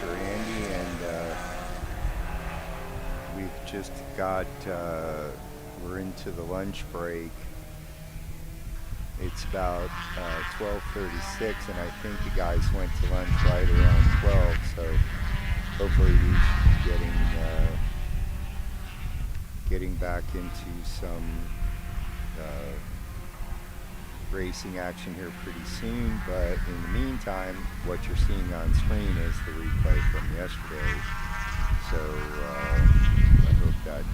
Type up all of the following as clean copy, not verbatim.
Racer Andy, and we've just got, we're into the lunch break. It's about 12:36, and I think the guys went to lunch right around 12, so hopefully we should be getting back into some racing action here pretty soon. But in the meantime, what you're seeing on screen is the replay from yesterday. So I hope that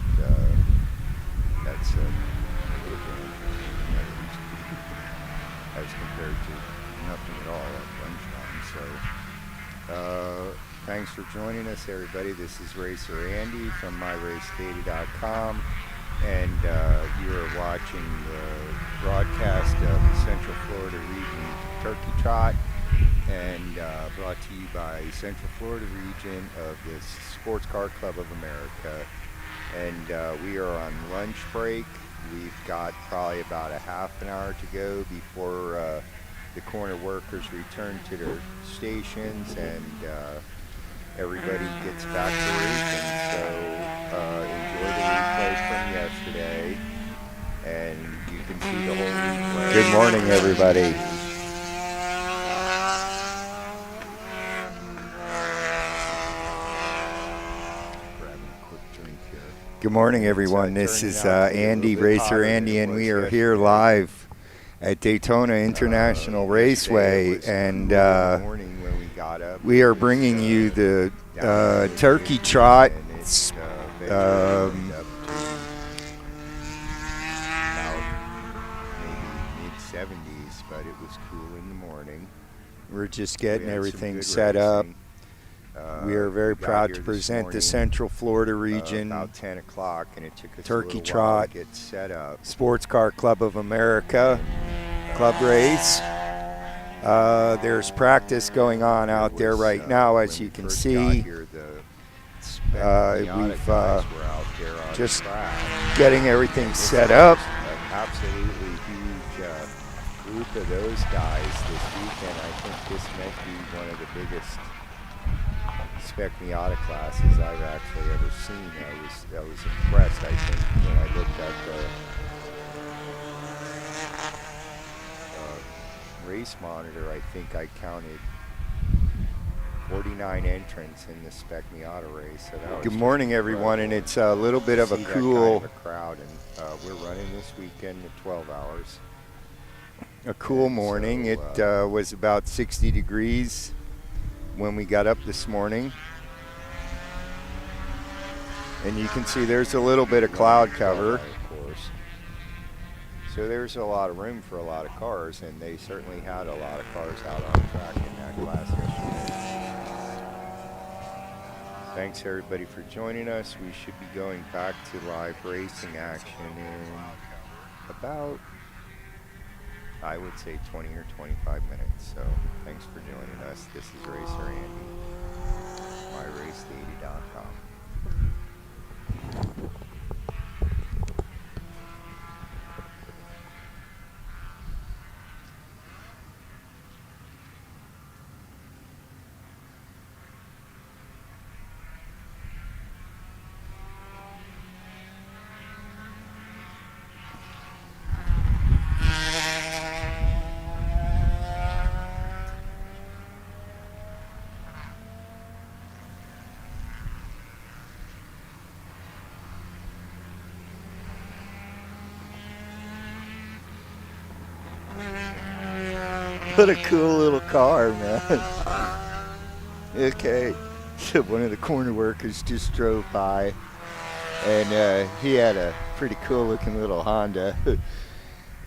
that's a good advantage as compared to nothing at all at lunchtime. So thanks for joining us, everybody. This is Racer Andy from MyRaceData.com. And you are watching the broadcast of the Central Florida Region Turkey Trot, and brought to you by Central Florida Region of the Sports Car Club of America. And we are on lunch break. We've got probably about a half an hour to go before the corner workers return to their stations and everybody gets back to racing. So enjoy the replay from yesterday, and you can see the whole replay. Good morning, everybody. Grabbing a quick drink here. Good morning, everyone. This is Andy, Racer Andy, and we are here live at Daytona International Raceway, and we are bringing you the Turkey Trot. About maybe mid-70s, but it was cool in the morning. We're just getting everything set up. We are very proud to present the Central Florida Region about 10 o'clock, and it took us Turkey Trot to get set up. Sports Car Club of America club race. There's practice going on out there right now, as you can see. We've just getting everything set up. Absolutely huge group of those guys this weekend. I think this might be one of the biggest Spec Miata classes I've actually ever seen. I was impressed. I think when I looked at the race monitor, I think I counted 49 entrants in the Spec Miata race. So that Good morning, everyone, and it's a little bit of a cool kind of a crowd, and we're running this weekend at 12 hours. A cool morning. So, it was about 60 degrees when we got up this morning, and you can see there's a little bit of cloud cover. Of course. So there's a lot of room for a lot of cars, and they certainly had a lot of cars out on track in that class yesterday. Thanks, everybody, for joining us. We should be going back to live racing action in about, I would say, 20 or 25 minutes. So thanks for joining us. This is Racer Andy, MyRaceData.com. What a cool little car, man. Okay, so one of the corner workers just drove by, and he had a pretty cool looking little Honda.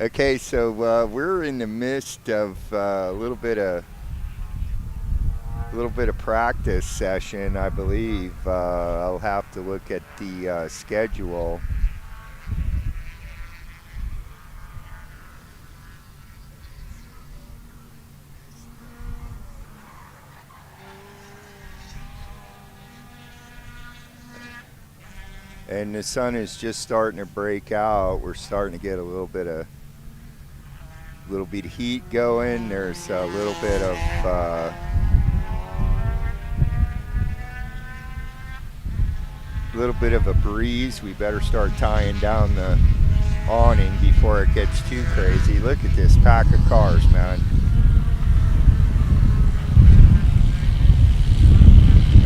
Okay, so we're in the midst of a little bit of practice session, I believe. I'll have to look at the schedule. And the sun is just starting to break out. We're starting to get a little bit of heat going. There's a little bit of little bit of a breeze. We better start tying down the awning before it gets too crazy. Look at this pack of cars, man.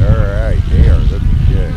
Alright, they are looking good.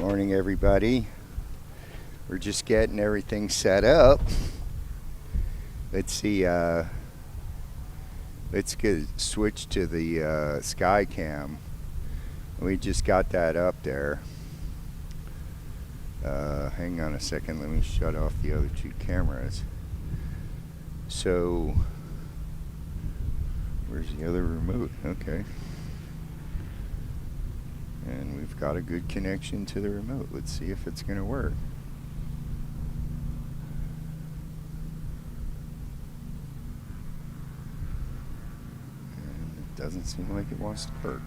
Morning, everybody. We're just getting everything set up. Let's see. Let's switch to the sky cam. We just got that up there. Hang on a second. Let me shut off the other two cameras. So, where's the other remote? Okay. And we've got a good connection to the remote. Let's see if it's going to work. And it doesn't seem like it wants to work.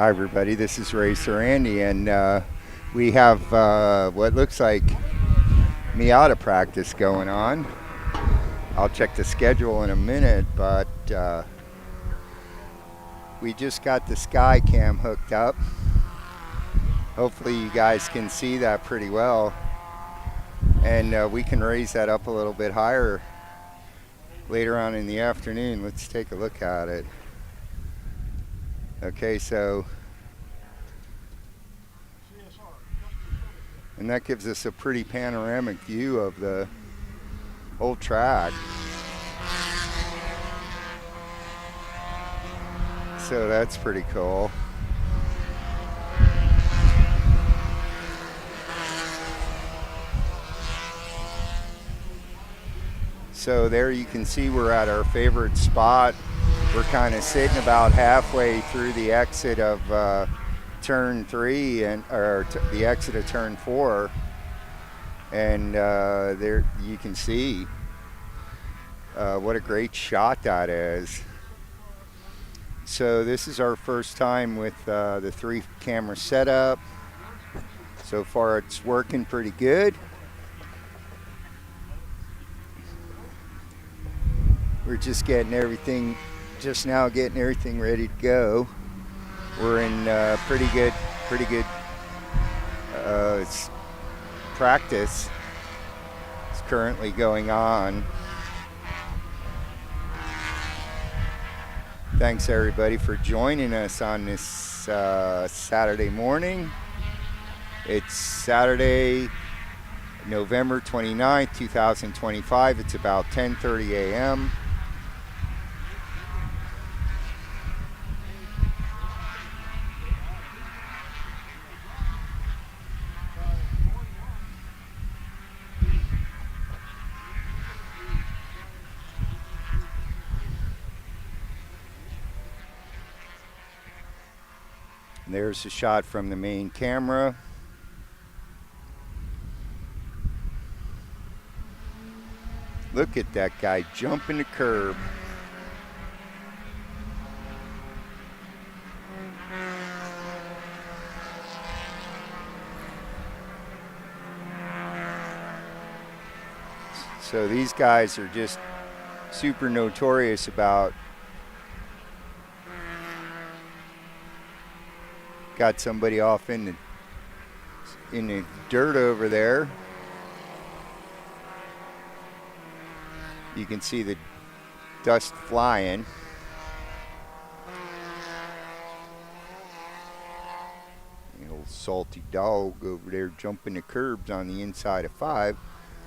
Hi, everybody. This is Racer Andy, and we have what looks like Miata practice going on. I'll check the schedule in a minute, but we just got the Sky Cam hooked up. Hopefully, you guys can see that pretty well, and we can raise that up a little bit higher later on in the afternoon. Let's take a look at it. Okay, so. And that gives us a pretty panoramic view of the whole track. So that's pretty cool. So there you can see we're at our favorite spot. We're kind of sitting about halfway through the exit of turn 3 or the exit of turn 4, and there you can see what a great shot that is. So this is our first time with the 3-camera setup. So far it's working pretty good. We're just getting everything, just now getting everything ready to go. We're in pretty good practice. It's currently going on. Thanks everybody for joining us on this Saturday morning. It's Saturday, November 29th, 2025. It's about 10:30 a.m. There's a shot from the main camera. Look at that guy jumping the curb. So these guys are just super notorious about got somebody off in the dirt over there. You can see the dust flying. The old salty dog over there jumping the curbs on the inside of 5.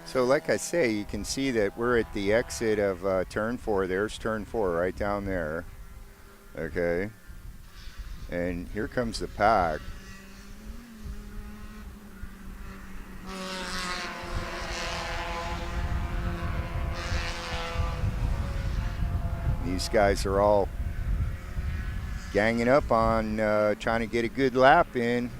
So like I say, you can see that we're at the exit of turn 4. There's turn 4 right down there. Okay. And here comes the pack. These guys are all ganging up on trying to get a good lap in.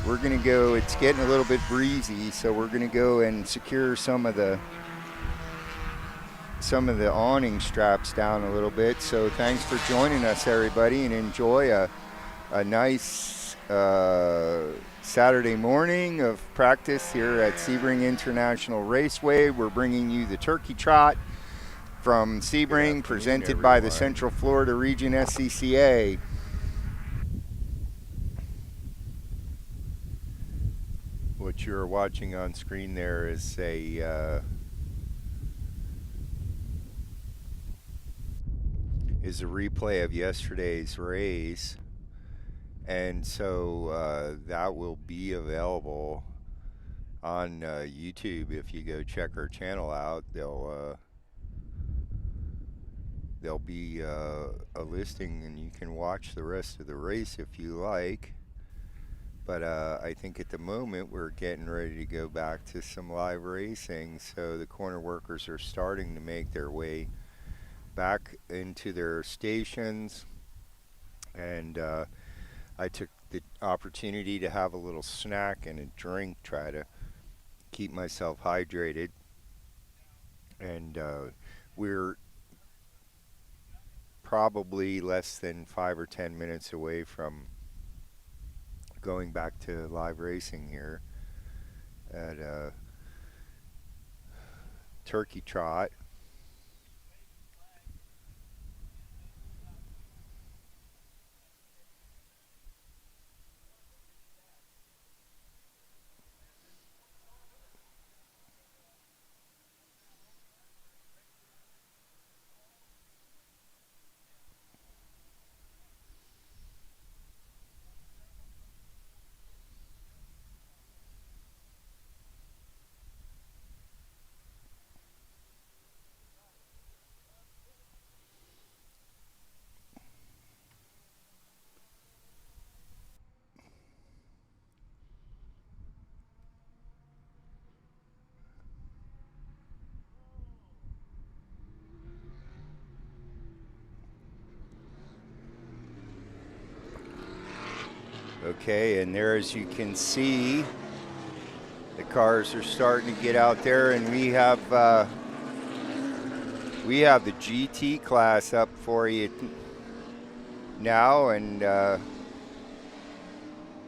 We're going to go, it's getting a little bit breezy, so we're going to go and secure some of the awning straps down a little bit. So thanks for joining us, everybody, and enjoy a nice Saturday morning of practice here at Sebring International Raceway. We're bringing you the Turkey Trot from Sebring, presented by the Central Florida Region SCCA. What you're watching on screen there is a replay of yesterday's race, and so that will be available on YouTube. If you go check our channel out, there'll be a listing, and you can watch the rest of the race if you like. But I think at the moment we're getting ready to go back to some live racing, so the corner workers are starting to make their way back into their stations, and I took the opportunity to have a little snack and a drink, try to keep myself hydrated, and we're probably less than 5 or 10 minutes away from going back to live racing here at Turkey Trot. Okay, and there, as you can see, the cars are starting to get out there, and we have the GT class up for you now, and let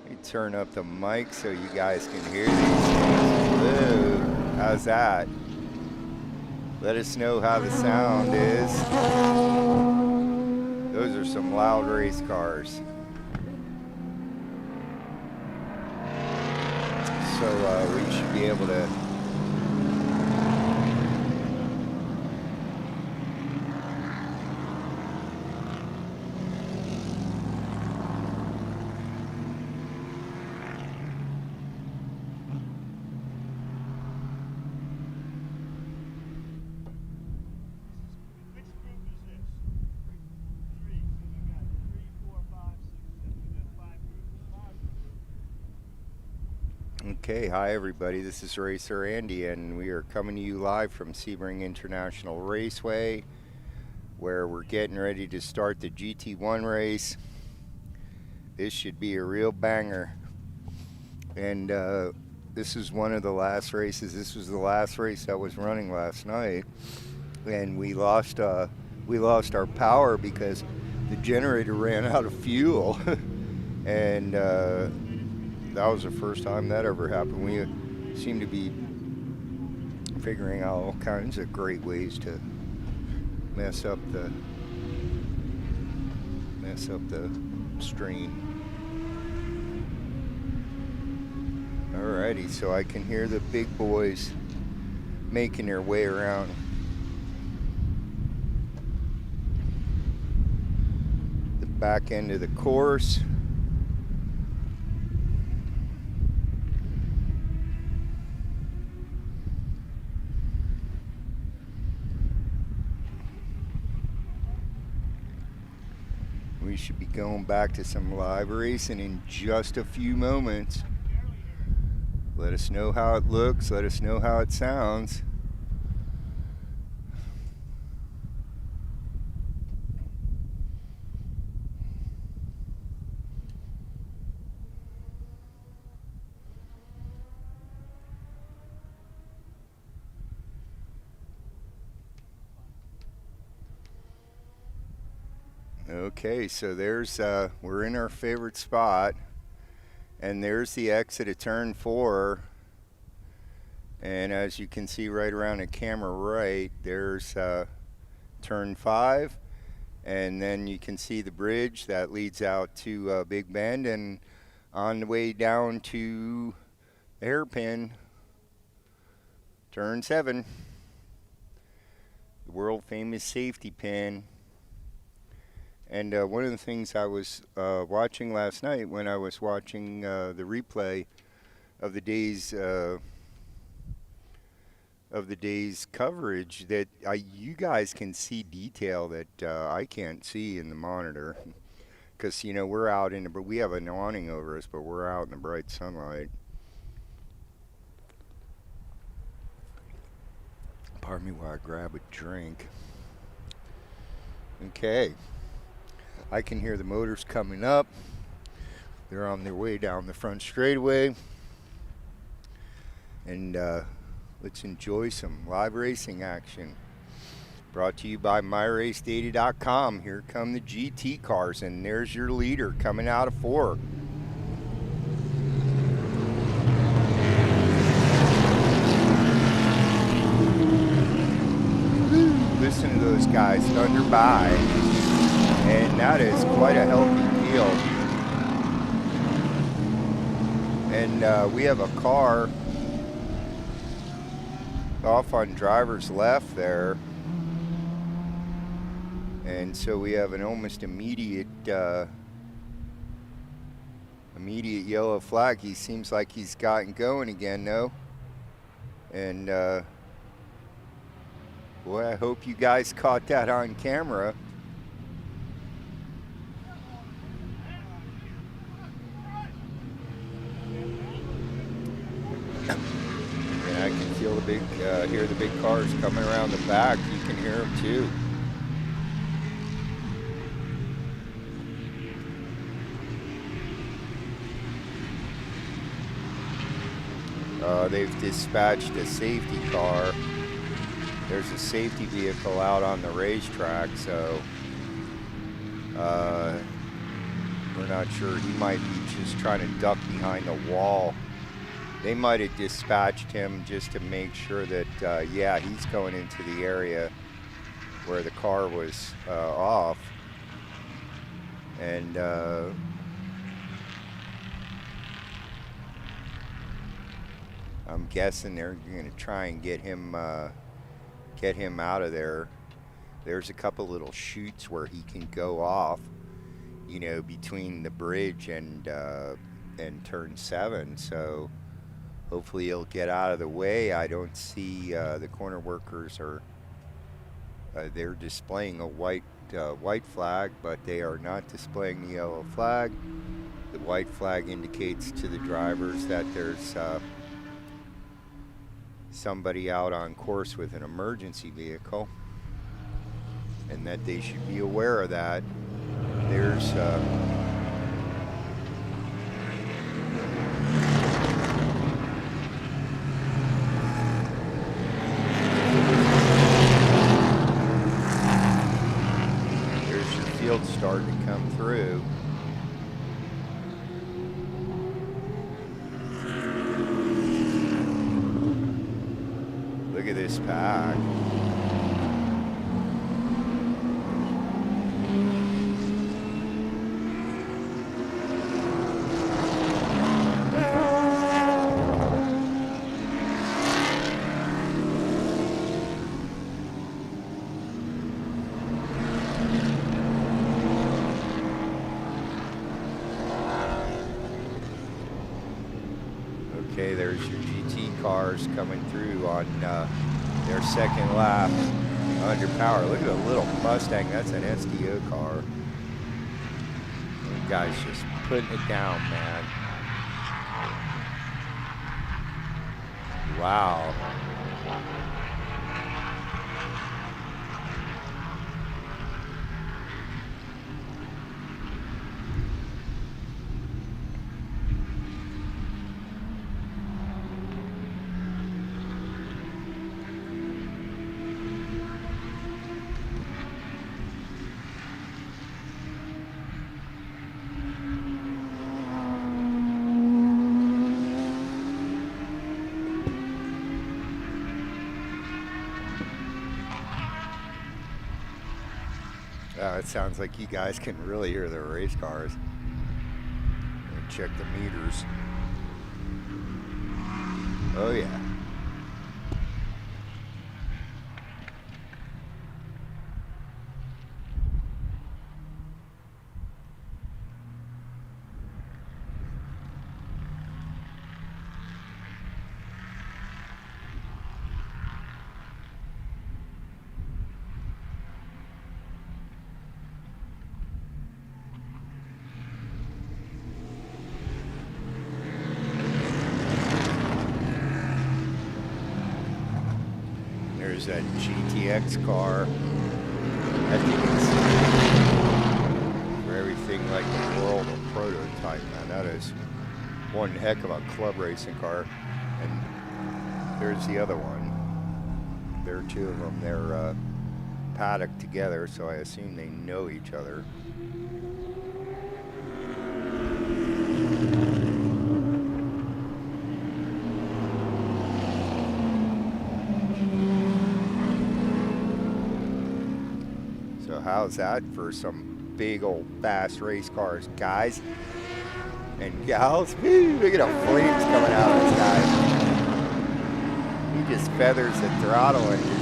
me turn up the mic so you guys can hear these things. Whoa, how's that? Let us know how the sound is. Those are some loud race cars. So we should be able to Okay, hi everybody, this is Racer Andy, and we are coming to you live from Sebring International Raceway, where we're getting ready to start the GT1 race. This should be a real banger, and this is one of the last races. This was the last race that was running last night, and we lost our power because the generator ran out of fuel, and that was the first time that ever happened. We seem to be figuring out all kinds of great ways to mess up the stream. Alrighty, so I can hear the big boys making their way around. The back end of the course. We should be going back to some live racing in just a few moments. Let us know how it looks. Let us know how it sounds. Okay, so there's we're in our favorite spot, and there's the exit of turn 4, and as you can see right around the camera right, there's turn 5, and then you can see the bridge that leads out to Big Bend, and on the way down to the hairpin, turn 7, the world famous safety pin. And one of the things I was watching last night when I was watching the replay of the day's coverage, that you guys can see detail that I can't see in the monitor, because you know we're out in the, but we have an awning over us, but we're out in the bright sunlight. Pardon me while I grab a drink. Okay. I can hear the motors coming up. They're on their way down the front straightaway. And let's enjoy some live racing action. Brought to you by MyRaceData.com. Here come the GT cars, and there's your leader coming out of 4. Listen to those guys thunder by, and that is quite a healthy field. And we have a car off on driver's left there, and so we have an almost immediate yellow flag. He seems like he's gotten going again, though. And boy, I hope you guys caught that on camera. And I can feel the big, hear the big cars coming around the back. You can hear them too. They've dispatched a safety car. There's a safety vehicle out on the racetrack, so we're not sure. He might be just trying to duck behind the wall. They might have dispatched him just to make sure that, yeah, he's going into the area where the car was off. And I'm guessing they're going to try and get him out of there. There's a couple little chutes where he can go off, you know, between the bridge and turn 7. So hopefully he'll get out of the way. I don't see the corner workers are they're displaying a white flag, but they are not displaying the yellow flag. The white flag indicates to the drivers that there's somebody out on course with an emergency vehicle, and that they should be aware of that. There's your field starting to come through. Look at this pack. Okay, there's your GT cars coming through on their second lap under power. Look at the little Mustang. That's an SDO car. The guy's just putting it down, man. Wow. It sounds like you guys can really hear the race cars. Check the meters. Oh yeah. There's that GTX car. I think it's for everything like the world of prototype, man. That is one heck of a club racing car. And there's the other one. There are two of them. They're paddock together, so I assume they know each other. So how's that for some big old fast race cars, guys and gals? Woo, look at the flames coming out of this guy. He just feathers the throttle, and just,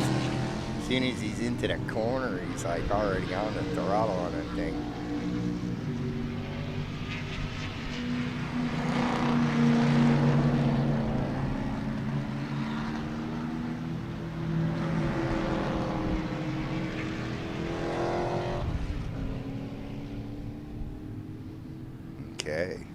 as soon as he's into the corner, he's like already on the throttle on that thing. Okay.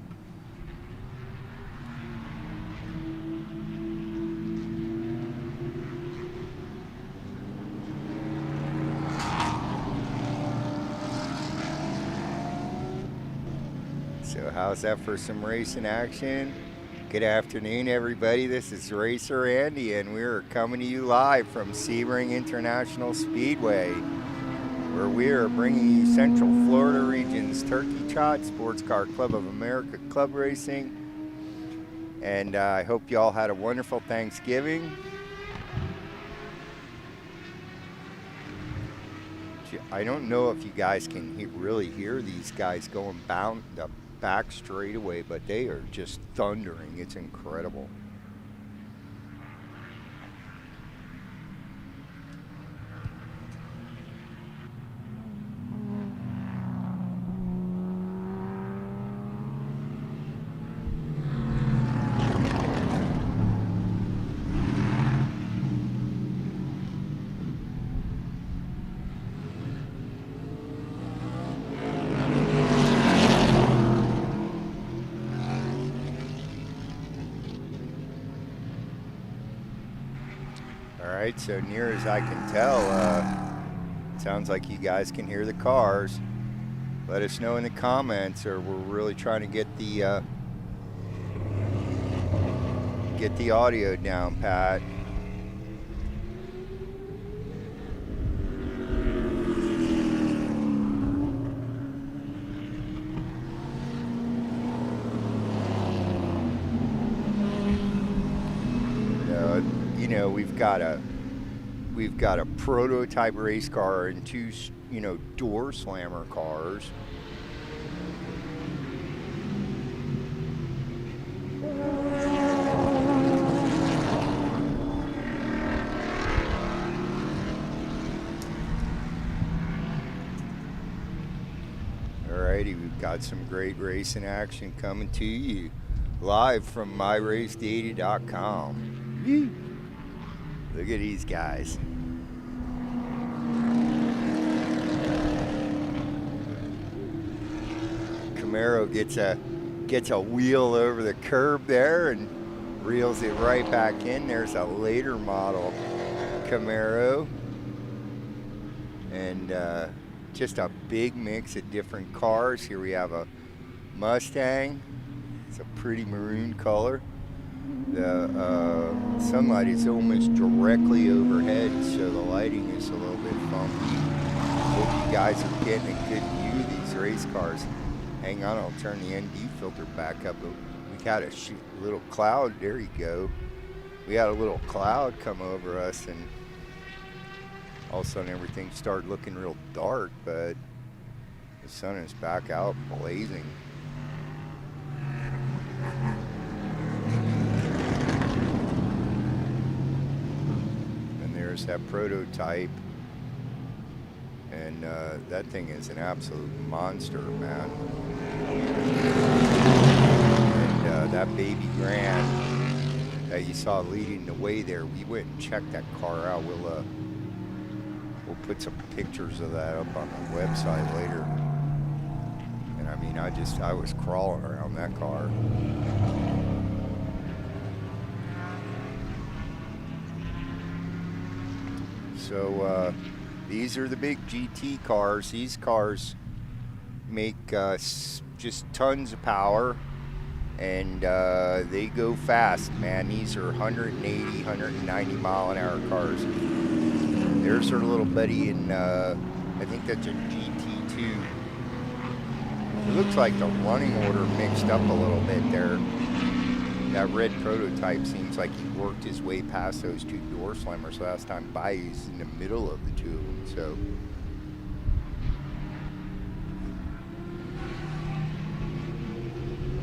So how's that for some racing action? Good afternoon, everybody. This is Racer Andy, and we're coming to you live from Sebring International Speedway, where we are bringing you Central Florida region's Turkey Trot Sports Car Club of America Club Racing. And I hope you all had a wonderful Thanksgiving. I don't know if you guys can really hear these guys going the back straightaway, but they are just thundering. It's incredible. Alright, so near as I can tell, sounds like you guys can hear the cars. Let us know in the comments, or we're really trying to get the audio down pat. You know, we've got a prototype race car and two, door slammer cars. Alrighty, we've got some great racing action coming to you live from myracedata.com. Woo. Look at these guys. Camaro gets a wheel over the curb there and reels it right back in. There's a later model Camaro. And just a big mix of different cars. Here we have a Mustang. It's a pretty maroon color. The sunlight is almost directly overhead, so the lighting is a little bit funky. Hope you guys are getting a good view of these race cars. Hang on, I'll turn the ND filter back up. We had a little cloud. There you go. We had a little cloud come over us, and all of a sudden everything started looking real dark, but the sun is back out blazing. There's that prototype, and that thing is an absolute monster, man. And that baby Grand that you saw leading the way there, we went and checked that car out. We'll put some pictures of that up on the website later. And I mean, I was crawling around that car. So these are the big GT cars. These cars make just tons of power, and they go fast, man. These are 180, 190 mile an hour cars. There's her little buddy in, I think that's a GT2. It looks like the running order mixed up a little bit there. That red prototype seems like he worked his way past those two door slammers last time by. He's in the middle of the two of them, so.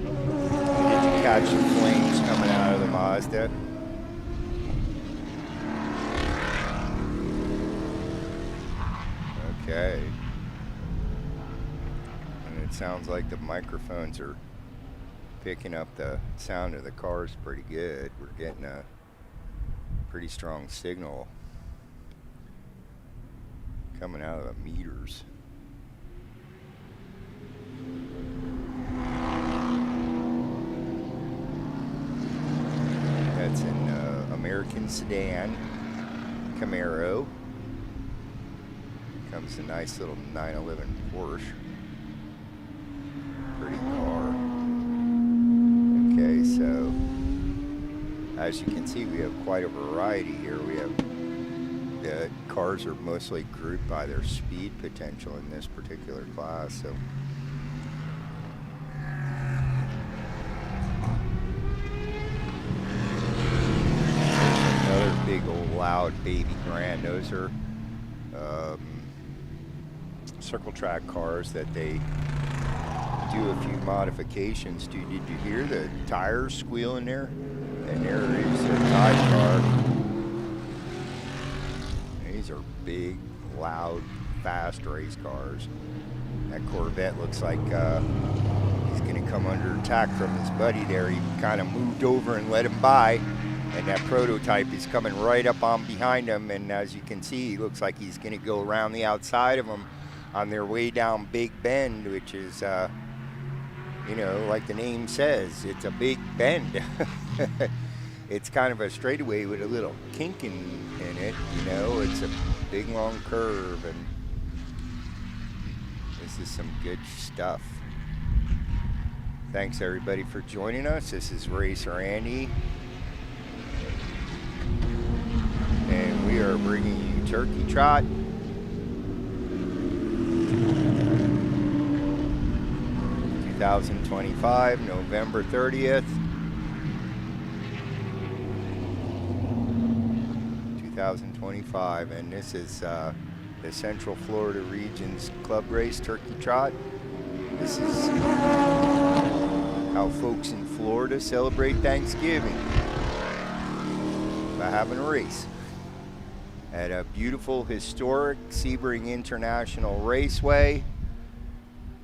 Did you catch the flames coming out of the Mazda? Okay. And it sounds like the microphones are picking up the sound of the cars pretty good. We're getting a pretty strong signal coming out of the meters. That's an American sedan Camaro. Comes a nice little 911 Porsche. Pretty car. Okay, so as you can see, we have quite a variety here. We have the cars are mostly grouped by their speed potential in this particular class. So another big old loud baby grand. Those are circle track cars that they do a few modifications to. Did you hear the tires squealing there? And there is a Tide car. These are big, loud, fast race cars. That Corvette looks like he's going to come under attack from his buddy there. He kind of moved over and let him by. And that prototype is coming right up on behind him. And as you can see, he looks like he's going to go around the outside of him on their way down Big Bend, which is, you know, like the name says, it's a big bend. It's kind of a straightaway with a little kink in it, you know. It's a big, long curve, and this is some good stuff. Thanks, everybody, for joining us. This is Racer Andy. And we are bringing you Turkey Trot. (2025) November 30th, 2025, and this is the Central Florida Region's Club Race Turkey Trot. This is how folks in Florida celebrate Thanksgiving by having a race at a beautiful, historic Sebring International Raceway.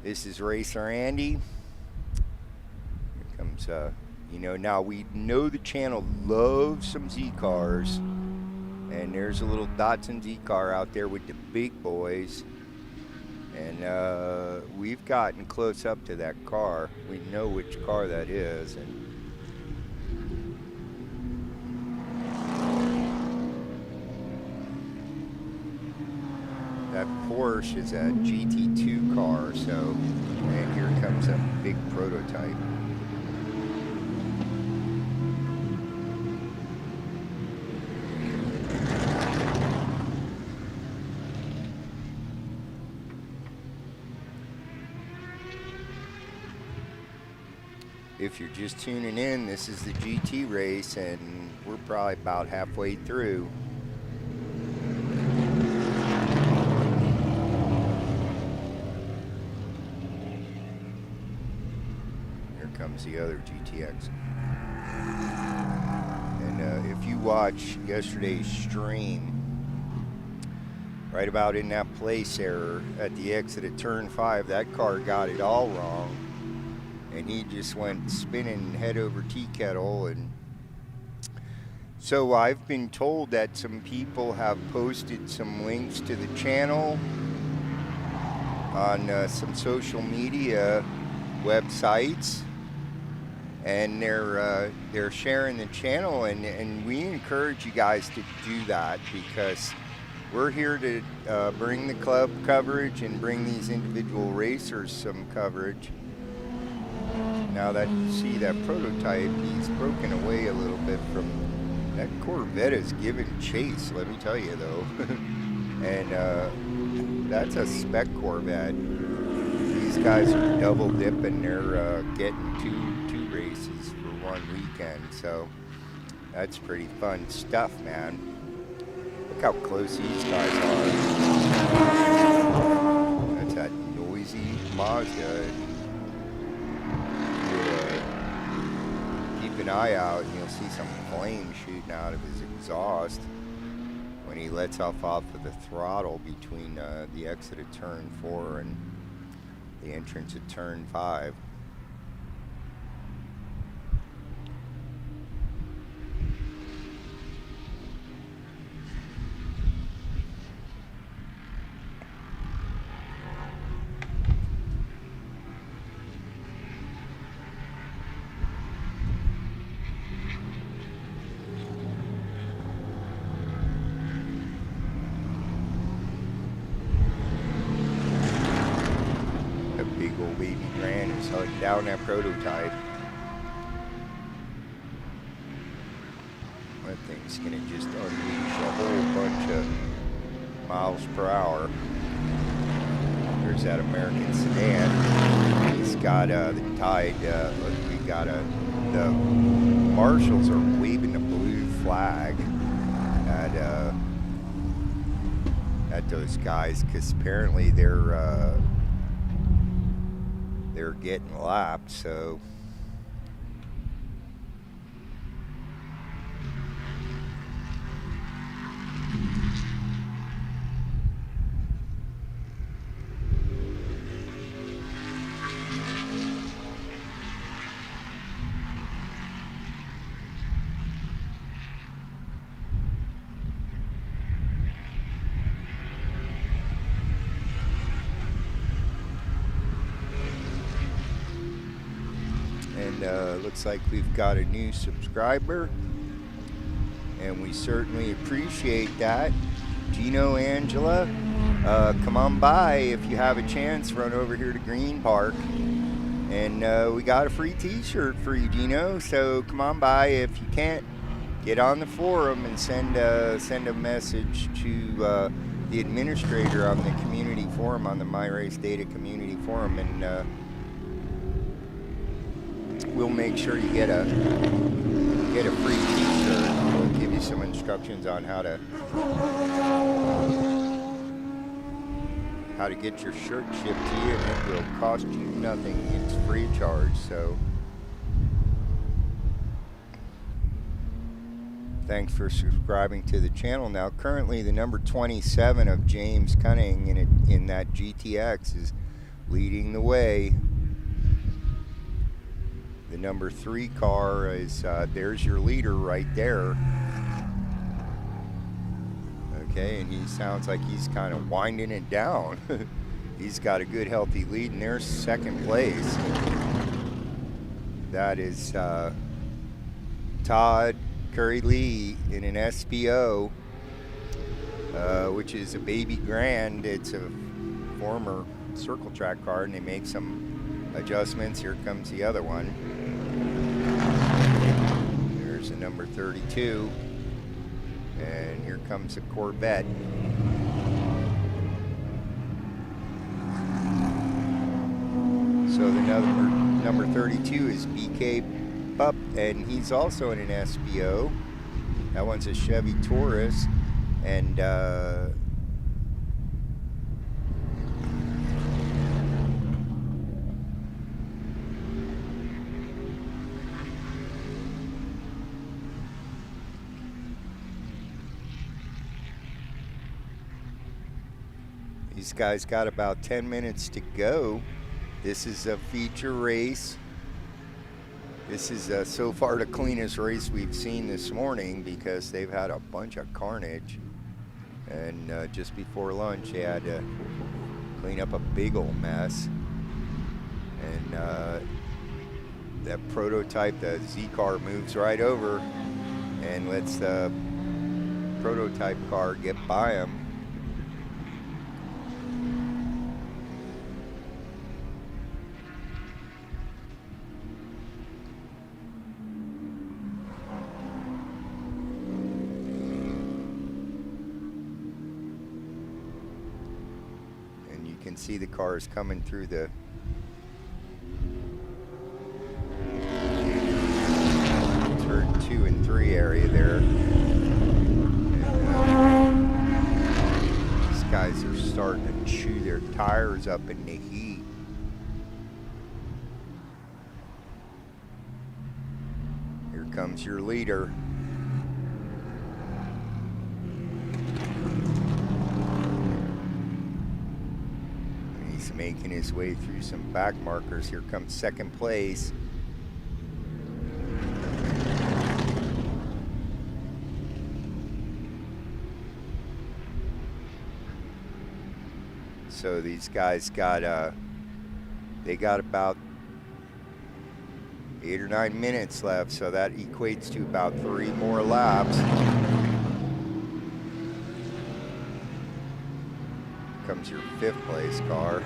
This is Racer Andy. Here comes, you know, now we know the channel loves some Z cars, and there's a little Datsun Z car out there with the big boys, and we've gotten close up to that car. We know which car that is, and that Porsche is a GT2 car, so, and here comes a big prototype. If you're just tuning in, this is the GT race, and we're probably about halfway through. Comes the other GTX. And if you watch yesterday's stream, right about in that place there at the exit of turn 5, that car got it all wrong, and he just went spinning head over tea kettle. And so I've been told that some people have posted some links to the channel on some social media websites, and they're sharing the channel, and we encourage you guys to do that, because we're here to bring the club coverage and bring these individual racers some coverage. Now that you see that prototype, he's broken away a little bit from That Corvette is giving chase, let me tell you though. And that's a spec Corvette. These guys are double dipping. They're getting two races for one weekend, so that's pretty fun stuff, man. Look how close these guys are. That's that noisy Mazda. Keep an eye out and you'll see some flame shooting out of his exhaust when he lets off of the throttle between the exit of turn 4 and the entrance of turn 5. Down that prototype. That thing's gonna just unleash a whole bunch of miles per hour. There's that American sedan. He's got the Tide. We got the marshals are waving the blue flag at those guys because apparently they're getting lapped, so looks like we've got a new subscriber, and we certainly appreciate that. Gino, Angela, come on by if you have a chance. Run over here to Green Park, and we got a free t-shirt for you, Gino, so come on by. If you can't, get on the forum and send a message to the administrator on the community forum, on the My Race Data community forum, and we'll make sure you get a free t-shirt. We'll give you some instructions on how to get your shirt shipped to you, and it will cost you nothing. It's free of charge. So thanks for subscribing to the channel. Now currently the number 27 of James Cunning in that GTX is leading the way. The number 3 car is, there's your leader right there. Okay, and he sounds like he's kind of winding it down. He's got a good healthy lead, and there's second place. That is Todd Curry Lee in an SPO, which is a baby grand. It's a former circle track car, and they make some adjustments. Here comes the other one. There's a number 32, and here comes a Corvette. So the number 32 is BK Pup, and he's also in an SPO. That one's a Chevy Taurus, and these guys got about 10 minutes to go. This is a feature race. This is so far the cleanest race we've seen this morning because they've had a bunch of carnage. And just before lunch, they had to clean up a big old mess. And that prototype, the Z car, moves right over and lets the prototype car get by him. see the cars coming through the turn 2 and 3 area there. And, these guys are starting to chew their tires up in the heat. Here comes your leader. He's making his way through some back markers. Here comes second place. So these guys got they got about 8 or 9 minutes left, so that equates to about 3 more laps. Comes your 5th place car.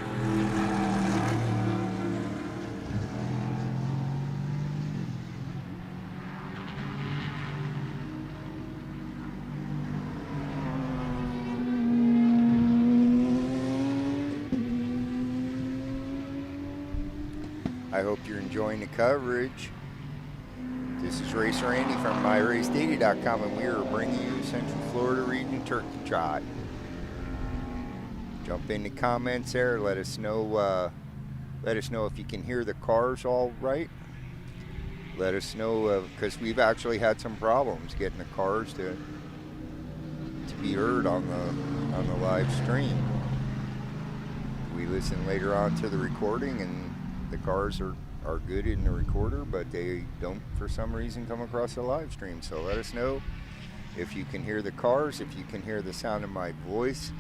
I hope you're enjoying the coverage. This is Racer Andy from MyRaceData.com, and we are bringing you Central Florida Region Turkey Trot. Jump in the comments there. Let us know if you can hear the cars all right. Let us know, because we've actually had some problems getting the cars to be heard on the live stream. We listen later on to the recording, and the cars are good in the recorder, but they don't for some reason come across the live stream. So let us know if you can hear the cars, if you can hear the sound of my voice.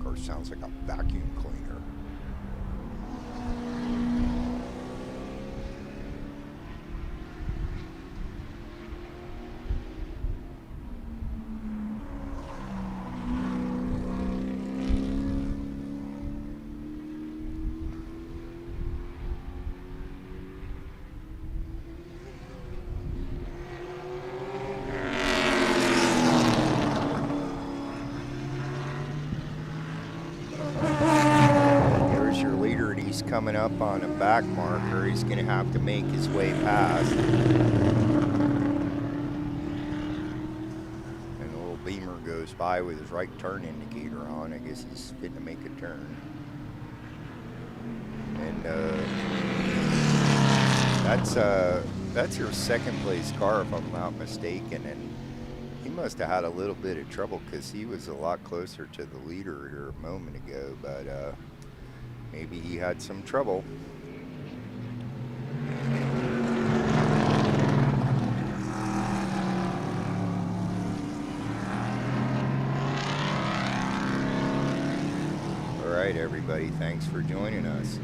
Car sounds like a vacuum cleaner. Coming up on a back marker, he's going to have to make his way past. And the little Beamer goes by with his right turn indicator on. I guess he's fitting to make a turn. And that's your second place car, if I'm not mistaken. And he must have had a little bit of trouble, because he was a lot closer to the leader here a moment ago. But maybe he had some trouble. All right, everybody, thanks for joining us.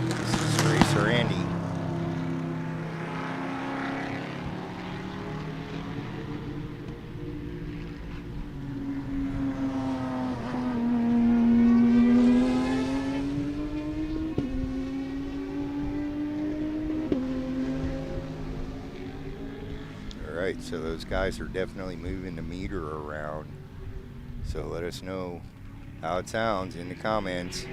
This is Racer Andy. So those guys are definitely moving the meter around. So let us know how it sounds in the comments.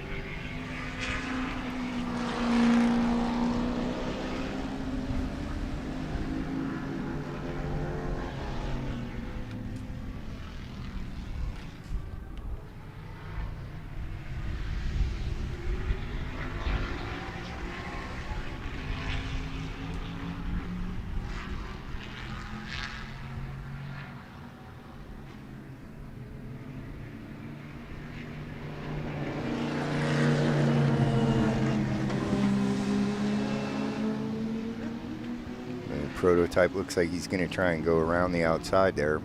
Prototype looks like he's going to try and go around the outside there.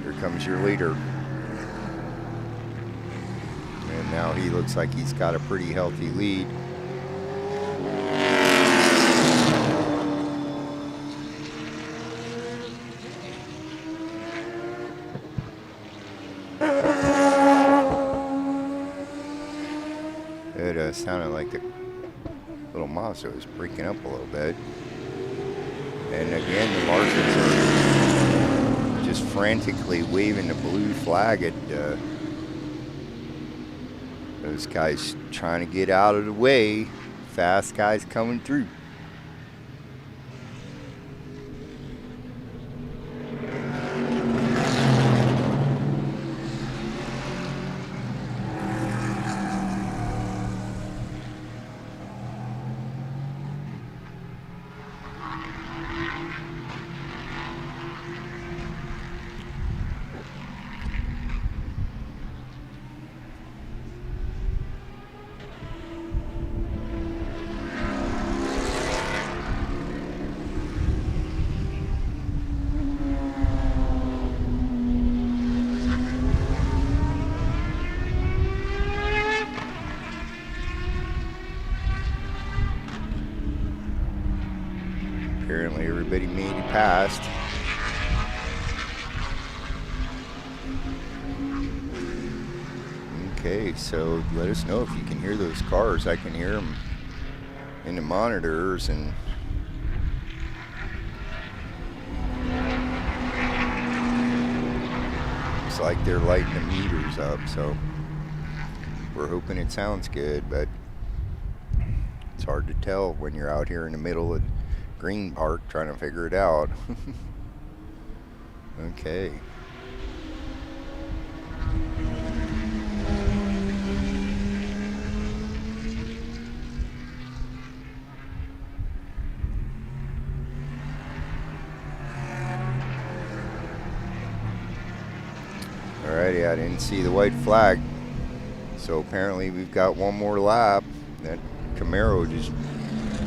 Here comes your leader. And now he looks like he's got a pretty healthy lead. sounded like the little Mazda was breaking up a little bit. And again, the marshals are just frantically waving the blue flag at those guys trying to get out of the way. Fast guys coming through. Apparently everybody made it past. Okay, so let us know if you can hear those cars. I can hear them in the monitors, and looks like they're lighting the meters up, so we're hoping it sounds good, but it's hard to tell when you're out here in the middle of Green Park trying to figure it out. Okay. Alrighty, I didn't see the white flag, so apparently we've got one more lap. That Camaro just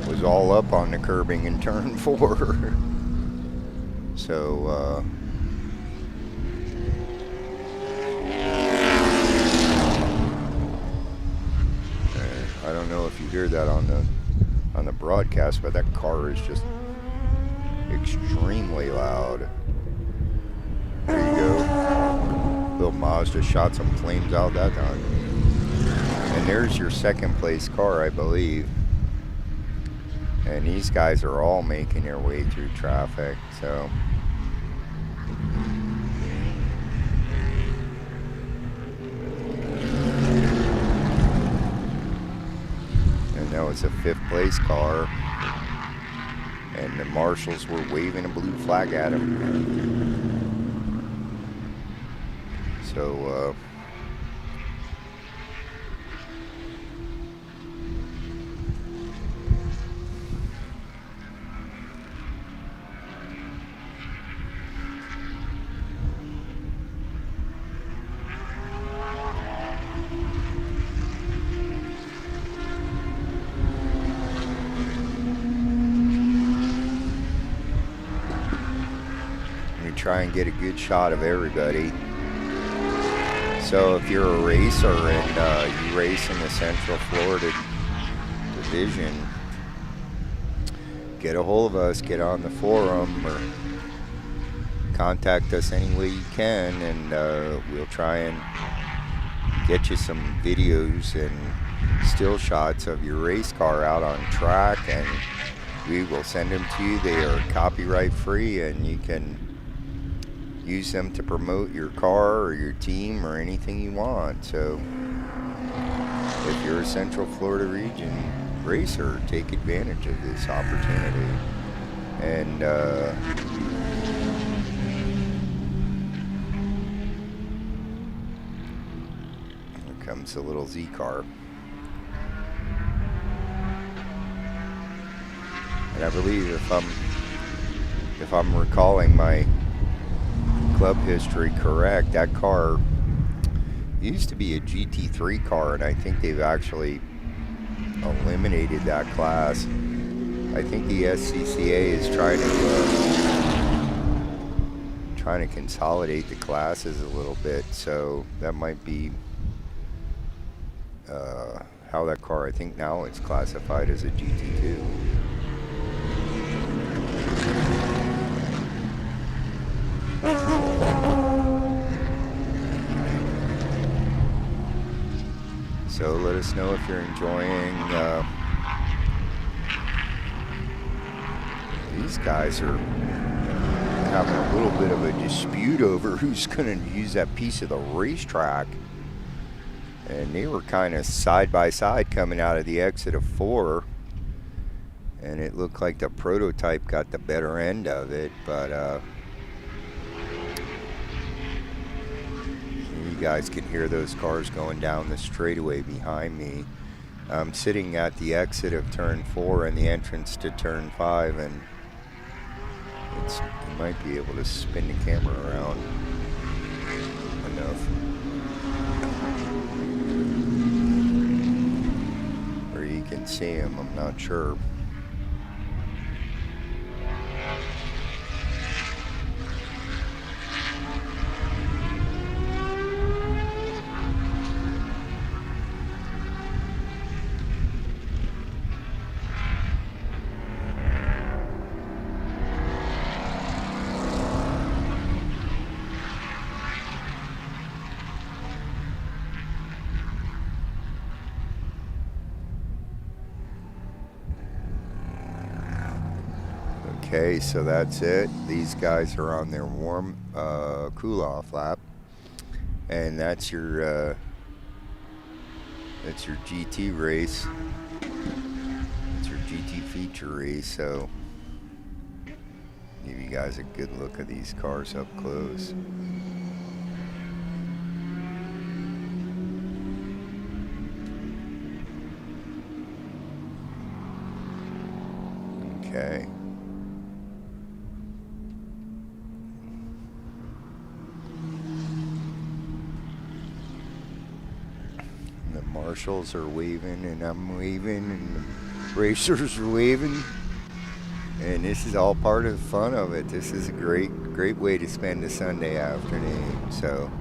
was all up on the curbing in turn 4. So I don't know if you hear that on the broadcast, but that car is just extremely loud. There you go. Little Mazda shot some flames out that time. And there's your second place car, I believe. And these guys are all making their way through traffic, so. And now it's a 5th place car. And the marshals were waving a blue flag at him. So, try and get a good shot of everybody. So if you're a racer and you race in the Central Florida division, get a hold of us, get on the forum, or contact us any way you can, and we'll try and get you some videos and still shots of your race car out on track, and we will send them to you. They are copyright free, and you can use them to promote your car or your team or anything you want. So if you're a Central Florida region racer, take advantage of this opportunity. And here comes the little Z car. And I believe if I'm recalling my club history correct, that car used to be a GT3 car, and I think they've actually eliminated that class. I think the SCCA is trying to consolidate the classes a little bit, so that might be how that car, I think now it's classified as a GT2. So let us know if you're enjoying. These guys are having a little bit of a dispute over who's going to use that piece of the racetrack. And they were kind of side by side coming out of the exit of 4. And it looked like the prototype got the better end of it, but you guys can hear those cars going down the straightaway behind me. I'm sitting at the exit of turn 4 and the entrance to turn 5, and you might be able to spin the camera around enough where you can see him. I'm not sure. Okay, so that's it. These guys are on their warm cool-off lap, and that's your GT race. It's your GT feature race. So give you guys a good look at these cars up close. Okay. Marshals are waving, and I'm waving, and the racers are waving, and this is all part of the fun of it. This is a great way to spend a Sunday afternoon. So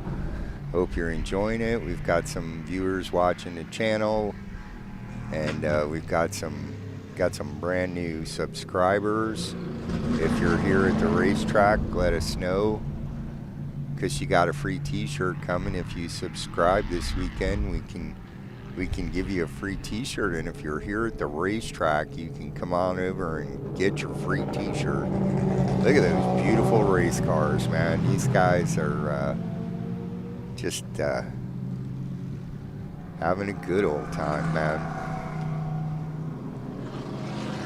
hope you're enjoying it. We've got some viewers watching the channel, and we've got some brand new subscribers. If you're here at the racetrack, let us know, because you got a free t-shirt coming. If you subscribe this weekend, we can give you a free t-shirt, and if you're here at the racetrack, you can come on over and get your free t-shirt. Look at those beautiful race cars, man. These guys are just having a good old time, man.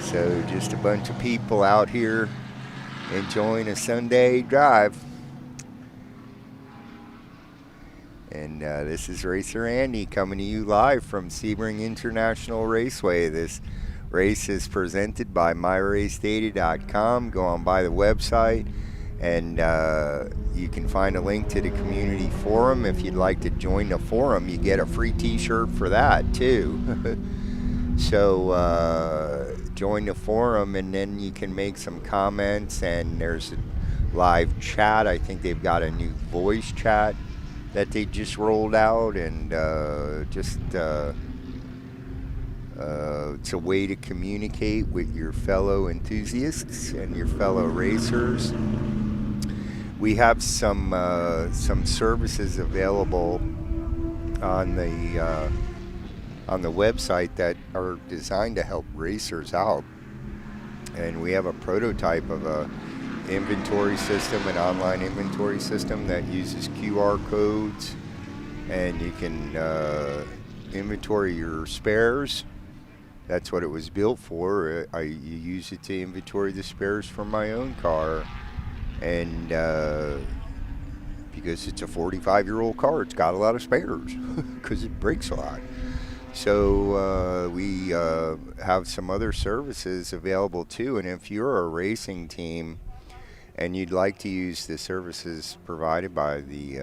So just a bunch of people out here enjoying a Sunday drive. And this is Racer Andy coming to you live from Sebring International Raceway. This race is presented by MyRaceData.com. Go on by the website, and you can find a link to the community forum. If you'd like to join the forum, you get a free t-shirt for that too. So join the forum, and then you can make some comments, and there's a live chat. I think they've got a new voice chat that they just rolled out, and it's a way to communicate with your fellow enthusiasts and your fellow racers. We have some services available on the website that are designed to help racers out, and we have a prototype of a inventory system, an online inventory system that uses QR codes, and you can inventory your spares. That's what it was built for. You use it to inventory the spares from my own car, and because it's a 45-year-old car, it's got a lot of spares because it breaks a lot. So we have some other services available too, and if you're a racing team and you'd like to use the services provided by the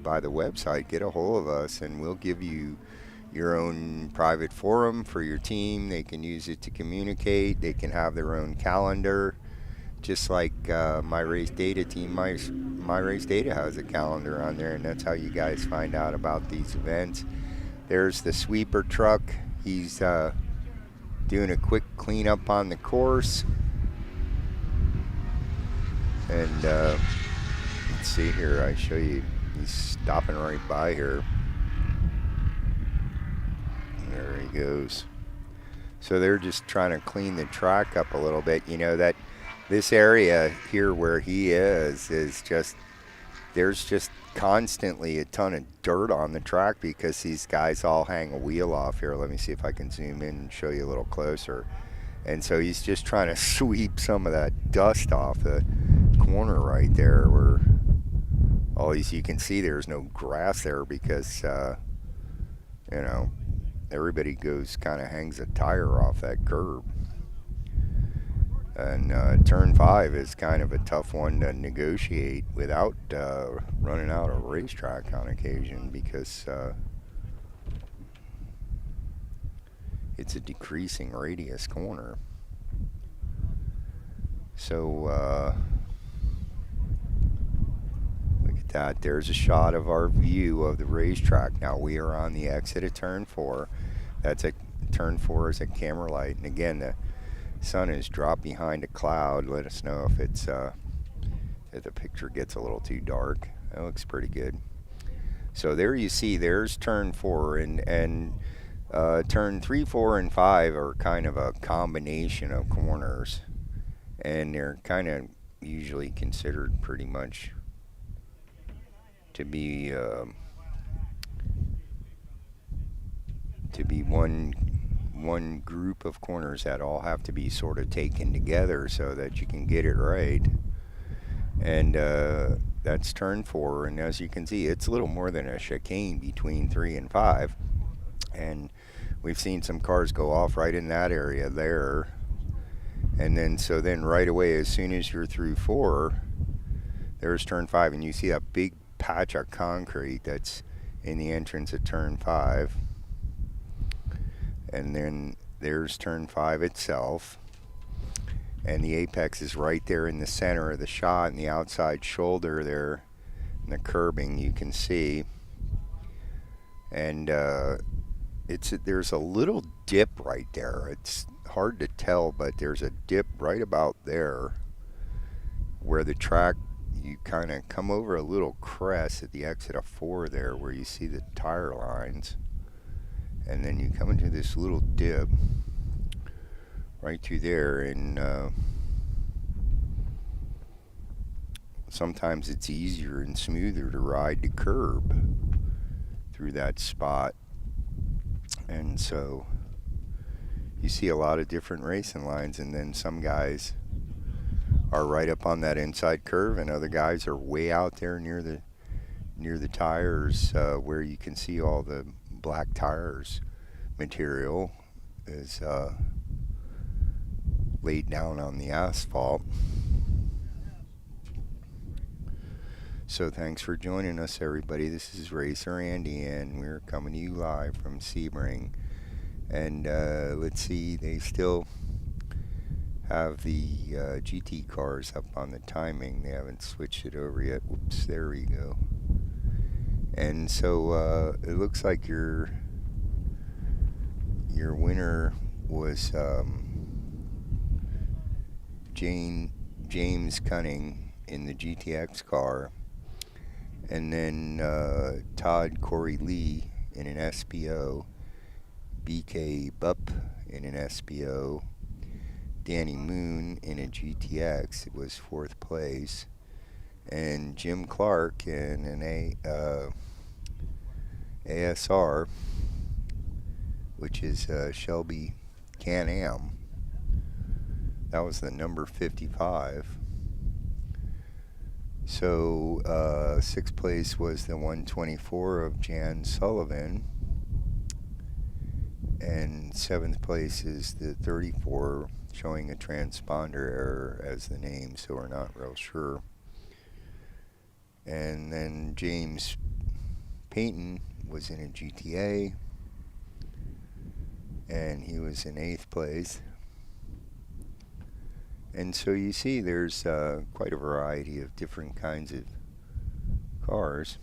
website, get a hold of us, and we'll give you your own private forum for your team. They can use it to communicate. They can have their own calendar, just like My Race Data team. My Race Data has a calendar on there, and that's how you guys find out about these events. There's the sweeper truck. He's doing a quick cleanup on the course. And let's see here, I show you, he's stopping right by here. There he goes. So they're just trying to clean the track up a little bit. You know that this area here where he is just there's just constantly a ton of dirt on the track because these guys all hang a wheel off here. Let me see if I can zoom in and show you a little closer. And so he's just trying to sweep some of that dust off the corner right there where all these, you can see there's no grass there because, you know, everybody goes kind of hangs a tire off that curb. And turn 5 is kind of a tough one to negotiate without running out of racetrack on occasion because it's a decreasing radius corner. So look at that. There's a shot of our view of the racetrack. Now we are on the exit of turn 4. That's a turn 4 is a camera light, and again the sun is dropped behind a cloud. Let us know if it's if the picture gets a little too dark. That looks pretty good. So there you see, there's turn 4, and turn 3, 4, and 5 are kind of a combination of corners, and they're kind of usually considered pretty much to be one group of corners that all have to be sort of taken together so that you can get it right. And that's turn 4, and as you can see, it's a little more than a chicane between 3 and 5, and we've seen some cars go off right in that area there. And then right away, as soon as you're through 4, there's turn 5, and you see a big patch of concrete that's in the entrance of turn 5. And then there's turn 5 itself, and the apex is right there in the center of the shot, and the outside shoulder there, and the curbing you can see. And there's a little dip right there. It's hard to tell, but there's a dip right about there where the track, you kind of come over a little crest at the exit of 4 there where you see the tire lines. And then you come into this little dip right through there, and sometimes it's easier and smoother to ride the curb through that spot. And so you see a lot of different racing lines, and then some guys are right up on that inside curve, and other guys are way out there near the tires where you can see all the black tires material is laid down on the asphalt. So thanks for joining us, everybody. This is Racer Andy, and we're coming to you live from Sebring. And let's see, they still have the GT cars up on the timing. They haven't switched it over yet. Whoops, there we go. And so it looks like your winner was James Cunning in the GTX car, and then Todd Corey Lee in an SPO, BK Bupp in an SPO, Danny Moon in a GTX, it was 4th place, and Jim Clark in an ASR, which is Shelby Can-Am. That was the number 55. So 6th place was the 124 of Jan Sullivan, and 7th place is the 34, showing a transponder error as the name, so we're not real sure. And then James Payton was in a GTA, and he was in 8th place. And so you see there's quite a variety of different kinds of cars.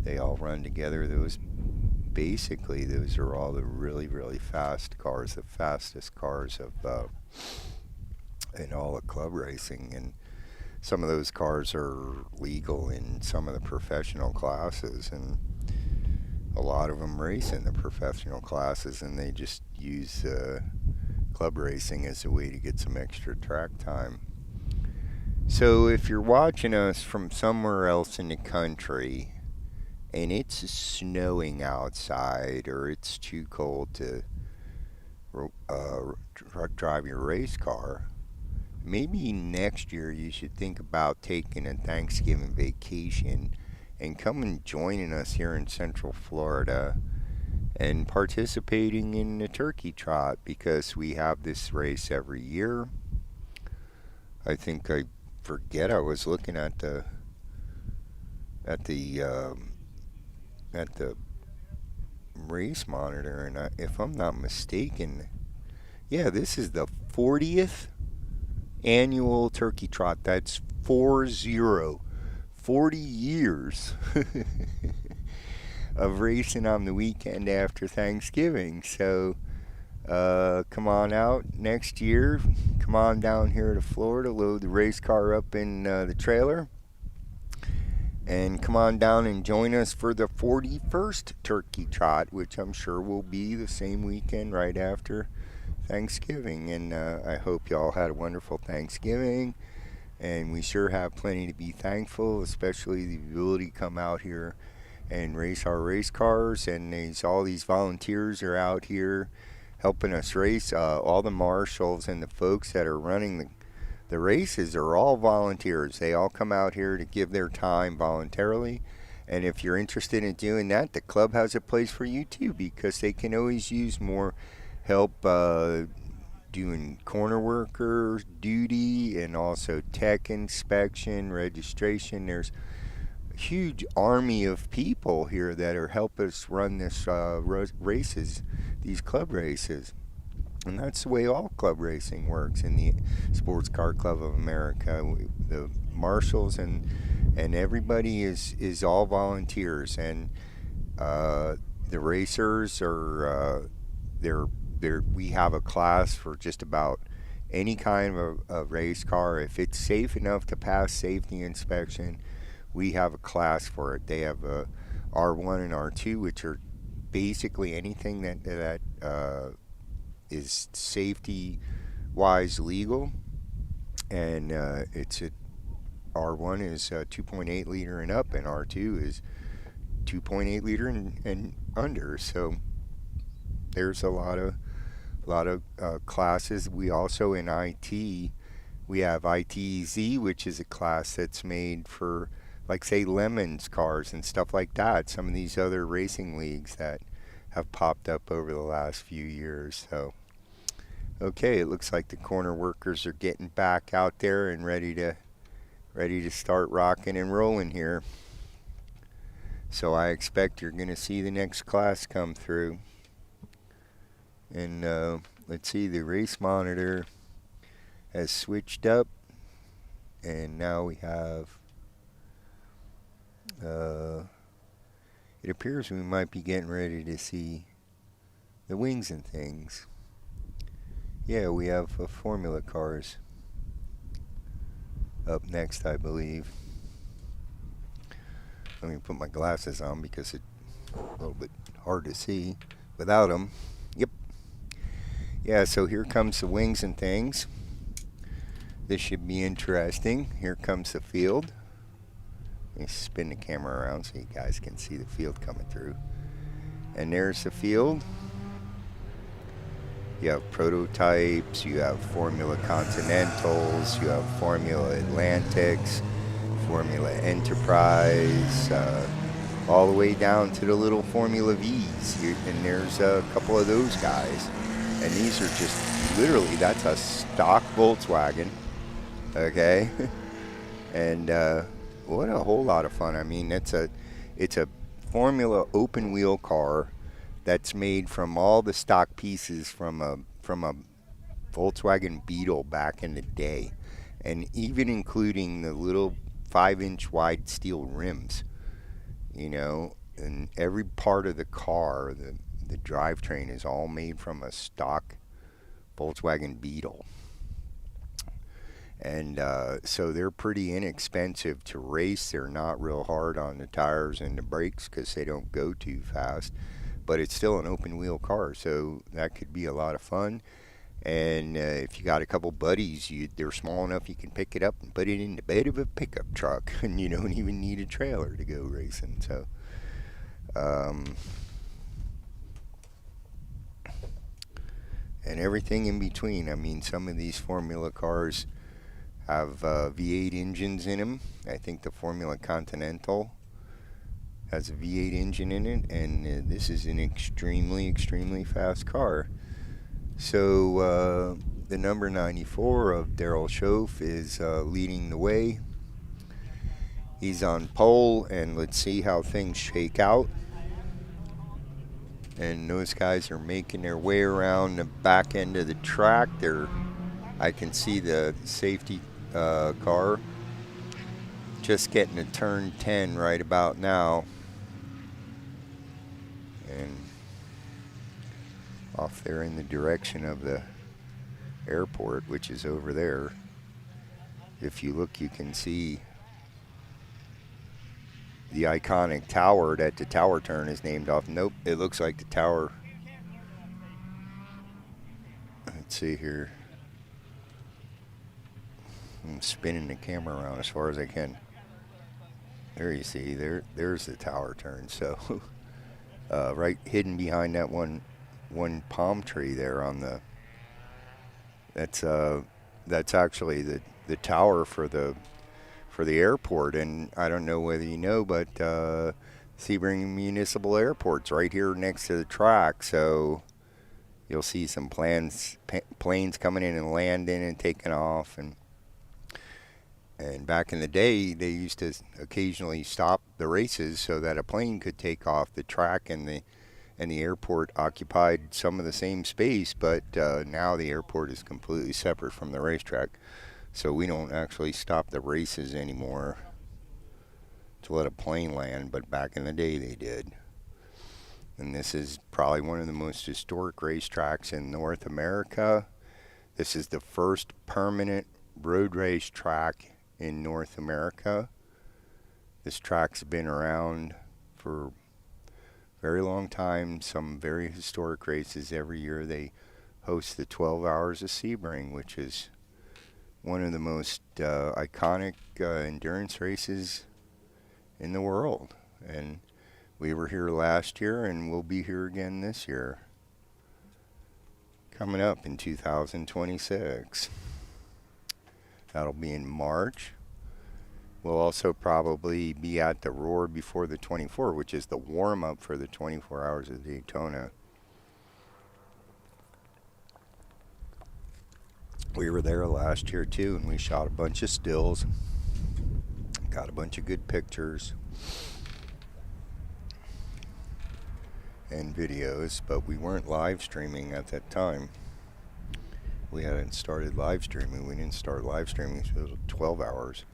They all run together. Those are all the really, really fast cars, the fastest cars of in all of club racing. And some of those cars are legal in some of the professional classes, and a lot of them race in the professional classes, and they just use club racing as a way to get some extra track time. So if you're watching us from somewhere else in the country and it's snowing outside or it's too cold to drive your race car, maybe next year you should think about taking a Thanksgiving vacation and coming joining us here in Central Florida and participating in the turkey trot, because we have this race every year. I think I forget, I was looking at the at the race monitor, and if I'm not mistaken, yeah, this is the 40th annual turkey trot. That's 40 years of racing on the weekend after Thanksgiving. So come on out next year. Come on down here to Florida, load the race car up in the trailer, and come on down and join us for the 41st turkey trot, which I'm sure will be the same weekend right after Thanksgiving. And I hope y'all had a wonderful Thanksgiving. And we sure have plenty to be thankful, especially the ability to come out here and race our race cars. And all these volunteers are out here helping us race. All the marshals and the folks that are running the races are all volunteers. They all come out here to give their time voluntarily. And if you're interested in doing that, the club has a place for you too, because they can always use more help doing corner worker duty and also tech inspection, registration. There's a huge army of people here that are helping us run this races, these club races. And that's the way all club racing works in the Sports Car Club of America. The marshals and everybody is all volunteers, and the racers are we have a class for just about any kind of a race car. If it's safe enough to pass safety inspection, we have a class for it. They have a R1 and R2, which are basically anything that is safety wise legal, and it's a R1 is 2.8 liter and up, and R2 is 2.8 liter and under. So there's a lot of classes. We also in IT, we have ITZ, which is a class that's made for, like, say, Lemons cars and stuff like that. Some of these other racing leagues that have popped up over the last few years. So okay, it looks like the corner workers are getting back out there and ready to start rocking and rolling here. So I expect you're going to see the next class come through. And let's see, the race monitor has switched up, and now we have it appears we might be getting ready to see the wings and things. Yeah, we have Formula cars up next, I believe. Let me put my glasses on because it's a little bit hard to see without them. Yep. Yeah, so here comes the wings and things. This should be interesting. Here comes the field. Let me spin the camera around so you guys can see the field coming through. And there's the field. You have prototypes, you have Formula Continentals, you have Formula Atlantics, Formula Enterprise, all the way down to the little Formula Vs. And there's a couple of those guys. And these are just literally, that's a stock Volkswagen. Okay? And what a whole lot of fun. I mean, it's a Formula open wheel car that's made from all the stock pieces from a Volkswagen Beetle back in the day, and even including the little 5-inch wide steel rims, and every part of the car, the drivetrain is all made from a stock Volkswagen Beetle. And so they're pretty inexpensive to race. They're not real hard on the tires and the brakes because they don't go too fast. But it's still an open wheel car, so that could be a lot of fun. And if you got a couple buddies, they're small enough you can pick it up and put it in the bed of a pickup truck, and you don't even need a trailer to go racing. So, and everything in between. I mean, some of these Formula cars have V8 engines in them. I think the Formula Continental has a V8 engine in it, and this is an extremely, extremely fast car. So the number 94 of Daryl Schoaf is leading the way. He's on pole, and let's see how things shake out. And those guys are making their way around the back end of the track. I can see the safety car just getting to turn 10 right about now. And off there in the direction of the airport, which is over there. If you look, you can see the iconic tower that the tower turn is named off. Nope, it looks like the tower. Let's see here. I'm spinning the camera around as far as I can. There you see, there's the tower turn. So right hidden behind that one palm tree there on the, that's actually the tower for the airport. And I don't know whether you know, but Sebring Municipal Airport's right here next to the track, so you'll see some planes coming in and landing and taking off. And back in the day, they used to occasionally stop the races so that a plane could take off. The track and the airport occupied some of the same space, but now the airport is completely separate from the racetrack. So we don't actually stop the races anymore to let a plane land, but back in the day they did. And this is probably one of the most historic racetracks in North America. This is the first permanent road race track in North America. This track's been around for a very long time. Some very historic races every year. They host the 12 Hours of Sebring, which is one of the most iconic endurance races in the world. And we were here last year, and we'll be here again this year, coming up in 2026. That'll be in March. We'll also probably be at the Roar before the 24, which is the warm-up for the 24 Hours of Daytona. We were there last year too, and we shot a bunch of stills, got a bunch of good pictures and videos, but we weren't live streaming at that time. We hadn't started live streaming. We didn't start live streaming until 12 hours.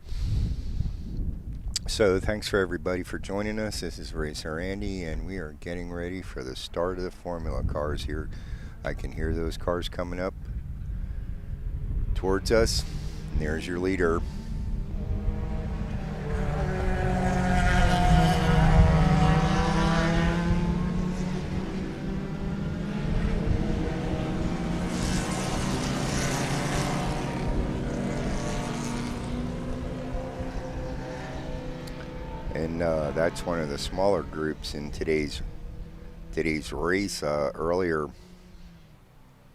So thanks for everybody for joining us. This is Racer Andy, and we are getting ready for the start of the Formula cars here. I can hear those cars coming up towards us, and there's your leader. And that's one of the smaller groups in today's race. Earlier,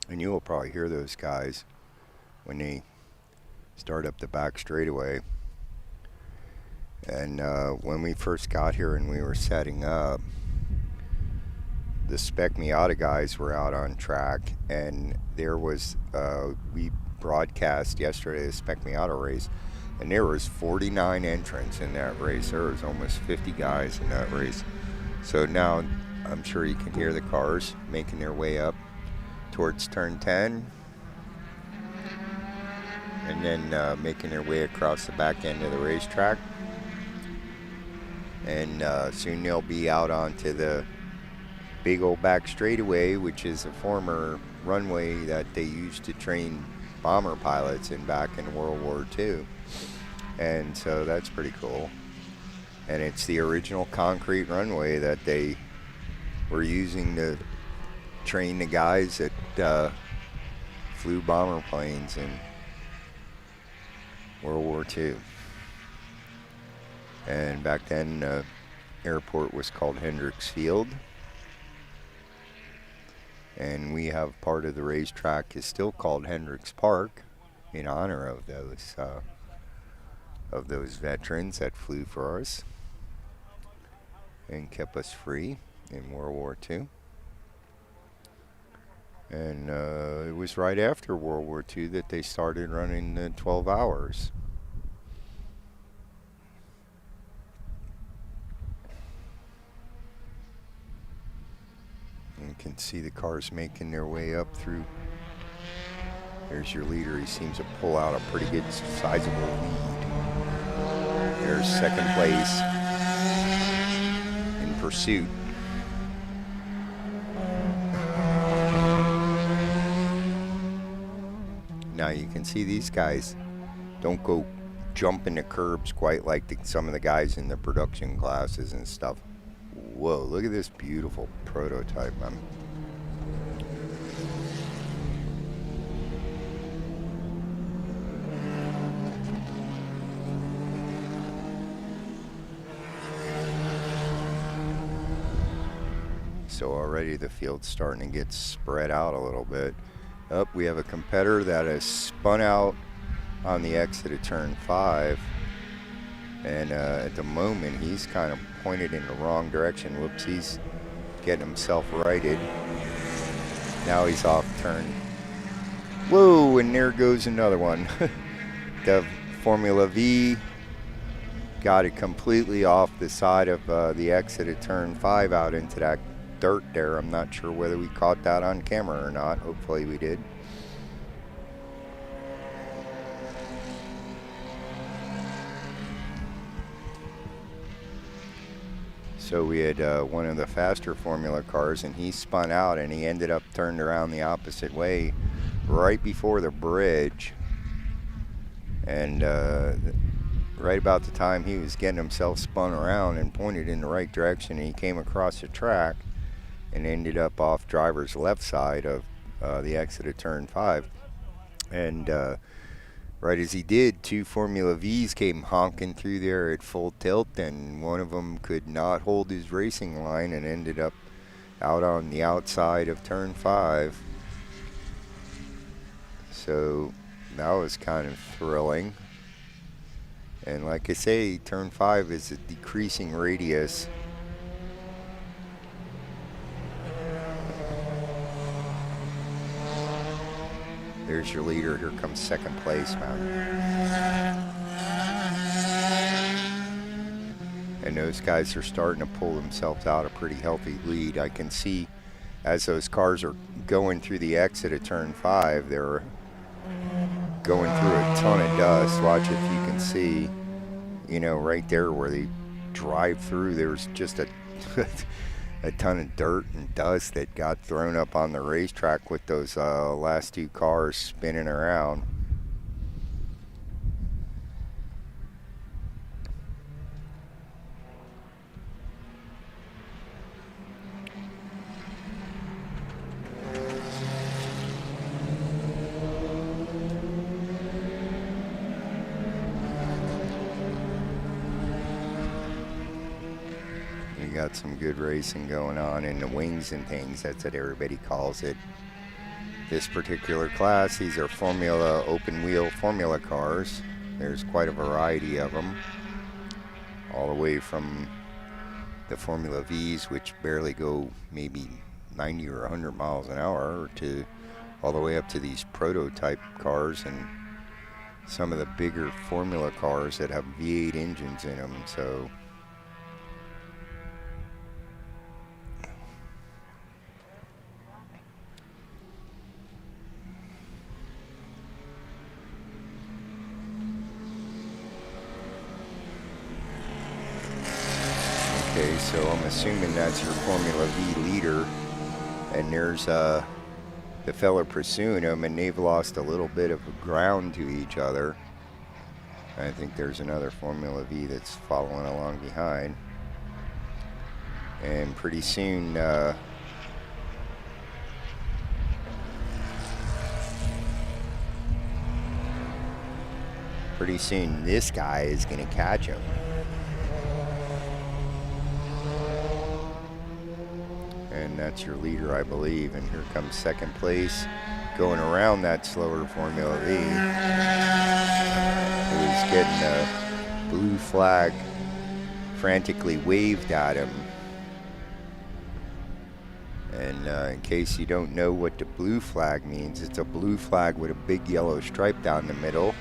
and you will probably hear those guys when they start up the back straightaway. And when we first got here and we were setting up, the Spec Miata guys were out on track, and there was we broadcast yesterday the Spec Miata race, and there was 49 entrants in that race. There was almost 50 guys in that race. So now I'm sure you can hear the cars making their way up towards turn 10, and then making their way across the back end of the racetrack. And soon they'll be out onto the big old back straightaway, which is a former runway that they used to train bomber pilots back in World War II. And so that's pretty cool. And it's the original concrete runway that they were using to train the guys that flew bomber planes in World War II. And back then, the airport was called Hendricks Field. And we have part of the racetrack is still called Hendricks Park in honor of those veterans that flew for us and kept us free in World War II. And it was right after World War II that they started running the 12 hours. And you can see the cars making their way up through. There's your leader. He seems to pull out a pretty good sizable lead. There's second place in pursuit. Now you can see these guys don't go jumping the curbs quite like some of the guys in the production classes and stuff. Whoa, look at this beautiful prototype. So already the field's starting to get spread out a little bit. Up, we have a competitor that has spun out on the exit of turn 5. And at the moment, he's kind of pointed in the wrong direction. Whoops, he's getting himself righted. Now he's off turn. Whoa, and there goes another one. The Formula V got it completely off the side of the exit of turn 5 out into that dirt there. I'm not sure whether we caught that on camera or not. Hopefully we did. So we had one of the faster Formula cars, and he spun out, and he ended up turned around the opposite way right before the bridge. And right about the time he was getting himself spun around and pointed in the right direction, he came across the track and ended up off driver's left side of the exit of turn 5. And right as he did, 2 Formula Vs came honking through there at full tilt, and one of them could not hold his racing line and ended up out on the outside of turn 5. So that was kind of thrilling. And like I say, turn 5 is a decreasing radius. There's your leader. Here comes second place, man. And those guys are starting to pull themselves out a pretty healthy lead. I can see as those cars are going through the exit of turn 5, they're going through a ton of dust. Watch if you can see, you know, right there where they drive through, there's just a ton of dirt and dust that got thrown up on the racetrack with those last 2 cars spinning around. Got some good racing going on in the wings and things. That's what everybody calls it. This particular class, these are Formula open wheel Formula cars. There's quite a variety of them, all the way from the Formula Vs, which barely go maybe 90 or 100 miles an hour, to all the way up to these prototype cars and some of the bigger Formula cars that have V8 engines in them. So okay, so I'm assuming that's your Formula V leader, and there's the fella pursuing them, and they've lost a little bit of ground to each other. I think there's another Formula V that's following along behind. And pretty soon, this guy is going to catch him. And that's your leader, I believe. And here comes second place, going around that slower Formula V. Who's getting a blue flag frantically waved at him. And in case you don't know what the blue flag means, it's a blue flag with a big yellow stripe down the middle.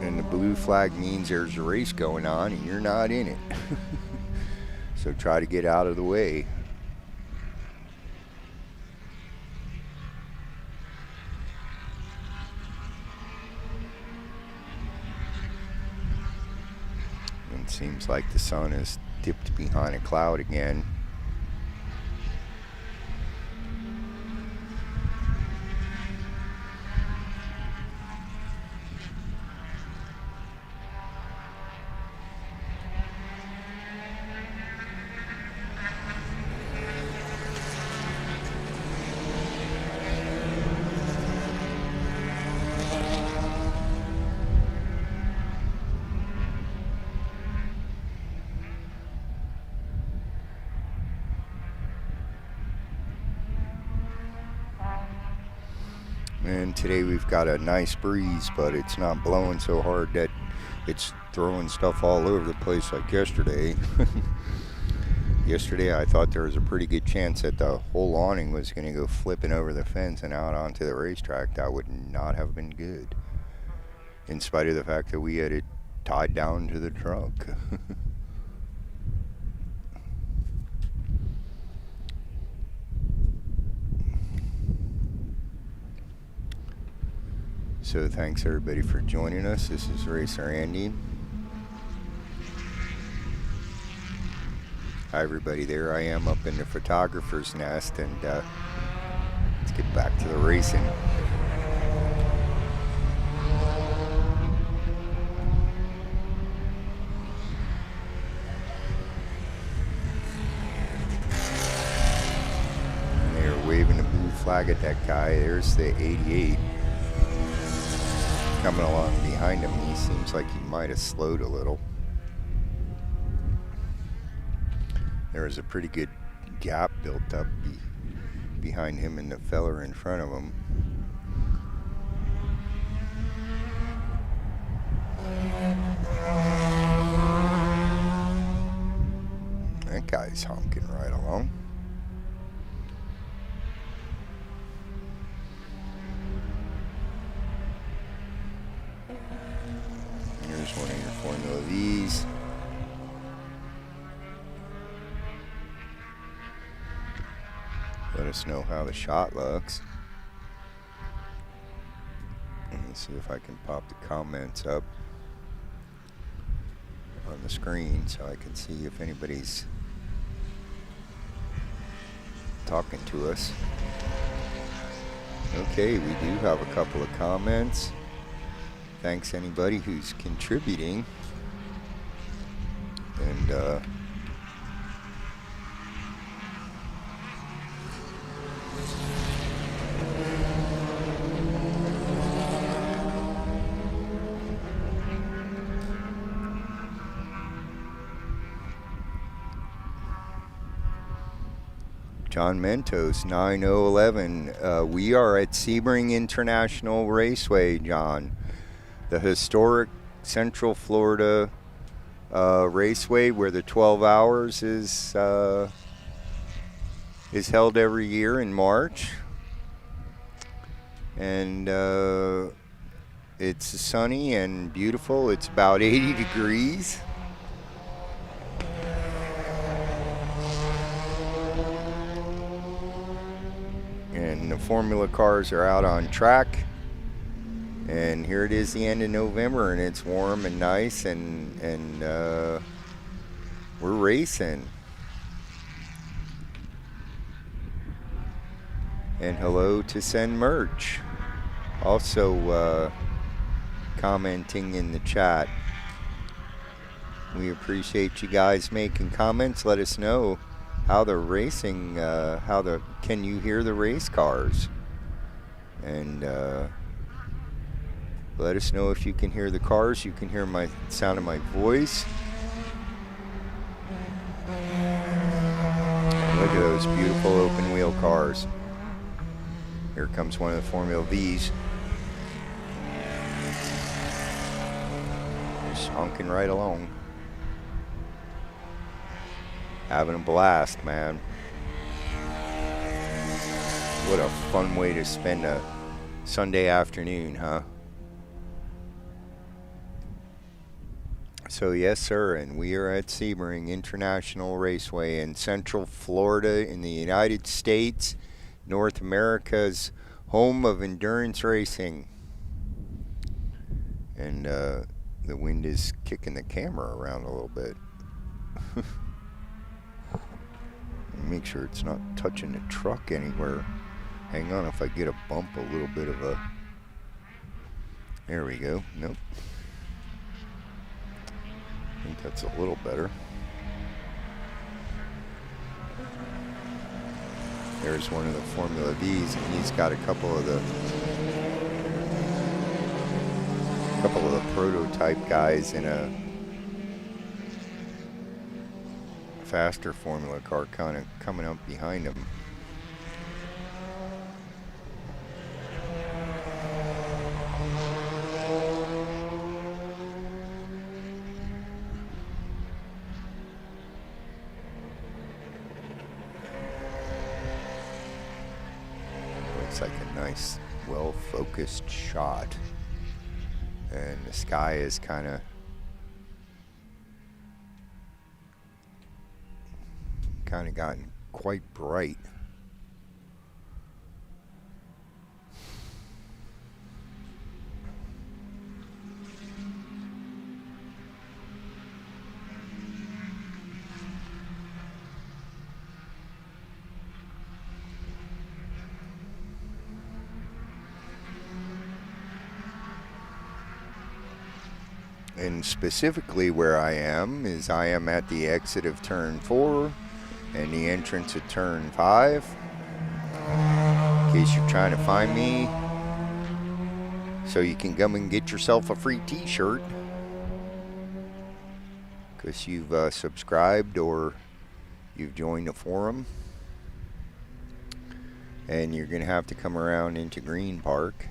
And the blue flag means there's a race going on and you're not in it. So try to get out of the way. It seems like the sun has dipped behind a cloud again. And today we've got a nice breeze, but it's not blowing so hard that it's throwing stuff all over the place like yesterday. Yesterday I thought there was a pretty good chance that the whole awning was going to go flipping over the fence and out onto the racetrack. That would not have been good, in spite of the fact that we had it tied down to the truck. So thanks everybody for joining us. This is Racer Andy. Hi everybody, there I am up in the photographer's nest, and let's get back to the racing. And they're waving the blue flag at that guy. There's the 88. Coming along behind him. He seems like he might have slowed a little. There was a pretty good gap built up behind him and the fella in front of him. That guy's honking right along. Here's one of your Formula V's. Let us know how the shot looks. Let me see if I can pop the comments up on the screen so I can see if anybody's talking to us. Okay, we do have a couple of comments. Thanks anybody who's contributing. And John Mentos, 9011. We are at Sebring International Raceway, John. The historic Central Florida Raceway, where the 12 hours is held every year in March. And it's sunny and beautiful. It's about 80 degrees. And the Formula cars are out on track. And here it is, the end of November, and it's warm and nice, and we're racing. And hello to Send Merch. Also commenting in the chat. We appreciate you guys making comments. Let us know how the racing, can you hear the race cars? And let us know if you can hear the cars. You can hear my sound of my voice. And look at those beautiful open wheel cars. Here comes one of the Formula V's. Just honking right along. Having a blast, man. What a fun way to spend a Sunday afternoon, huh? So yes, sir, and we are at Sebring International Raceway in Central Florida in the United States, North America's home of endurance racing. And the wind is kicking the camera around a little bit. Make sure it's not touching the truck anywhere. Hang on, if I get a bump, a little bit of a... There we go. Nope. I think that's a little better. There's one of the Formula V's, and he's got a couple of the prototype guys in a faster Formula car kind of coming up behind him. Looks like a nice, well-focused shot. And the sky is kind of gotten quite bright. And specifically where I am is I am at the exit of turn 4 and the entrance of turn 5. In case you're trying to find me, so you can come and get yourself a free t-shirt because you've subscribed or you've joined the forum. And you're gonna have to come around into Green Park,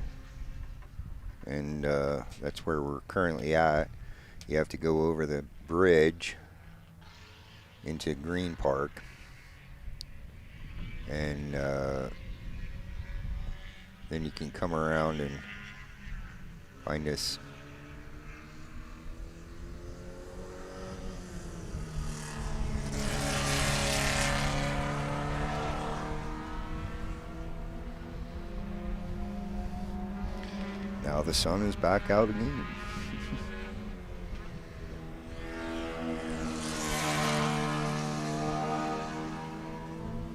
and that's where we're currently at. You have to go over the bridge into Green Park, and then you can come around and find us. Now the sun is back out again.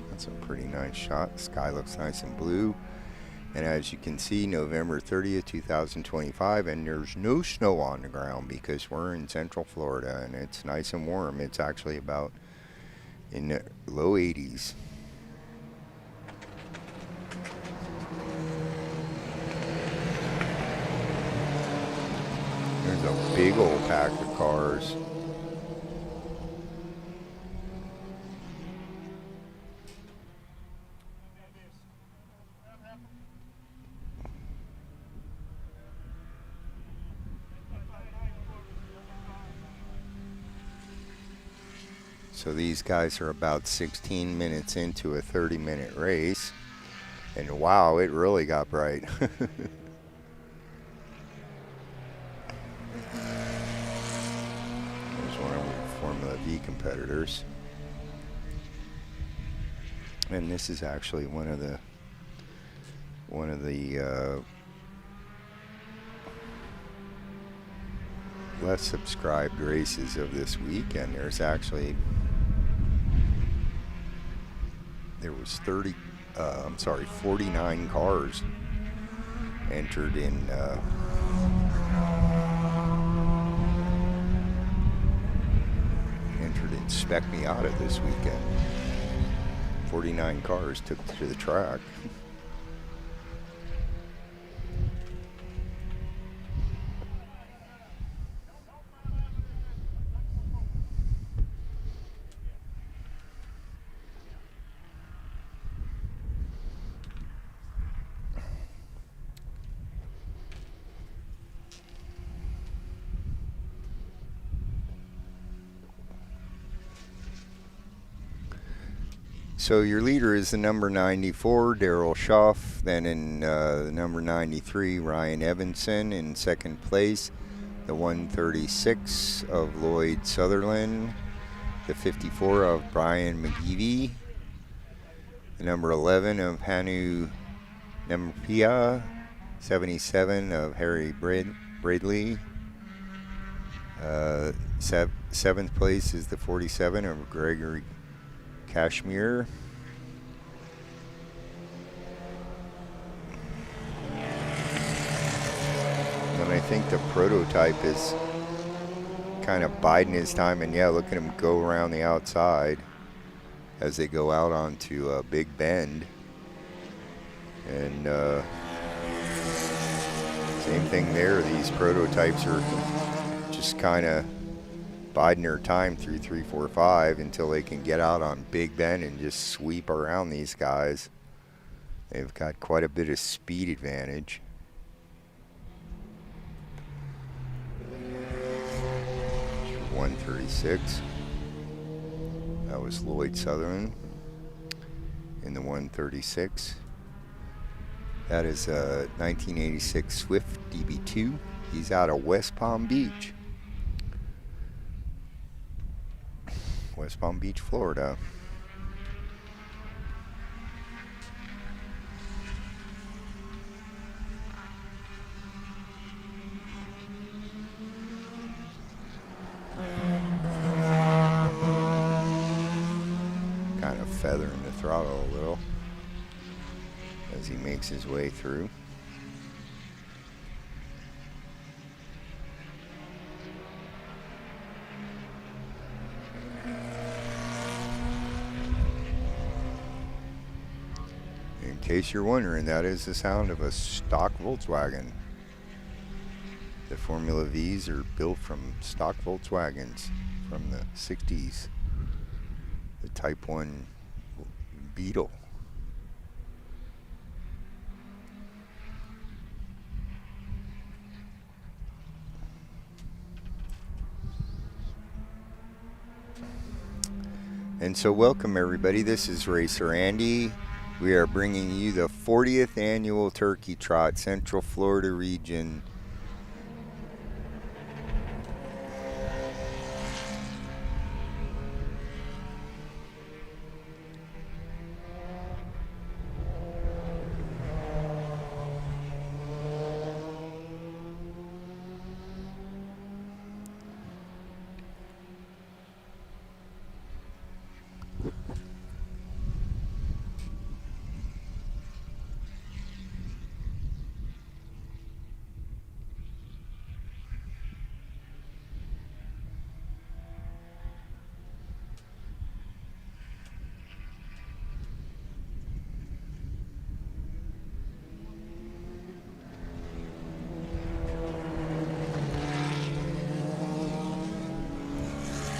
That's a pretty nice shot. The sky looks nice and blue. And as you can see, November 30th, 2025, and there's no snow on the ground because we're in Central Florida and it's nice and warm. It's actually about in the low 80s. There's a big old pack of cars. So these guys are about 16 minutes into a 30-minute race. And wow, it really got bright. There's one of the Formula V competitors. And this is actually one of the less subscribed races of this weekend. There was I'm sorry, 49 cars entered in Spec Miata this weekend. 49 cars took to the track. So your leader is the number 94, Daryl Schaff. Then in the number 93, Ryan Evanson. In second place, the 136 of Lloyd Sutherland. The 54 of Brian McGeevy. The number 11 of Hanu Nempia. 77 of Harry Bradley. Seventh place is the 47 of Gregory Kashmir. And I think the prototype is kind of biding his time, and yeah, look at him go around the outside as they go out onto Big Bend. And same thing there, these prototypes are just kind of biding their time through 3, 4, 5 until they can get out on Big Bend and just sweep around these guys. They've got quite a bit of speed advantage. Here's 136. That was Lloyd Sutherland in the 136. That is a 1986 Swift DB2. He's out of West Palm Beach. West Palm Beach, Florida. Kind of feathering the throttle a little as he makes his way through. In case you're wondering, that is the sound of a stock Volkswagen. The Formula V's are built from stock Volkswagens from the 60s. The Type 1 Beetle. And so welcome everybody, this is Racer Andy. We are bringing you the 40th annual Turkey Trot, Central Florida region.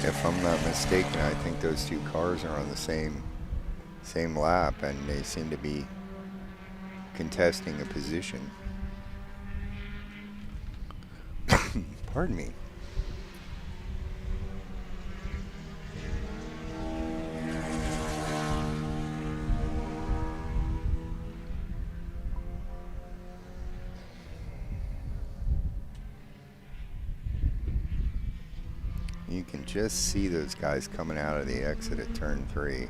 If I'm not mistaken, I think those two cars are on the same lap, and they seem to be contesting a position. Pardon me. You can just see those guys coming out of the exit at turn 3.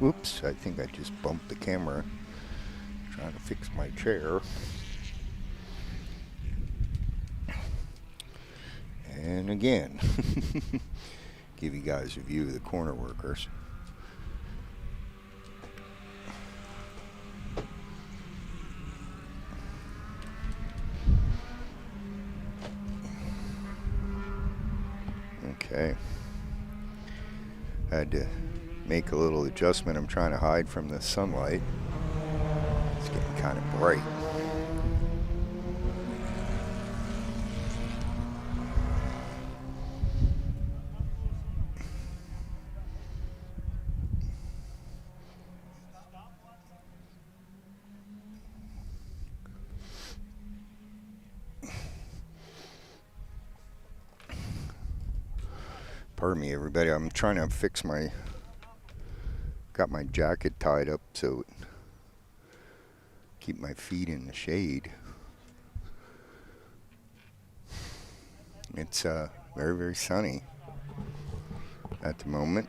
Whoops, I think I just bumped the camera. Trying to fix my chair. And again, give you guys a view of the corner workers. Okay. Had to make a little adjustment. I'm trying to hide from the sunlight. It's getting kind of bright. Pardon me, everybody. I'm trying to fix my... Got my jacket tied up so keep my feet in the shade. It's very, very sunny at the moment.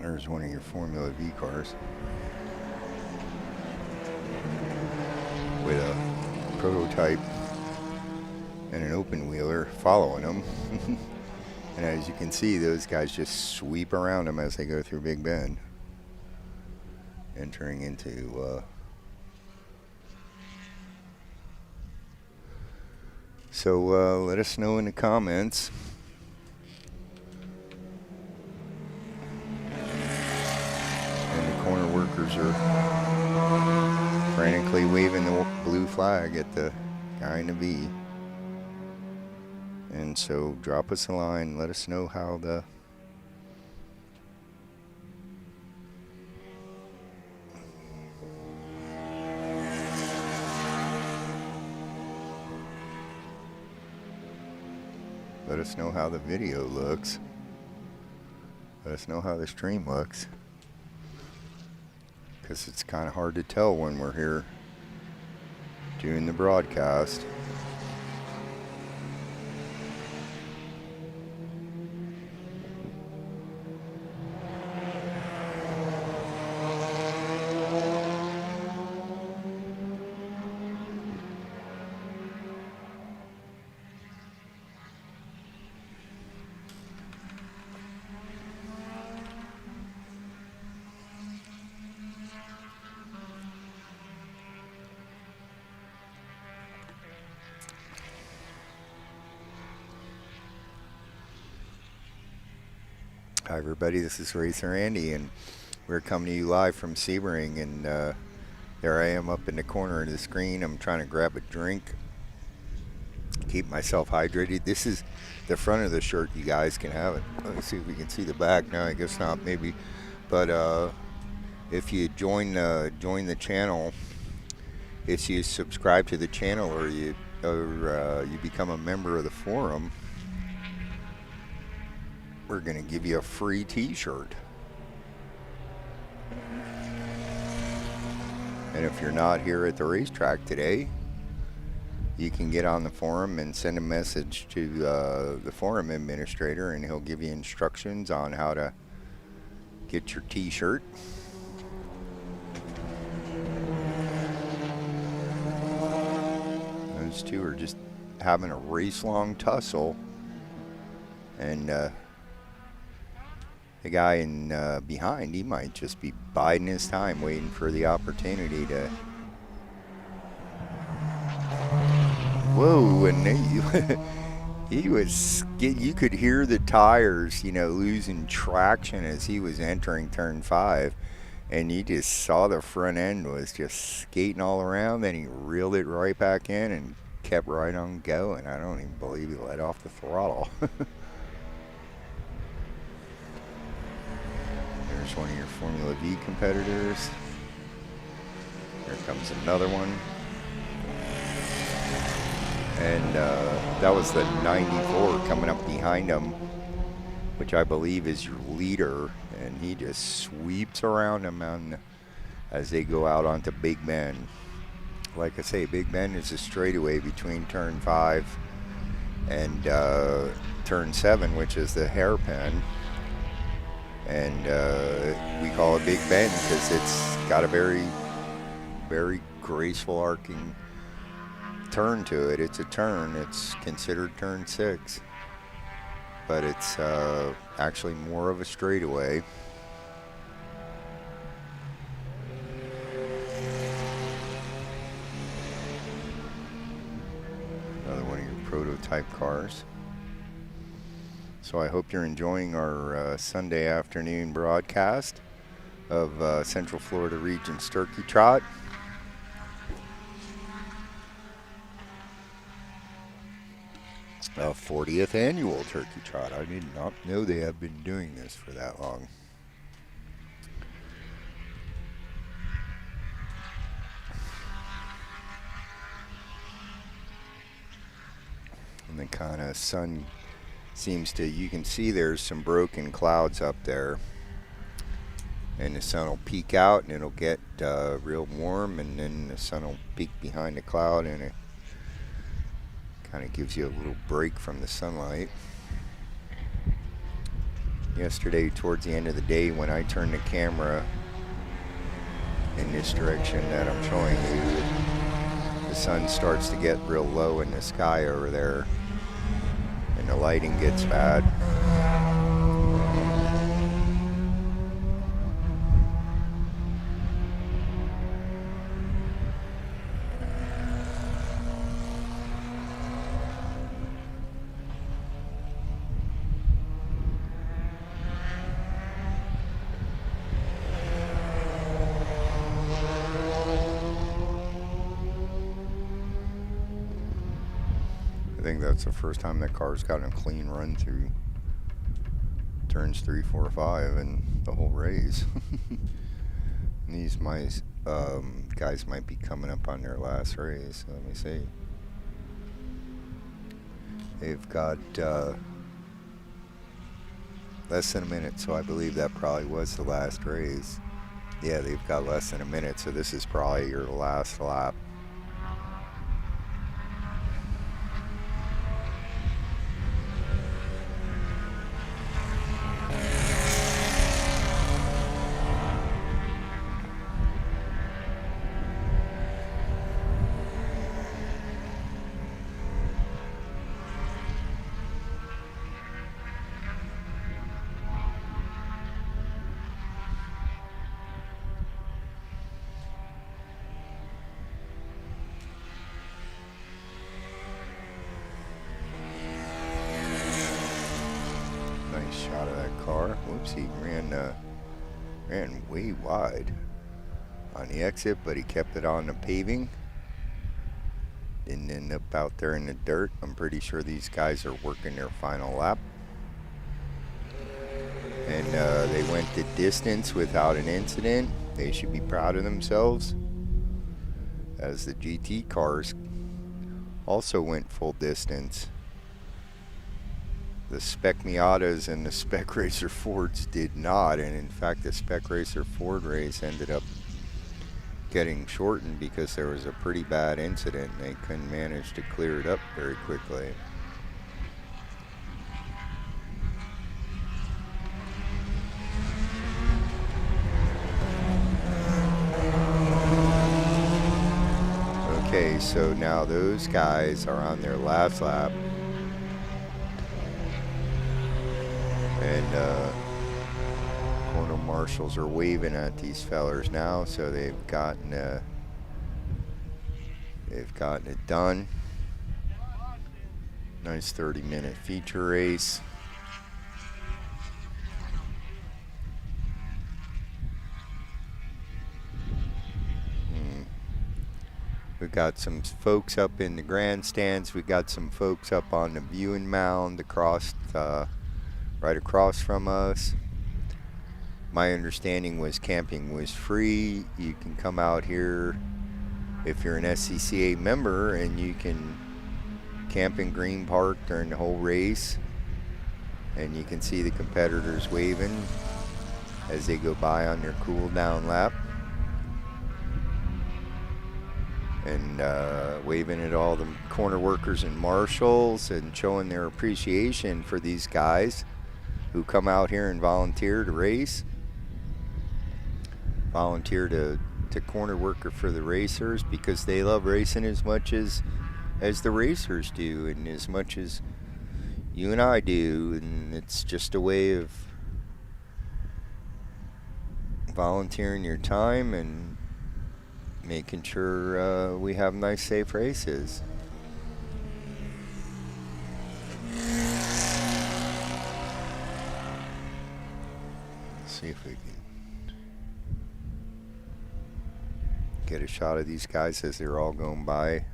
There's one of your Formula V cars with a prototype and an open wheeler following them. And as you can see, those guys just sweep around them as they go through Big Bend, entering into so let us know in the comments and the corner workers are frantically waving the blue flag at the guy in the V. And so drop us a line, let us know how the video looks. Let us know how the stream looks. Because it's kind of hard to tell when we're here doing the broadcast. Hi everybody, this is Racer Andy, and we're coming to you live from Sebring, and there I am up in the corner of the screen. I'm trying to grab a drink, keep myself hydrated. This is the front of the shirt. You guys can have it. Let's see if we can see the back. No, I guess not, maybe. But if you join the channel, if you subscribe to the channel or you become a member of the forum, we're going to give you a free t-shirt. And if you're not here at the racetrack today, you can get on the forum and send a message to the forum administrator, and he'll give you instructions on how to get your t-shirt. Those two are just having a race-long tussle, and the guy in behind, he might just be biding his time, waiting for the opportunity to. Whoa! And he was. You could hear the tires, losing traction as he was entering turn 5, and you just saw the front end was just skating all around. Then he reeled it right back in and kept right on going. I don't even believe he let off the throttle. There's one of your Formula V competitors. Here comes another one. And that was the 94 coming up behind him, which I believe is your leader. And he just sweeps around them as they go out onto Big Bend. like I say, Big Bend is a straightaway between turn 5 and turn 7, which is the hairpin. And we call it Big Bend because it's got a very, very graceful arcing turn to it. It's a turn. It's considered turn 6. But it's actually more of a straightaway. Another one of your prototype cars. So I hope you're enjoying our Sunday afternoon broadcast of Central Florida Region's Turkey Trot. A 40th annual Turkey Trot. I did not know they have been doing this for that long. And the kind of sun seems to, you can see there's some broken clouds up there. And the sun will peek out and it'll get real warm, and then the sun will peek behind the cloud and it kind of gives you a little break from the sunlight. Yesterday, towards the end of the day, when I turned the camera in this direction that I'm showing you, the sun starts to get real low in the sky over there and the lighting gets bad. I think that's the first time that car's gotten a clean run through turns 3, 4, 5 and the whole race. These guys might be coming up on their last race. Let me see. They've got less than a minute, so I believe that probably was the last race. Yeah, they've got less than a minute, so this is probably your last lap. Shot of that car. Whoops, he ran way wide on the exit, but he kept it on the paving. Didn't end up out there in the dirt. I'm pretty sure these guys are working their final lap. And they went the distance without an incident. They should be proud of themselves, as the GT cars also went full distance. The Spec Miatas and the Spec Racer Fords did not, and in fact the Spec Racer Ford race ended up getting shortened because there was a pretty bad incident and they couldn't manage to clear it up very quickly. Okay, so now those guys are on their last lap. And corner marshals are waving at these fellers now, so they've gotten it done. Nice 30-minute feature race. We've got some folks up in the grandstands. We got some folks up on the viewing mound across right across from us. My understanding was camping was free. You can come out here if you're an SCCA member and you can camp in Green Park during the whole race, and you can see the competitors waving as they go by on their cool down lap. and waving at all the corner workers and marshals and showing their appreciation for these guys who come out here and volunteer to race, volunteer to corner worker for the racers, because they love racing as much as the racers do, and as much as you and I do. And it's just a way of volunteering your time and making sure we have nice, safe races. Let's see if we can get a shot of these guys as they're all going by.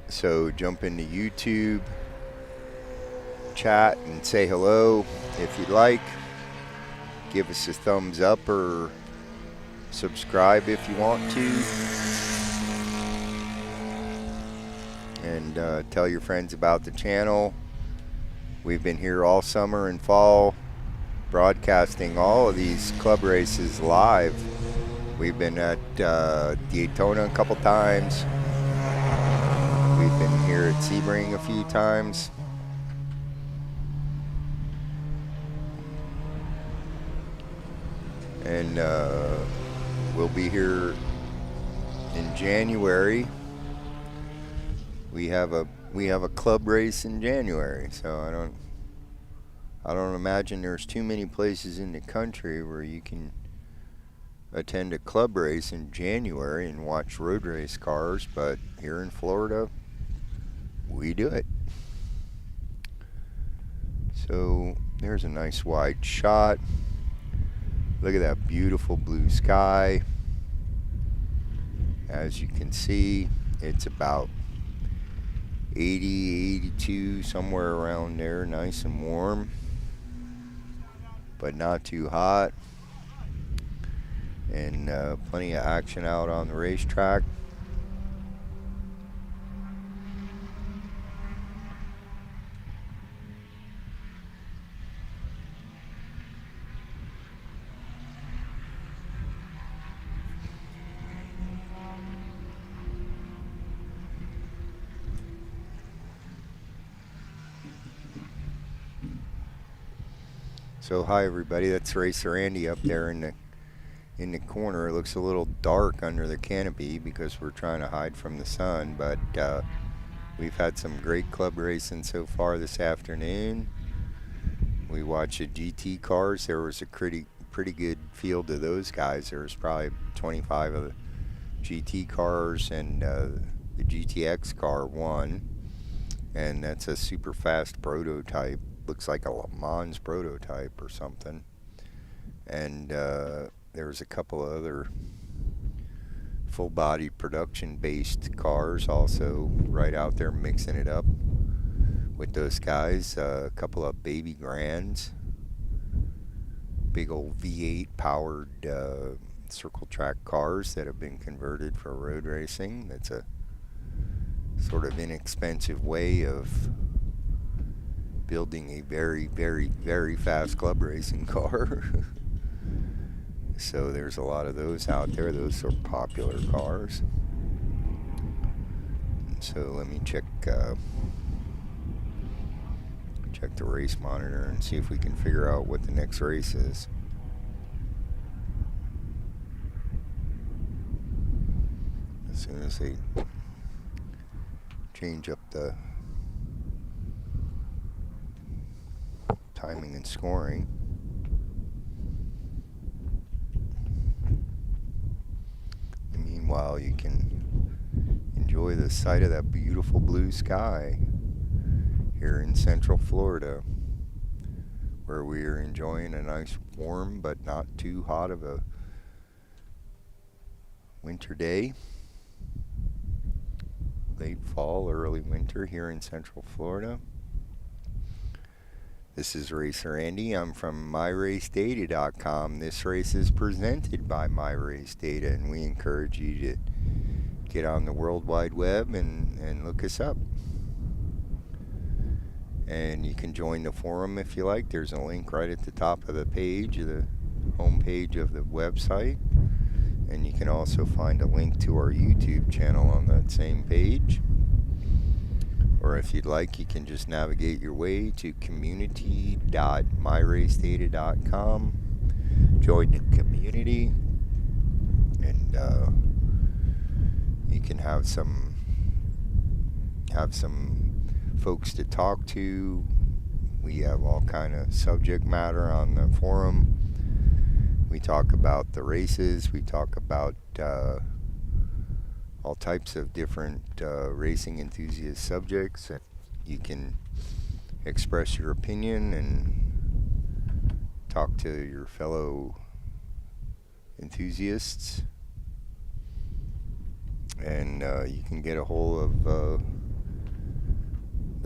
So jump into YouTube, chat, and say hello if you'd like. Give us a thumbs up or subscribe if you want to. And tell your friends about the channel. We've been here all summer and fall broadcasting all of these club races live. We've been at Daytona a couple times. We've been here at Sebring a few times. And we'll be here in January. We have a club race in January, so I don't imagine there's too many places in the country where you can attend a club race in January and watch road race cars, but here in Florida, we do it. So there's a nice wide shot. Look at that beautiful blue sky. As you can see, it's about 80, 82, somewhere around there, nice and warm, but not too hot. And plenty of action out on the racetrack. So hi everybody, that's Racer Andy up there in the corner. It looks a little dark under the canopy because we're trying to hide from the sun, but we've had some great club racing so far this afternoon. We watched the GT cars. There was a pretty good field of those guys. There was probably 25 of the GT cars, and the GTX car won, and that's a super fast prototype. Looks like a Le Mans prototype or something. And there was a couple of other full body production based cars also right out there mixing it up with those guys. A couple of baby Grands, big old V8 powered circle track cars that have been converted for road racing. That's a sort of inexpensive way of building a very, very, very fast club racing car. So there's a lot of those out there. Those are popular cars. So let me check the race monitor and see if we can figure out what the next race is. As soon as they change up the timing and scoring. And meanwhile, you can enjoy the sight of that beautiful blue sky here in Central Florida, where we are enjoying a nice warm but not too hot of a winter day. Late fall, early winter here in Central Florida. This is Racer Andy. I'm from MyRaceData.com. This race is presented by MyRaceData, and we encourage you to get on the World Wide Web and look us up. And you can join the forum if you like. There's a link right at the top of the page, the home page of the website. And you can also find a link to our YouTube channel on that same page. Or if you'd like, you can just navigate your way to community.myracedata.com. Join the community, and you can have some folks to talk to. We have all kind of subject matter on the forum. We talk about the races. We talk about all types of different racing enthusiast subjects. And you can express your opinion and talk to your fellow enthusiasts. And you can get a hold of the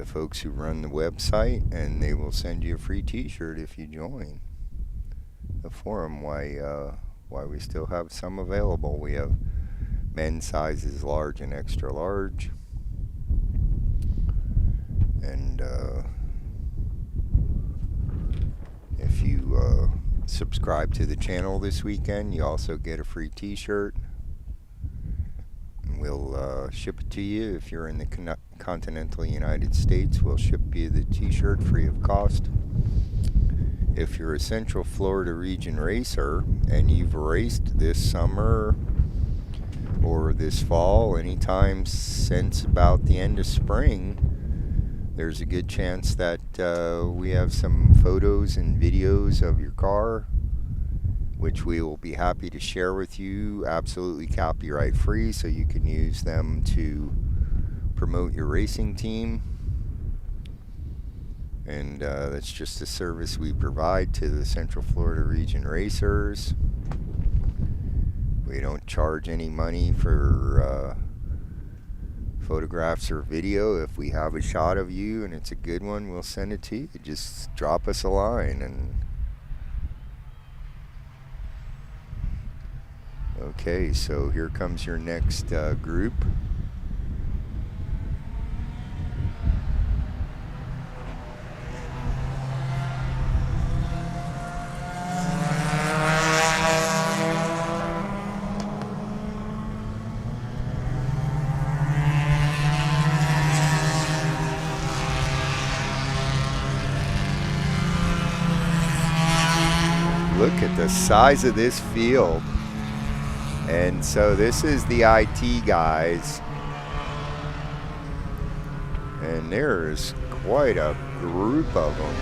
folks who run the website, and they will send you a free t-shirt if you join the forum. Why we still have some available. We have men's sizes large and extra large, and if you subscribe to the channel this weekend, you also get a free t-shirt. We'll ship it to you. If you're in the continental United States, we'll ship you the t-shirt free of cost. If you're a Central Florida region racer and you've raced this summer or this fall, anytime since about the end of spring, there's a good chance that we have some photos and videos of your car, which we will be happy to share with you, absolutely copyright free, so you can use them to promote your racing team. And that's just a service we provide to the Central Florida region racers. We don't charge any money for photographs or video. If we have a shot of you and it's a good one, we'll send it to you. Just drop us a line. And okay, so here comes your next group. Look at the size of this field. And so this is the IT guys, and there's quite a group of them.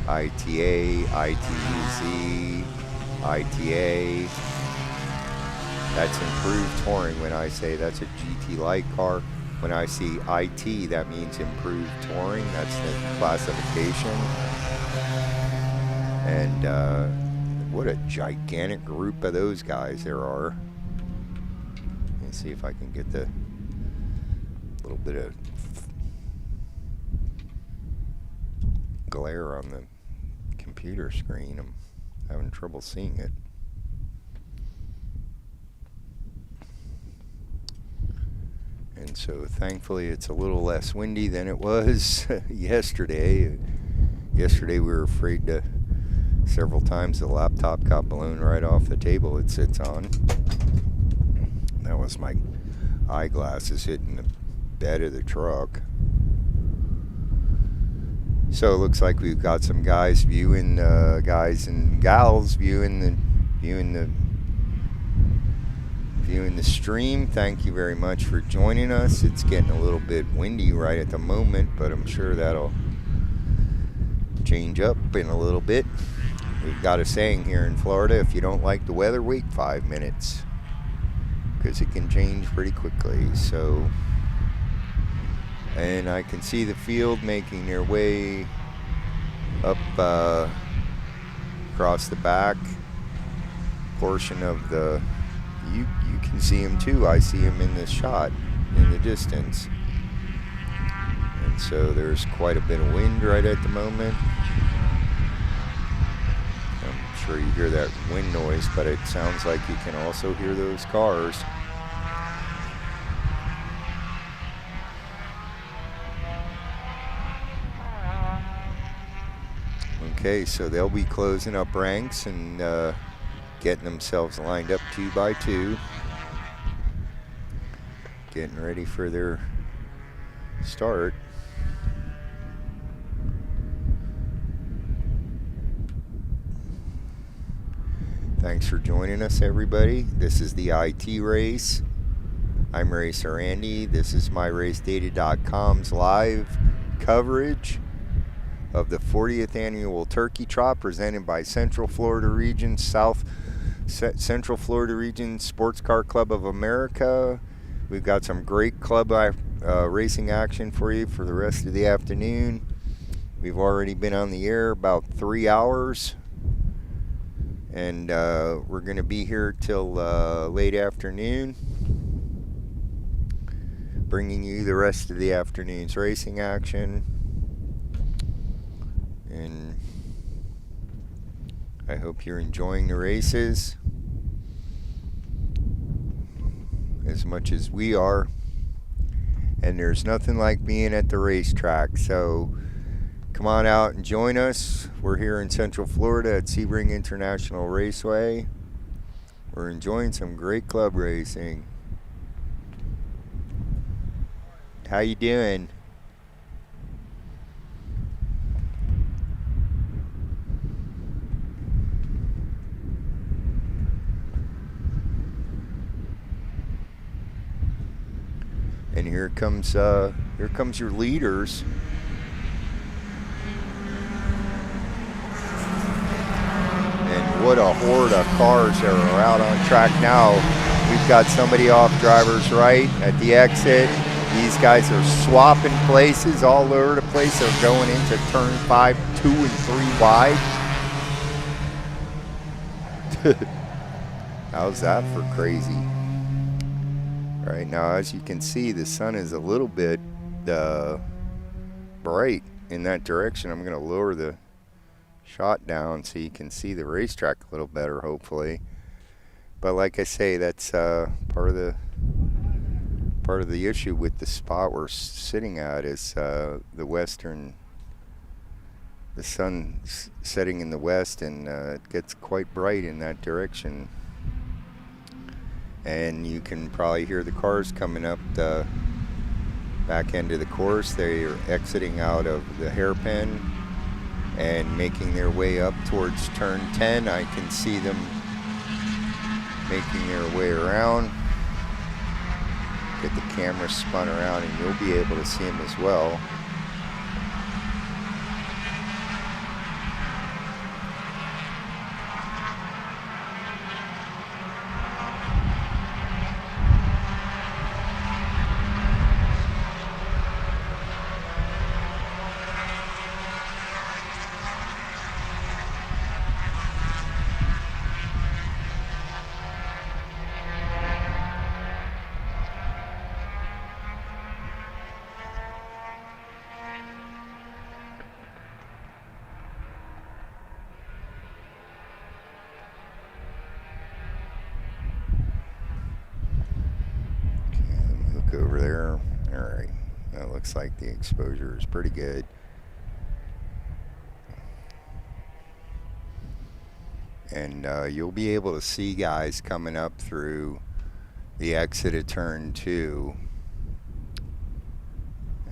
ITA, ITUZ, ITA. That's improved touring. When I say that's a GT light car, when I see IT, that means improved touring. That's the classification. And what a gigantic group of those guys there are. Let me see if I can get the little bit of glare on the computer screen. I'm having trouble seeing it. And so thankfully it's a little less windy than it was yesterday. Yesterday we were afraid to, several times the laptop got blown right off the table it sits on. That was my eyeglasses hitting the bed of the truck. So it looks like we've got some guys viewing, guys and gals viewing the stream. Thank you very much for joining us. It's getting a little bit windy right at the moment, but I'm sure that'll change up in a little bit. We've got a saying here in Florida: if you don't like the weather, wait 5 minutes, because it can change pretty quickly. So, and I can see the field making their way up across the back portion of the, you can see him too. I see him in this shot in the distance. And so there's quite a bit of wind right at the moment. I'm sure you hear that wind noise, but it sounds like you can also hear those cars. Okay, so they'll be closing up ranks and getting themselves lined up 2 by 2. Getting ready for their start. Thanks for joining us, everybody. This is the IT race. I'm Racer Andy. This is MyRaceData.com's live coverage of the 40th annual Turkey Trot presented by Central Florida Region Central Florida Region Sports Car Club of America. We've got some great club racing action for you for the rest of the afternoon. We've already been on the air about 3 hours. And we're going to be here till late afternoon, bringing you the rest of the afternoon's racing action. And I hope you're enjoying the races as much as we are. And there's nothing like being at the racetrack, so come on out and join us. We're here in Central Florida at Sebring International Raceway. We're enjoying some great club racing. How you doing? And here comes your leaders. What a horde of cars that are out on track now. We've got somebody off driver's right at the exit. These guys are swapping places all over the place. They're going into turn 5, 2 and 3 wide. How's that for crazy? Right now, as you can see, the sun is a little bit bright in that direction. I'm going to lower the shot down so you can see the racetrack a little better, hopefully. But like I say, that's part of the issue with the spot we're sitting at is the sun setting in the west, and it gets quite bright in that direction. And you can probably hear the cars coming up the back end of the course. They are exiting out of the hairpin and making their way up towards turn 10. I can see them making their way around. Get the camera spun around and you'll be able to see them as well. Over there. All right, that looks like the exposure is pretty good. And you'll be able to see guys coming up through the exit of turn 2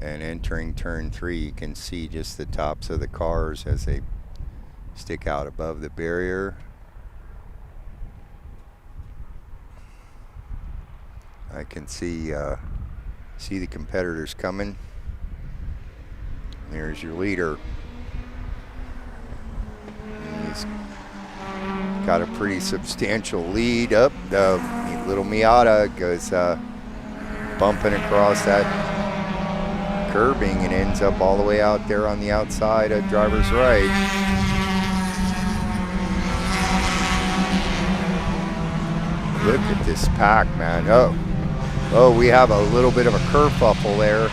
and entering turn 3. You can see just the tops of the cars as they stick out above the barrier. I can see the competitors coming. There's your leader. And he's got a pretty substantial lead up. The little Miata goes bumping across that curbing and ends up all the way out there on the outside of driver's right. Look at this pack, man. Oh, we have a little bit of a kerfuffle there.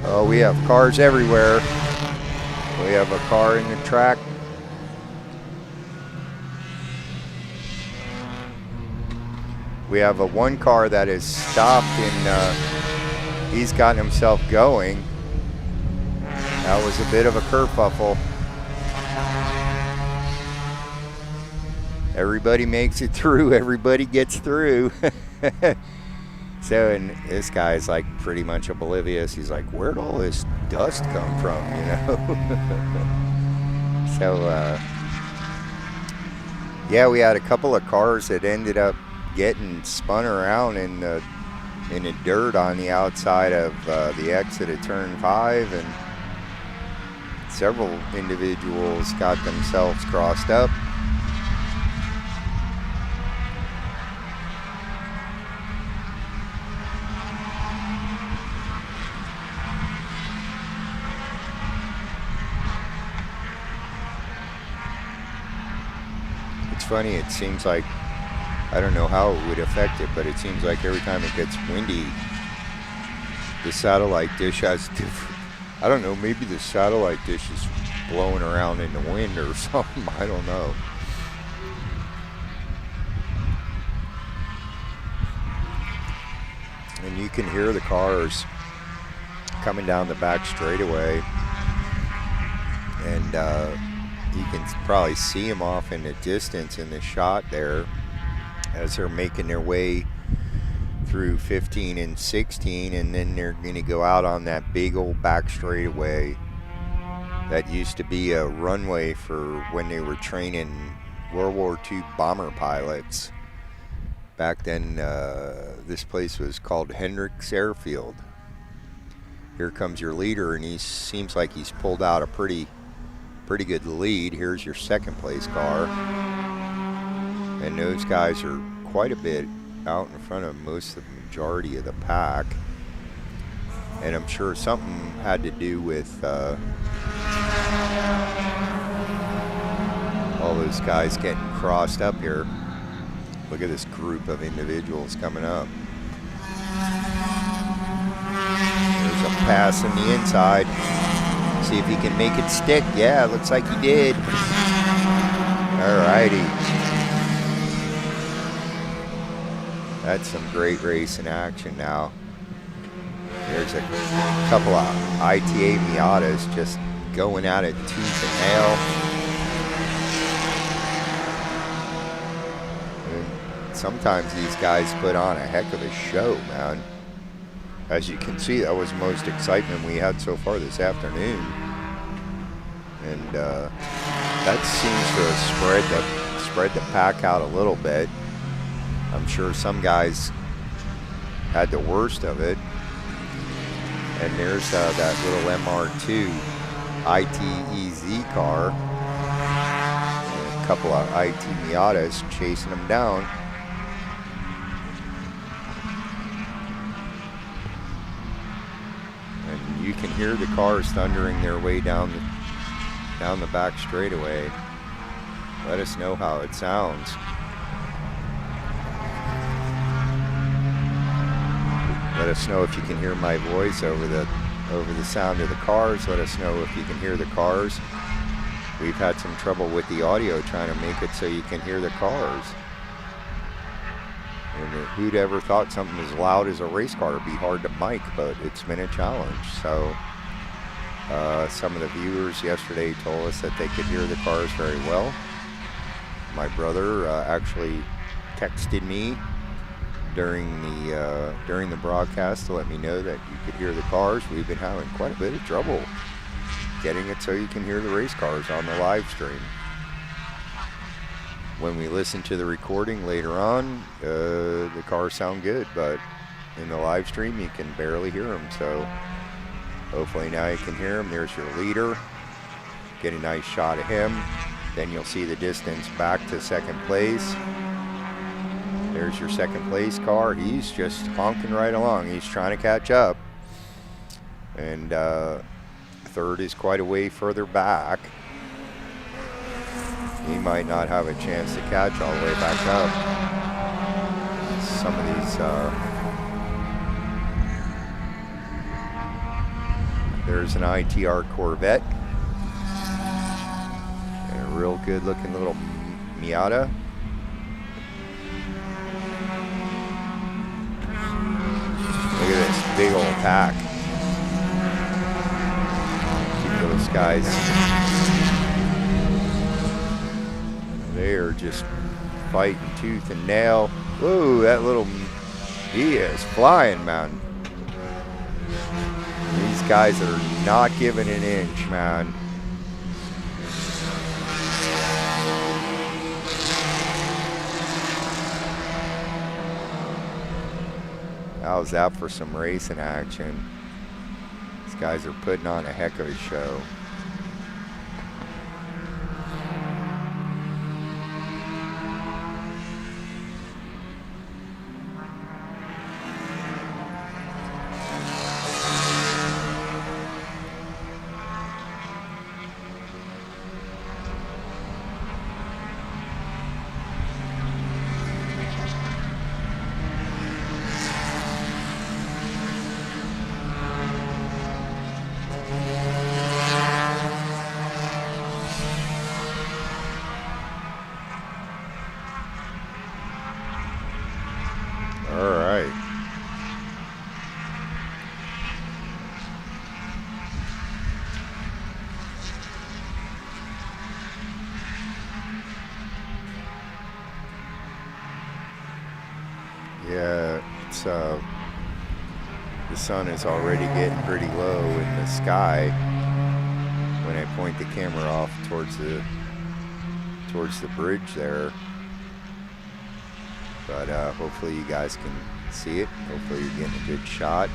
Oh, we have cars everywhere. We have a car in the track. We have a one car that is stopped and he's gotten himself going. That was a bit of a kerfuffle. Everybody makes it through. Everybody gets through. So, and this guy's like pretty much oblivious. He's like, where'd all this dust come from, you know? So, yeah, we had a couple of cars that ended up getting spun around in the dirt on the outside of the exit of turn 5, and several individuals got themselves crossed up. It's funny, it seems like, I don't know how it would affect it, but it seems like every time it gets windy, the satellite dish has different, I don't know, maybe the satellite dish is blowing around in the wind or something, I don't know. And you can hear the cars coming down the back straightaway, and you can probably see them off in the distance in the shot there as they're making their way through 15 and 16, and then they're going to go out on that big old back straightaway that used to be a runway for when they were training World War II bomber pilots. Back then, this place was called Hendricks Airfield. Here comes your leader, and he seems like he's pulled out a pretty good lead. Here's your second place car, and those guys are quite a bit out in front of most of the majority of the pack, and I'm sure something had to do with all those guys getting crossed up here. Look at this group of individuals coming up. There's a pass on the inside. See if he can make it stick. Yeah, looks like he did. Alrighty. That's some great racing action now. There's a couple of ITA Miatas just going at it tooth and nail. And sometimes these guys put on a heck of a show, man. As you can see, that was most excitement we had so far this afternoon. And that seems to have spread the pack out a little bit. I'm sure some guys had the worst of it. And there's that little MR2 ITEZ car. And a couple of IT Miatas chasing them down. And you can hear the cars thundering their way down the back straightaway. Let us know how it sounds. Let us know if you can hear my voice over the sound of the cars. Let us know if you can hear the cars. We've had some trouble with the audio trying to make it so you can hear the cars. And who'd ever thought something as loud as a race car would be hard to mic, but it's been a challenge. So some of the viewers yesterday told us that they could hear the cars very well. My brother actually texted me during the broadcast to let me know that you could hear the cars. We've been having quite a bit of trouble getting it so you can hear the race cars on the live stream. When we listen to the recording later on, the cars sound good, but in the live stream you can barely hear them. So hopefully now you can hear them. There's your leader. Get a nice shot of him. Then you'll see the distance back to second place. There's your second place car. He's just honking right along. He's trying to catch up. And third is quite a way further back. He might not have a chance to catch all the way back up. Some of these, there's an ITR Corvette real good looking little Miata. Look at this big old pack. Keep those guys. They are just fighting tooth and nail. Whoa, that little, he is flying, man. These guys are not giving an inch, man. How's that for some racing action? These guys are putting on a heck of a show. Yeah, it's the sun is already getting pretty low in the sky when I point the camera off towards the bridge there. But hopefully you guys can see it. Hopefully you're getting a good shot.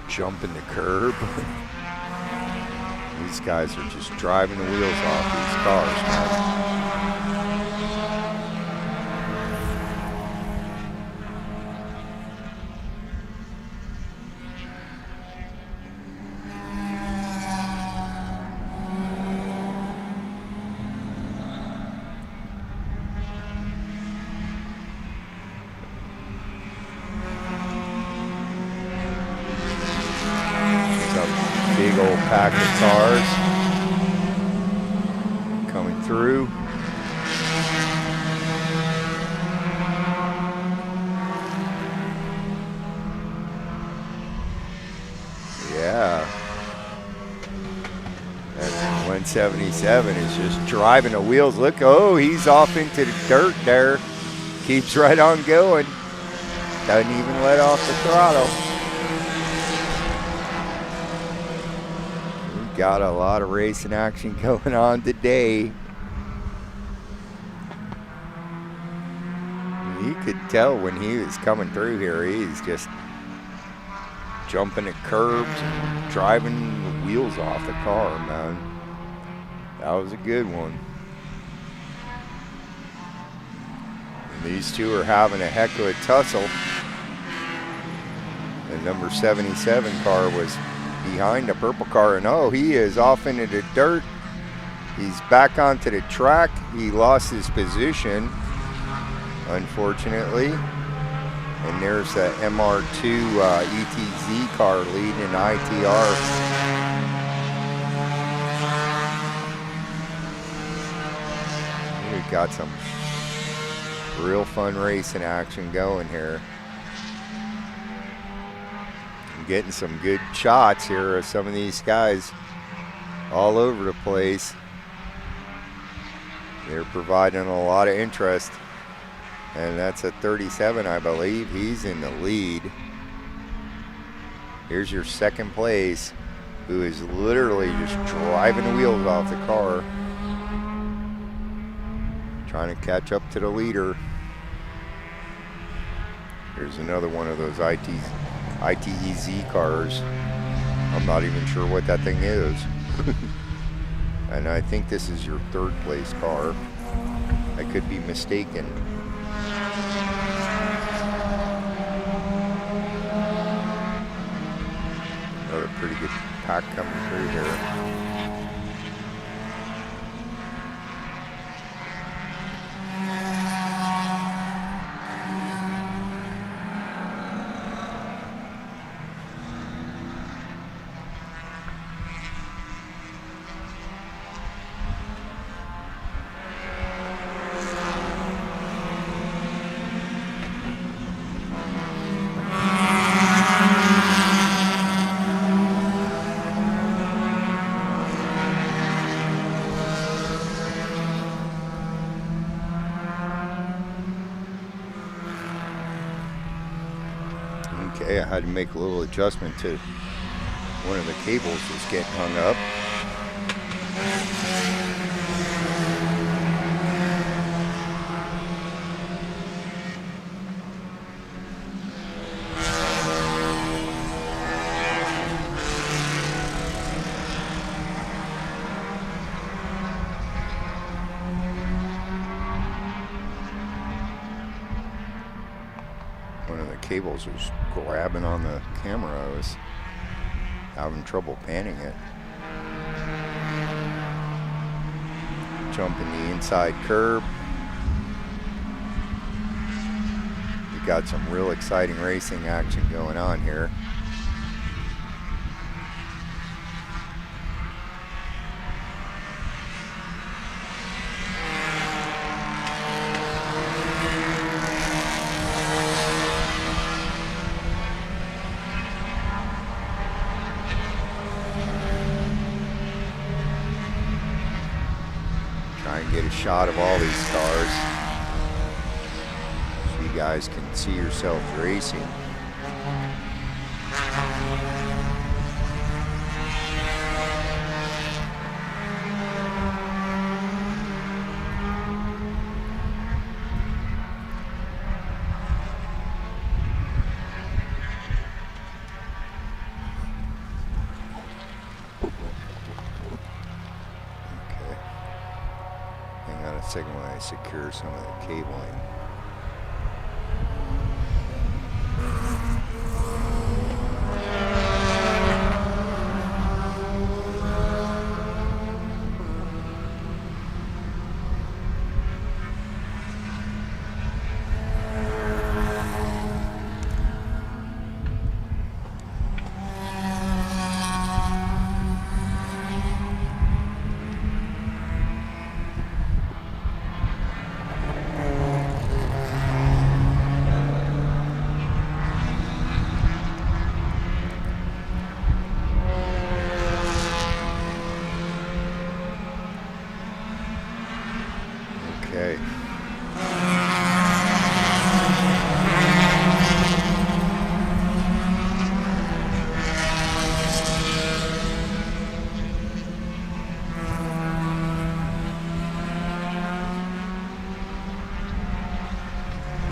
Jumping the curb. These guys are just driving the wheels off these cars, man. Big old pack of cars coming through. Yeah. And 177 is just driving the wheels. Look, oh, he's off into the dirt there. Keeps right on going. Doesn't even let off the throttle. Got a lot of racing action going on today. You could tell when he was coming through here, he's just jumping at curbs and driving the wheels off the car, man. That was a good one. And these two are having a heck of a tussle. The number 77 car was behind the purple car, and oh, he is off into the dirt. He's back onto the track. He lost his position, unfortunately. And there's the MR2 ETZ car leading ITR. We've got some real fun racing action going here. Getting some good shots here of some of these guys all over the place. They're providing a lot of interest. And that's a 37, I believe. He's in the lead. Here's your second place, who is literally just driving the wheels off the car, trying to catch up to the leader. Here's another one of those ITEZ cars. I'm not even sure what that thing is. And I think this is your third place car. I could be mistaken. pretty good pack coming through here. Okay, I had to make a little adjustment to one of the cables that's getting hung up. One of the cables was grabbing on the camera. I was having trouble panning it. Jumping the inside curb. We got some real exciting racing action going on here. Try and get a shot of all these cars so you guys can see yourself racing. A second while I secure some of the cabling. Okay.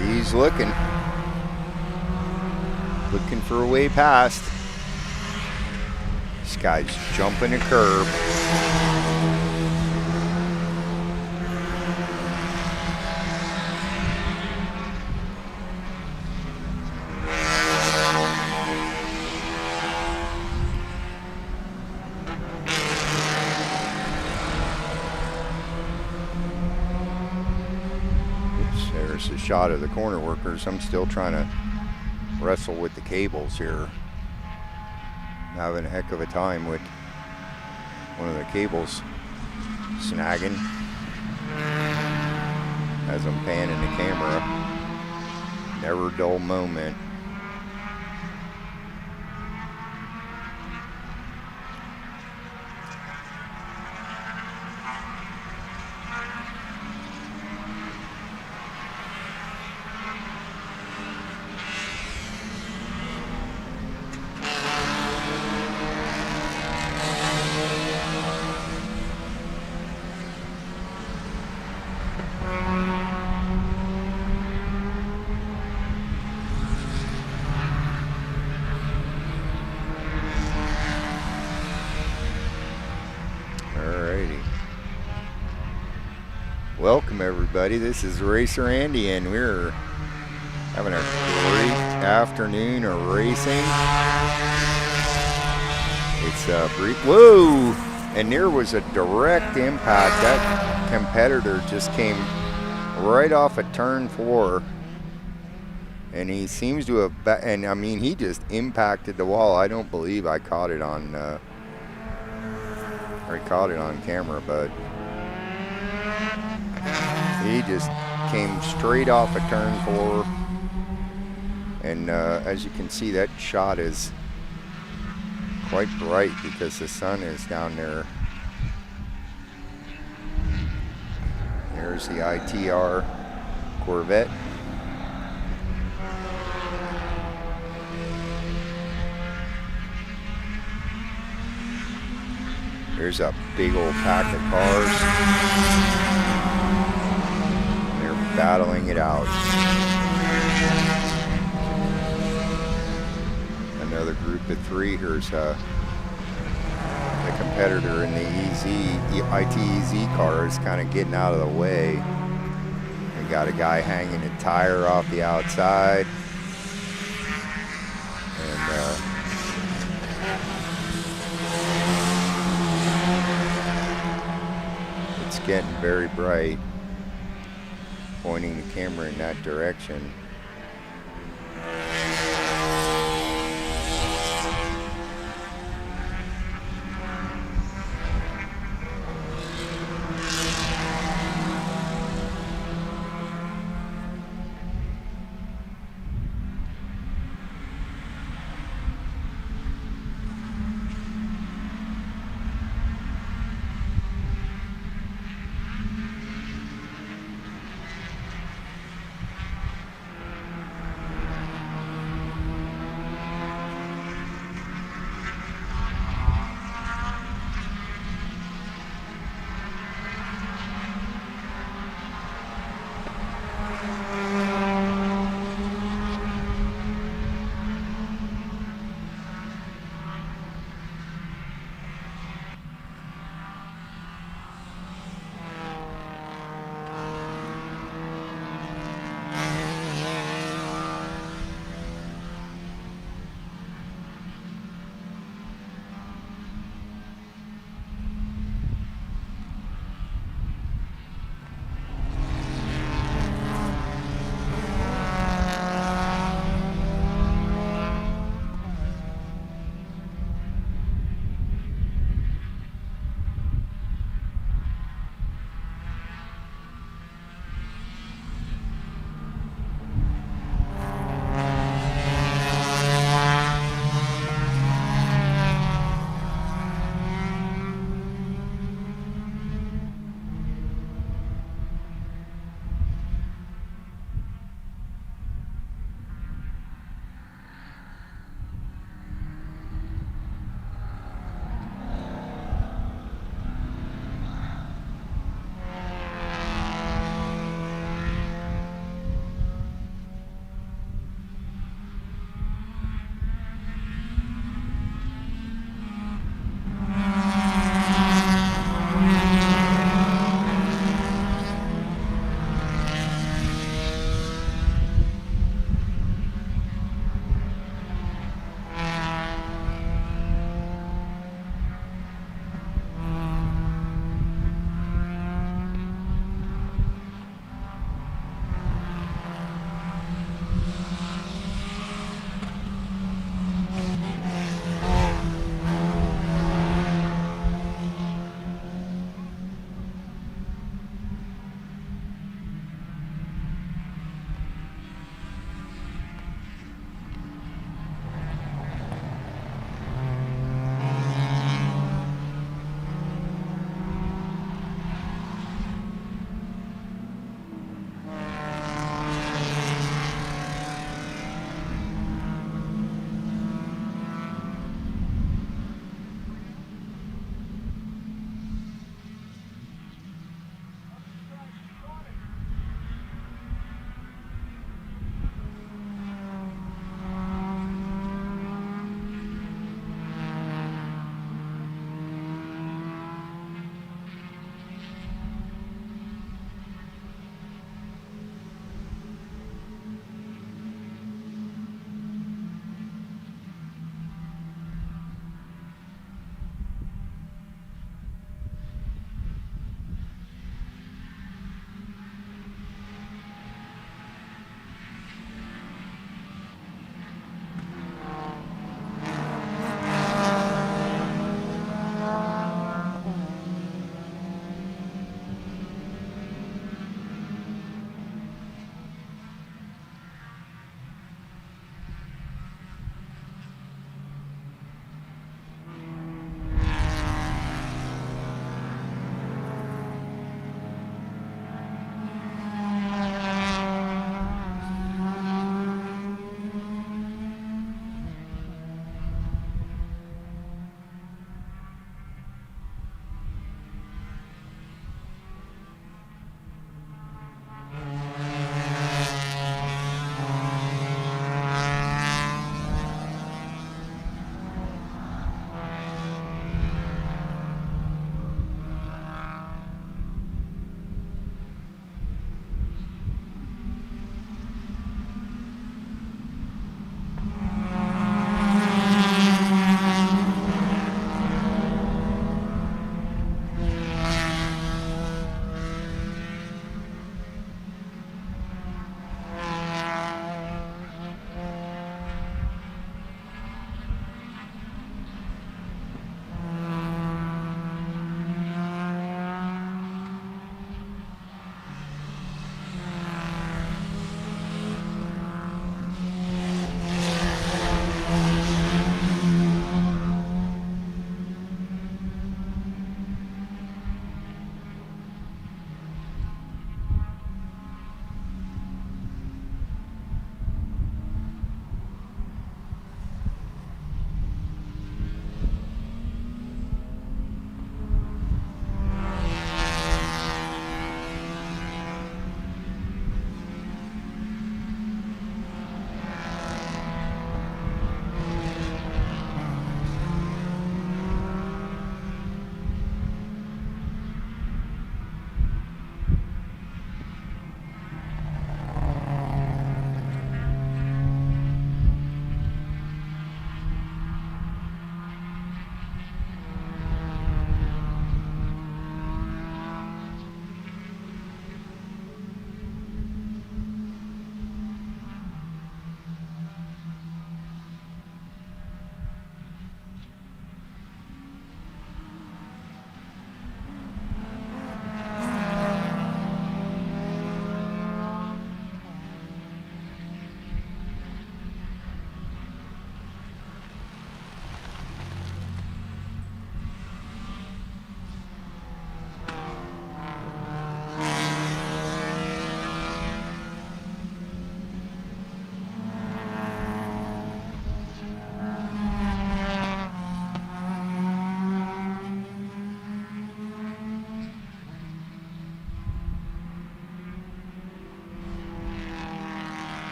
He's looking for a way past. This guy's jumping a curb. There's a shot of the corner workers. I'm still trying to wrestle with the cables here. I'm having a heck of a time with one of the cables snagging as I'm panning the camera. Never a dull moment. Welcome everybody, this is Racer Andy and we're having a great afternoon of racing. It's whoa! And there was a direct impact. That competitor just came right off of turn 4. And he seems to have, and I mean, he just impacted the wall. I don't believe I caught it on, camera, but he just came straight off of turn 4. And as you can see, that shot is quite bright because the sun is down there. There's the ITR Corvette. There's a big old pack of cars. They're battling it out. Another group of 3. Here's the competitor in the ITEZ car is kind of getting out of the way. We got a guy hanging a tire off the outside. And it's getting very bright, pointing the camera in that direction.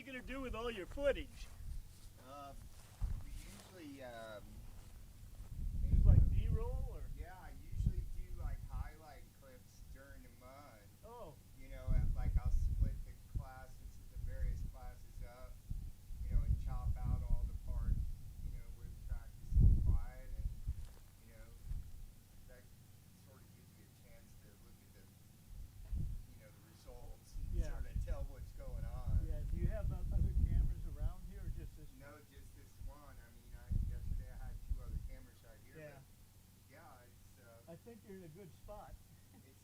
gonna do with all your footage? We usually, Just like B-roll, or? yeah, I usually do like highlight clips during the month. Oh. You know, like I'll split the classes, the various classes up, you know, and chop out all the parts, you know, where the practice is quiet, and, you know, that sort of gives you a chance to look at the, you know, the results and Yeah. sort of tell what's going on. Yeah, do you have other cameras around here, or just this? No, just this one. I mean, yesterday I had 2 other cameras right here. Yeah. But yeah, it's. I think you're in a good spot. This is.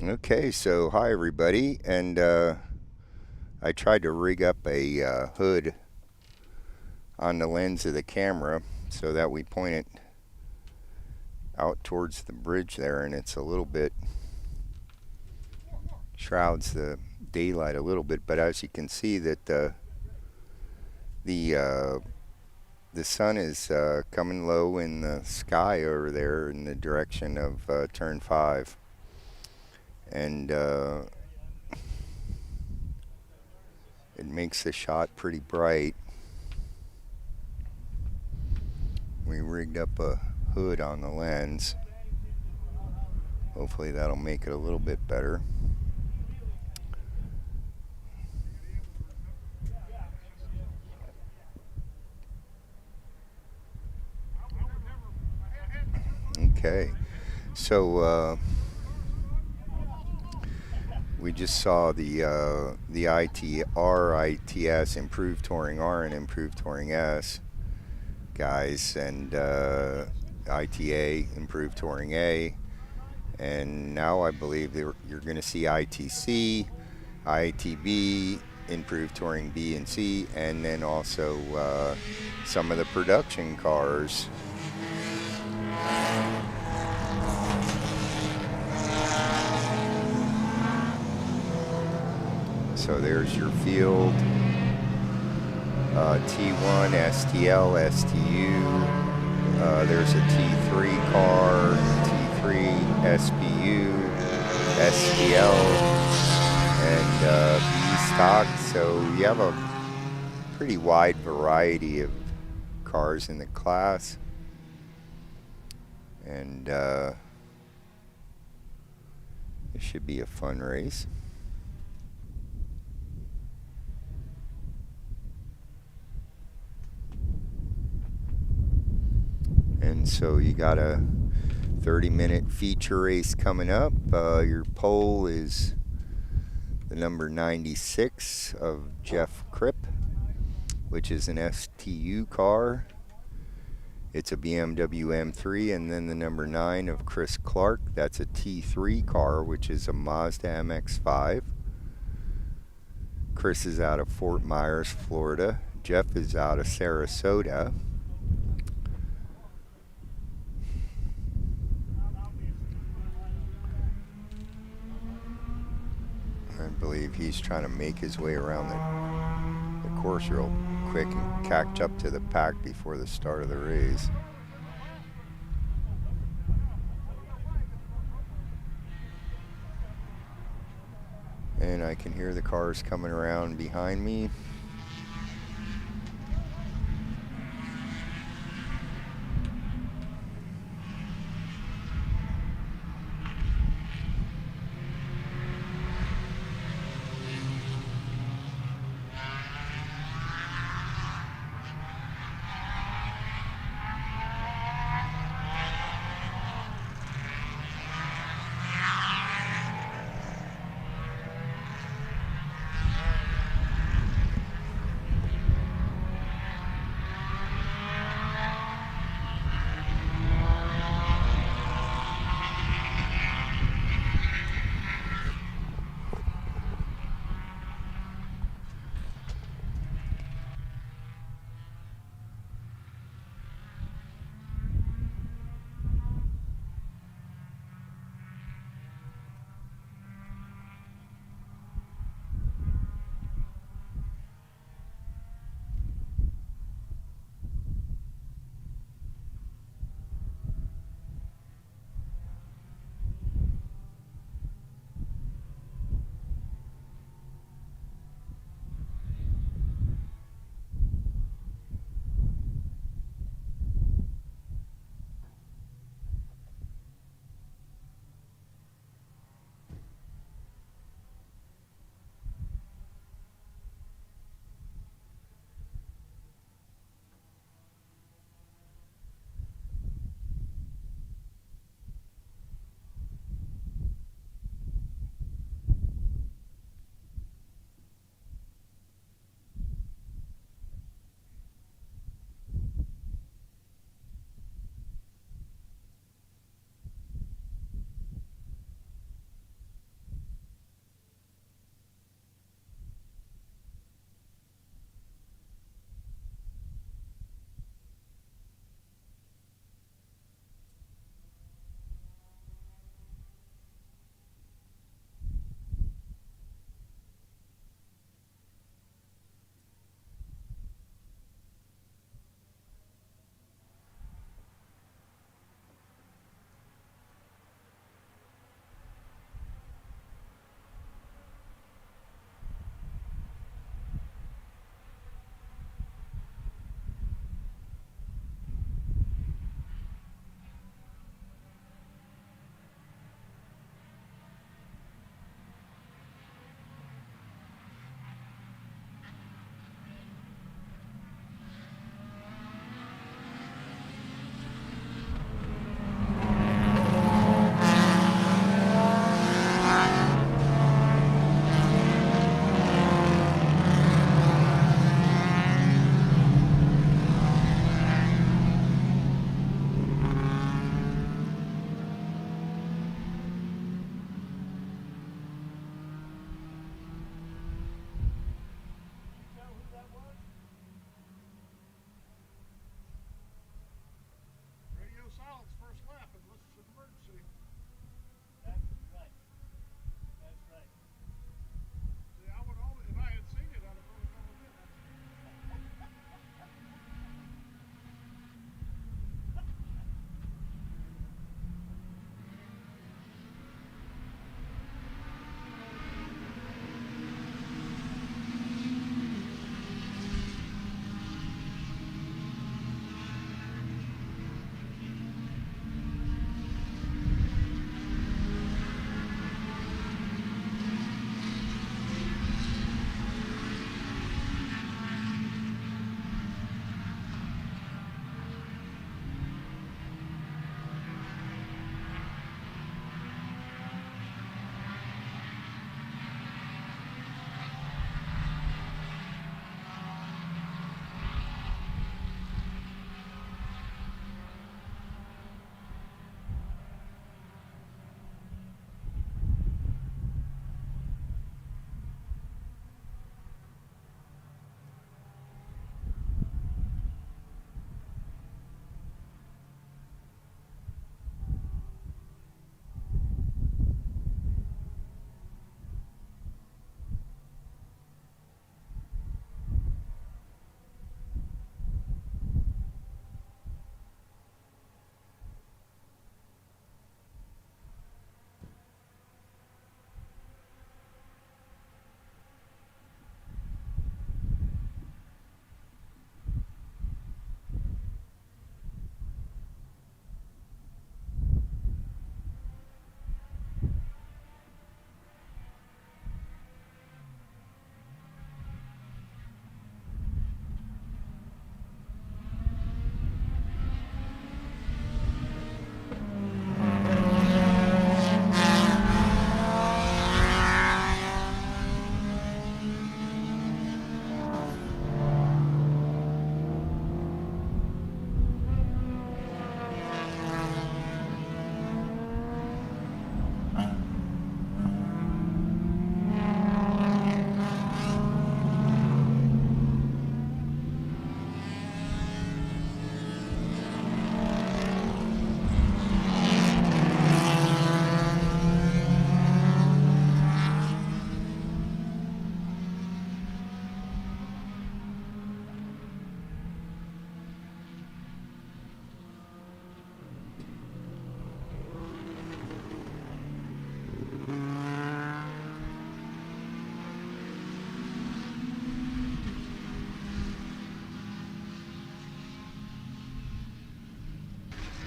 Okay, so hi everybody, and I tried to rig up a hood on the lens of the camera so that we point it out towards the bridge there, and it's a little bit shrouds the daylight a little bit, but as you can see that the sun is coming low in the sky over there in the direction of turn 5, and it makes the shot pretty bright. We rigged up a hood on the lens. Hopefully that'll make it a little bit better. Okay, so we just saw the ITR, ITS, Improved Touring R and Improved Touring S guys, and ITA, Improved Touring A, and now I believe you're going to see ITC, ITB, Improved Touring B and C, and then also some of the production cars. So there's your field, T1, STL, STU, there's a T3 car, T3, SPU, STL, and B stock. So you have a pretty wide variety of cars in the class, and it should be a fun race. And so you got a 30-minute feature race coming up. Your pole is the number 96 of Jeff Kripp, which is an STU car. It's a BMW M3, and then the number 9 of Chris Clark. That's a T3 car, which is a Mazda MX-5. Chris is out of Fort Myers, Florida. Jeff is out of Sarasota. I believe he's trying to make his way around the course real quick and catch up to the pack before the start of the race. And I can hear the cars coming around behind me.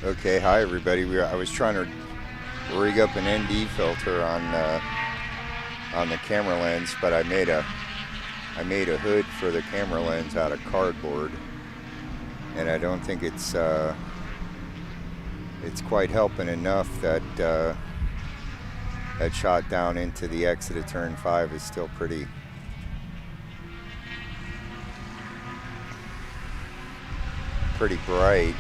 Okay, hi everybody. I was trying to rig up an ND filter on the camera lens, but I made a hood for the camera lens out of cardboard, and I don't think it's quite helping enough that that shot down into the exit of turn 5 is still pretty bright.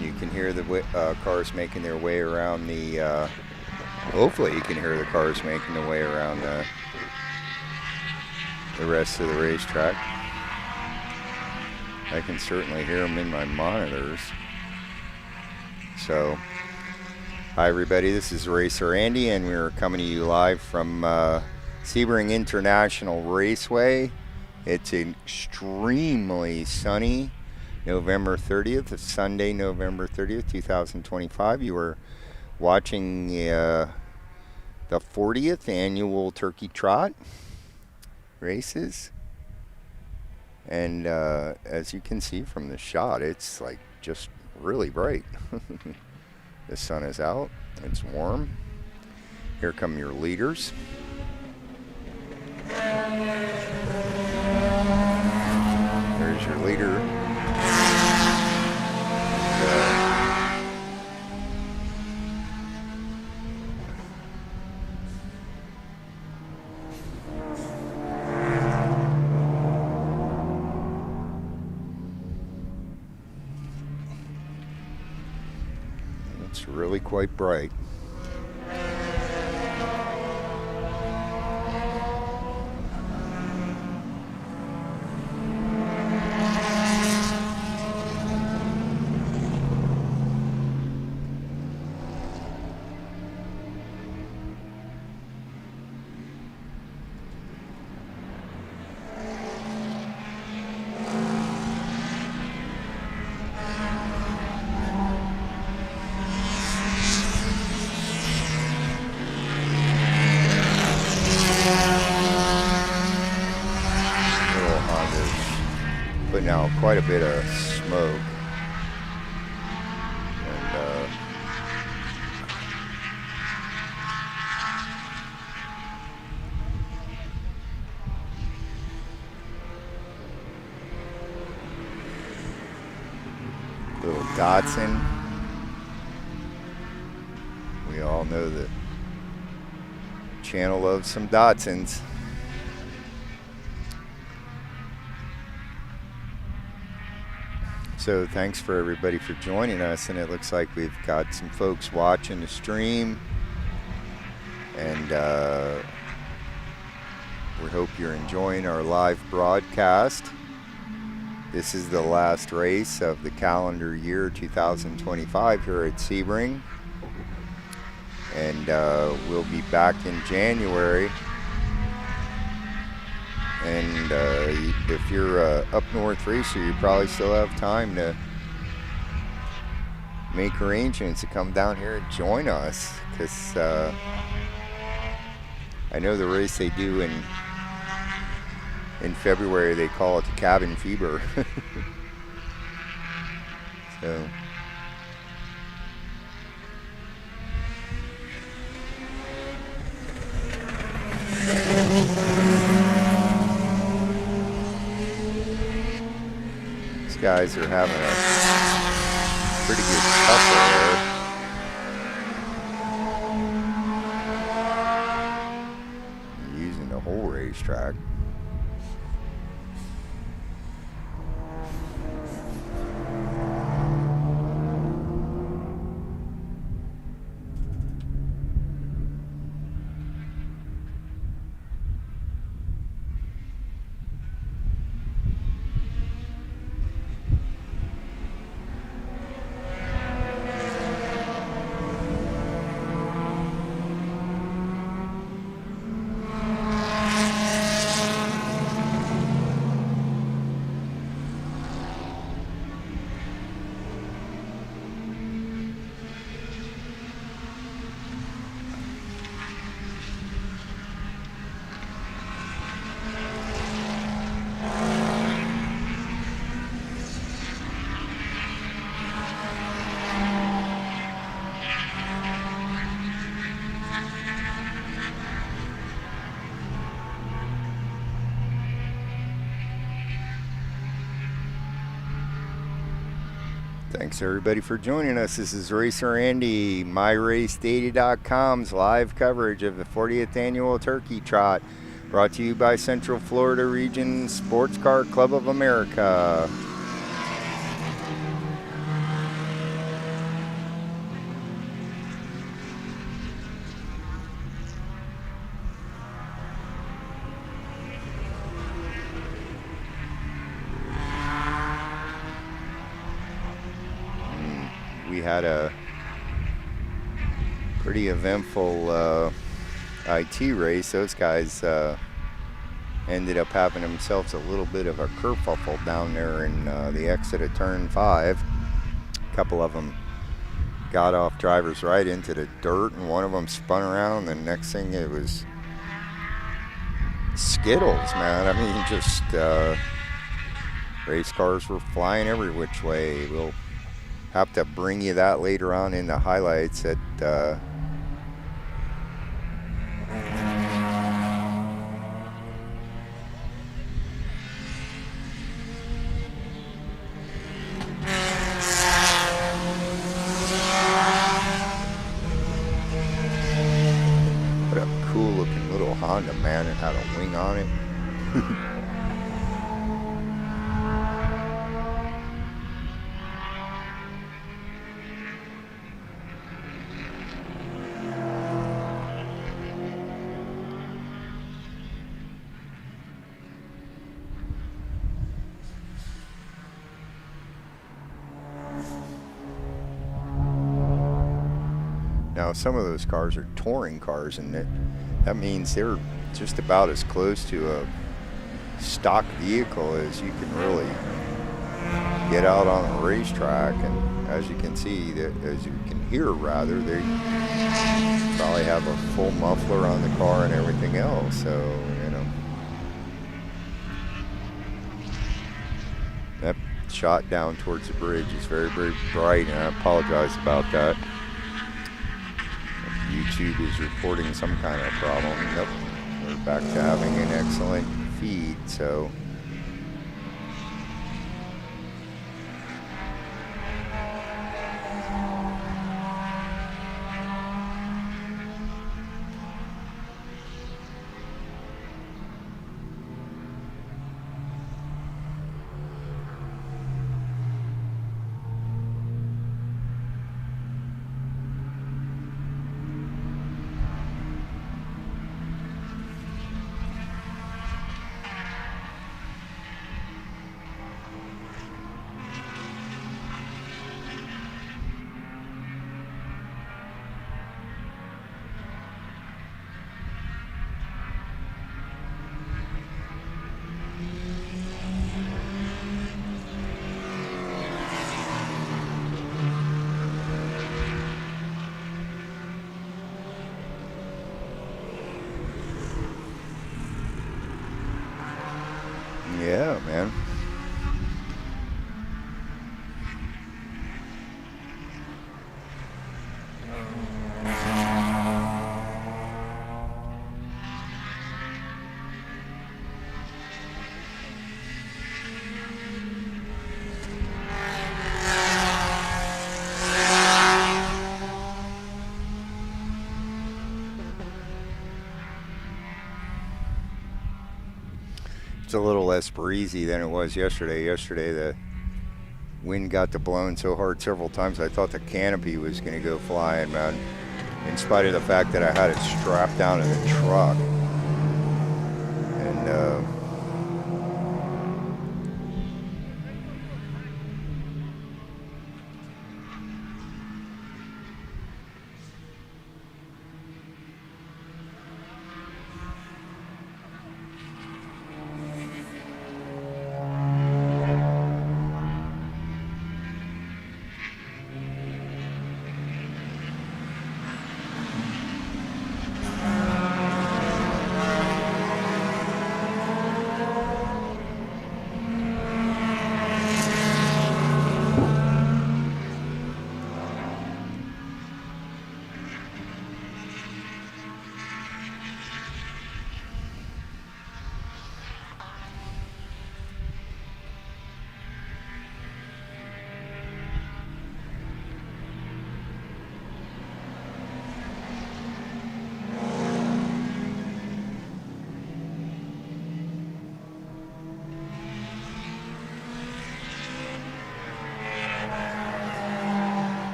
You can hear the cars making their way around the, hopefully you can hear the cars making their way around the rest of the racetrack. I can certainly hear them in my monitors. So, hi everybody, this is Racer Andy, and we're coming to you live from Sebring International Raceway. It's extremely sunny. November 30th, Sunday, November 30th, 2025. You are watching the 40th annual Turkey Trot races. And as you can see from the shot, it's like just really bright. The sun is out, it's warm. Here come your leaders. There's your leader. It's really quite bright. Putting out quite a bit of smoke, and little Datsun. We all know the channel loves some Datsuns. So thanks for everybody for joining us, and it looks like we've got some folks watching the stream, and we hope you're enjoying our live broadcast. This is the last race of the calendar year 2025 here at Sebring, and we'll be back in January. And if you're up north racer, you probably still have time to make arrangements to come down here and join us, because I know the race they do in February, they call it the Cabin Fever. So guys are having a pretty good tussle there. Using the whole racetrack. Thanks everybody for joining us. This is Racer Andy, MyRaceData.com's live coverage of the 40th annual Turkey Trot, brought to you by Central Florida Region Sports Car Club of America. We had a pretty eventful IT race. Those guys ended up having themselves a little bit of a kerfuffle down there in the exit of turn 5. A couple of them got off drivers right into the dirt, and one of them spun around. The next thing, it was Skittles, man. I mean, just race cars were flying every which way. We'll have to bring you that later on in the highlights at what a cool looking little Honda, man. It had a wing on it. Now, some of those cars are touring cars, and that means they're just about as close to a stock vehicle as you can really get out on a racetrack. And as you can see, as you can hear rather, they probably have a full muffler on the car and everything else. So, you know, that shot down towards the bridge is very, very bright, and I apologize about that. YouTube is reporting some kind of problem. Nope, we're back to having an excellent feed, so yeah, man. It's a little less breezy than it was yesterday. Yesterday, the wind got to blowing so hard several times I thought the canopy was going to go flying, man. In spite of the fact that I had it strapped down in the truck. And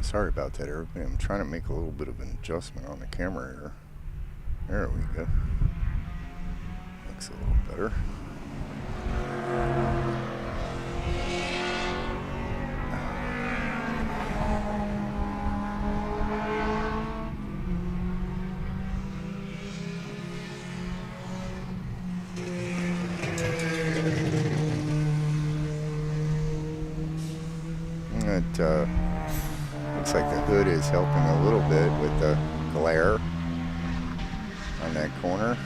Sorry about that, everybody. I'm trying to make a little bit of an adjustment on the camera here. There we go. Looks a little better. It looks like the hood is helping a little bit with the glare on that corner.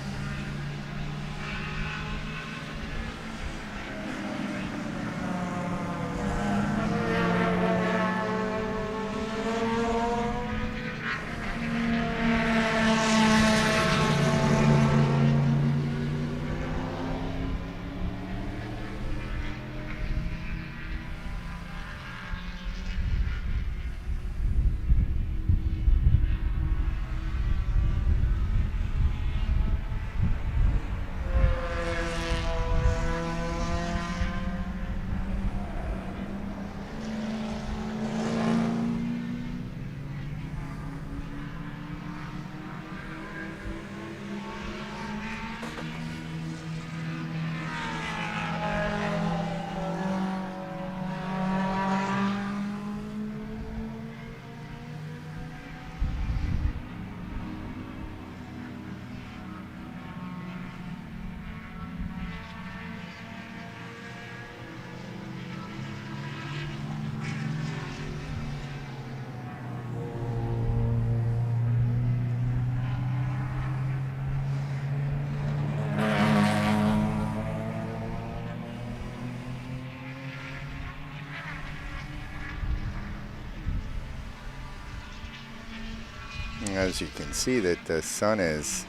As you can see, that the sun is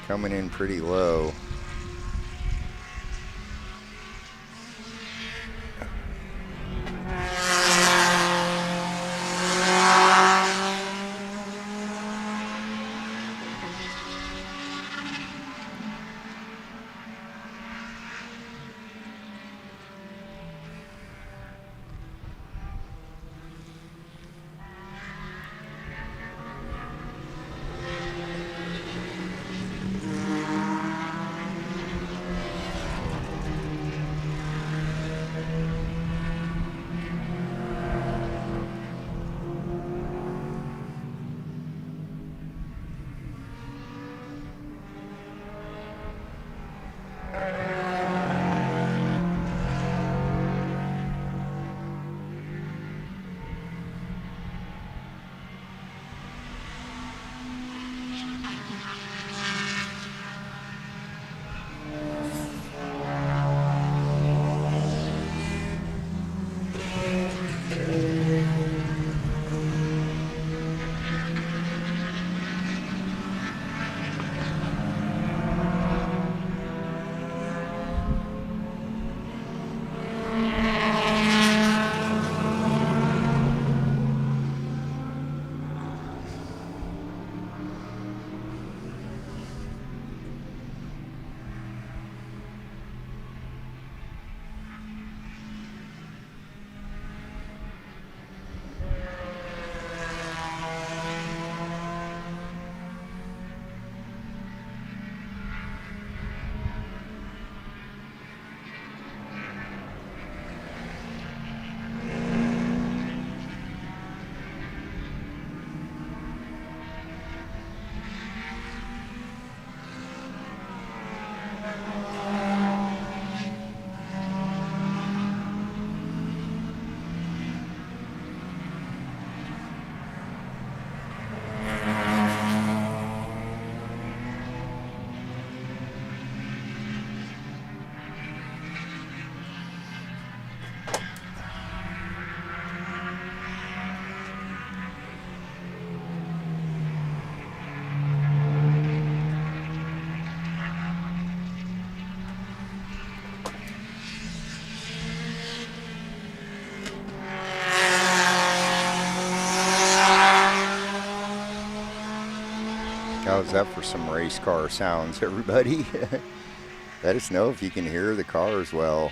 coming in pretty low. How's that for some race car sounds, everybody? Let us know if you can hear the cars well.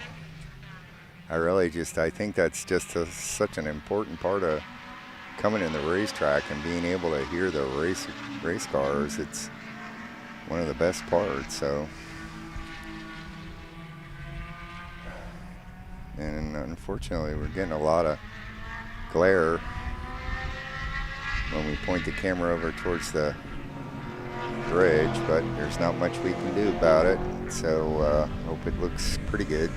I think that's just such an important part of coming in the racetrack and being able to hear the race cars, it's one of the best parts. So, and unfortunately, we're getting a lot of glare when we point the camera over towards the bridge, but there's not much we can do about it. So hope it looks pretty good.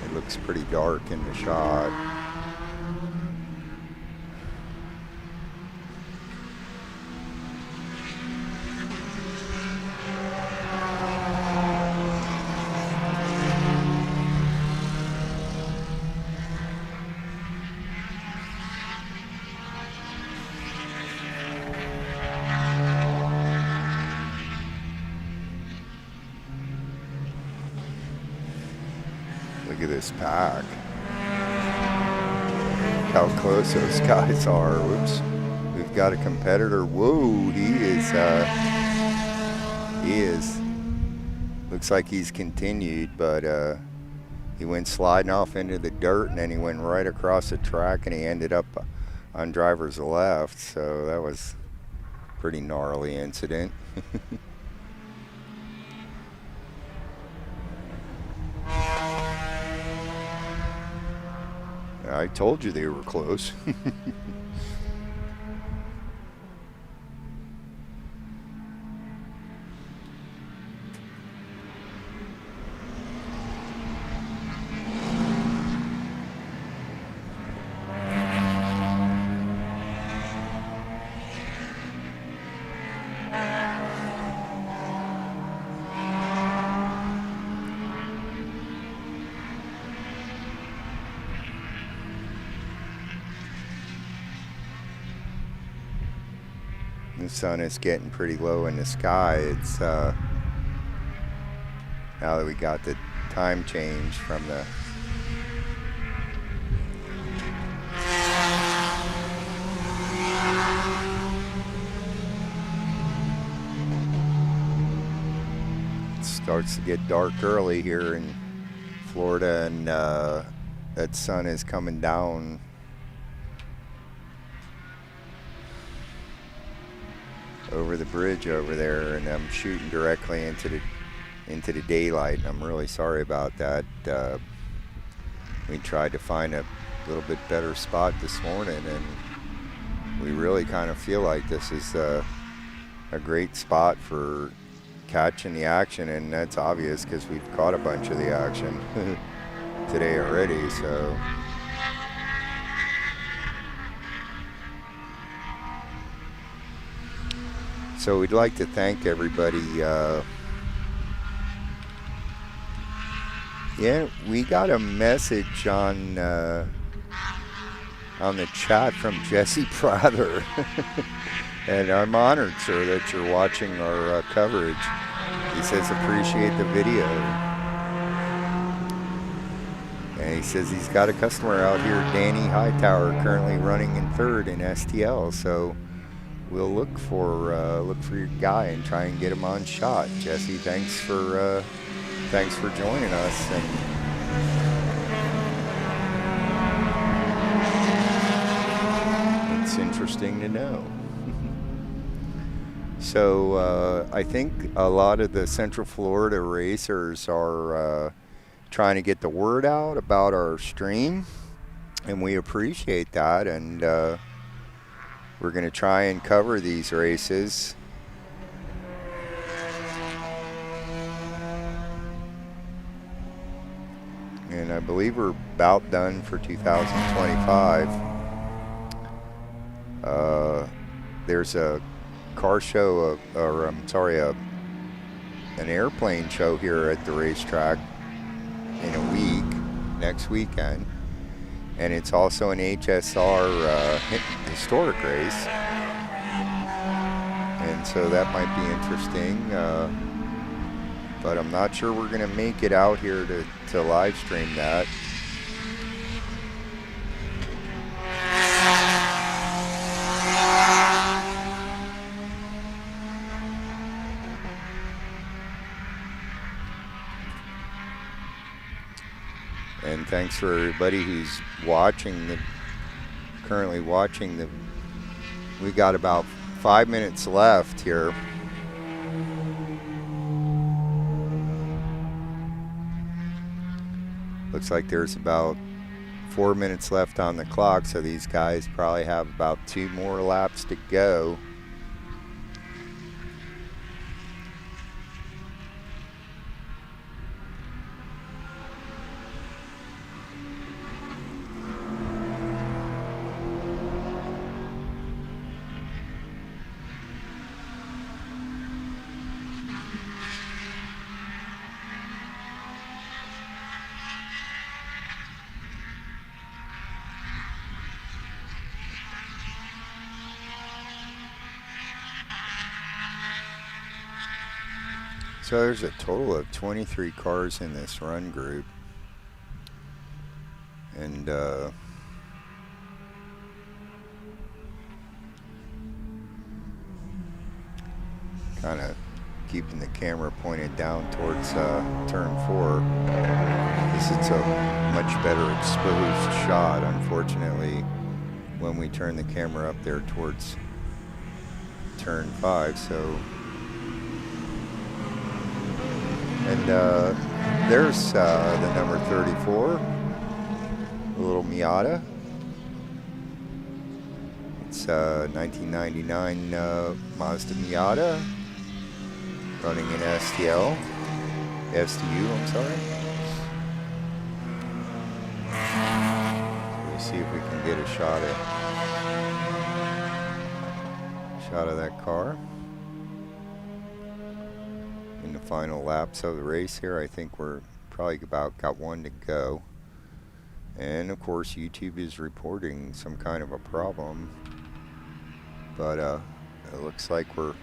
It looks pretty dark in the shot. Look at this pack. How close those guys are. Whoops. We've got a competitor. Whoa, he is. Looks like he's continued, but he went sliding off into the dirt, and then he went right across the track, and he ended up on driver's left. So that was a pretty gnarly incident. I told you they were close. The sun is getting pretty low in the sky. It's now that we got the time change from the it starts to get dark early here in Florida, and that sun is coming down over the bridge over there, and I'm shooting directly into the daylight, and I'm really sorry about that. We tried to find a little bit better spot this morning, and we really kind of feel like this is a great spot for catching the action, and that's obvious because we've caught a bunch of the action today already. So we'd like to thank everybody. Yeah, we got a message on the chat from Jesse Prather. And I'm honored, sir, that you're watching our coverage. He says, appreciate the video. And he says he's got a customer out here, Danny Hightower, currently running in third in STL. So we'll look for your guy and try and get him on shot. Jesse, thanks for joining us. And it's interesting to know. So I think a lot of the Central Florida racers are trying to get the word out about our stream, and we appreciate that. And we're going to try and cover these races. And I believe we're about done for 2025. There's a car show, an airplane show here at the racetrack in a week, next weekend. And it's also an HSR historic race. And so that might be interesting. But I'm not sure we're going to make it out here to live stream that. And thanks for everybody who's watching the currently watching the. We got about 5 minutes left here. Looks like there's about 4 minutes left on the clock, so these guys probably have about 2 more laps to go. So there's a total of 23 cars in this run group, and kind of keeping the camera pointed down towards turn 4. This is a much better exposed shot. Unfortunately, when we turn the camera up there towards turn 5, so. And there's the number 34, a little Miata. It's 1999 Mazda Miata, running in STU, I'm sorry. We'll see if we can get a shot of that car. In the final laps of the race here, I think we're probably about got 1 to go. And of course YouTube is reporting some kind of a problem, but it looks like we're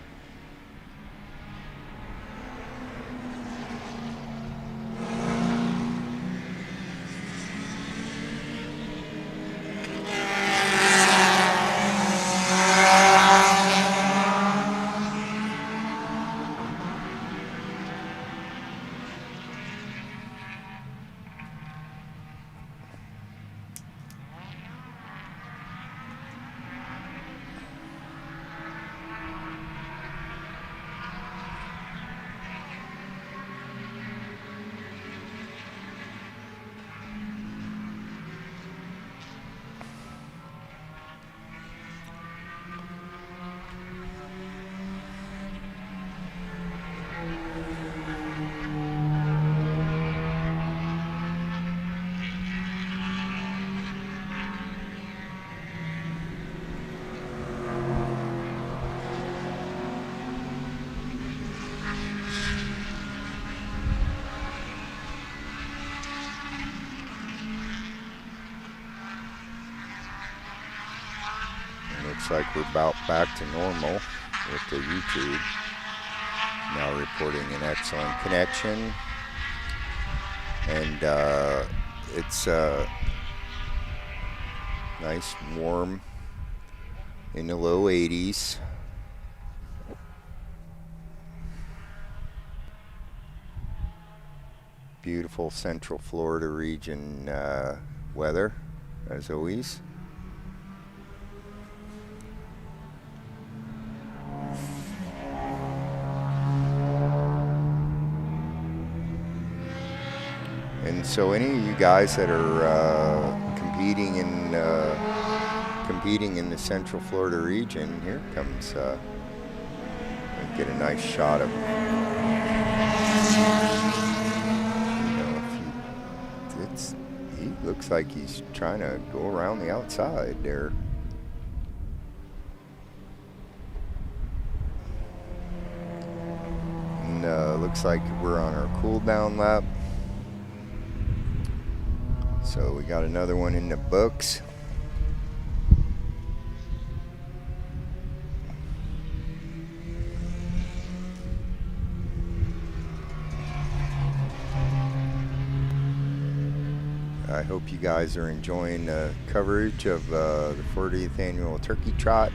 looks like we're about back to normal with the YouTube. Now reporting an excellent connection. And it's nice, warm, in the low 80s. Beautiful Central Florida region weather, as always. And so any of you guys that are competing in the Central Florida region, here comes get a nice shot of, he looks like he's trying to go around the outside there. And looks like we're on our cool down lap. So we got another one in the books. I hope you guys are enjoying the coverage of the 40th annual Turkey Trot.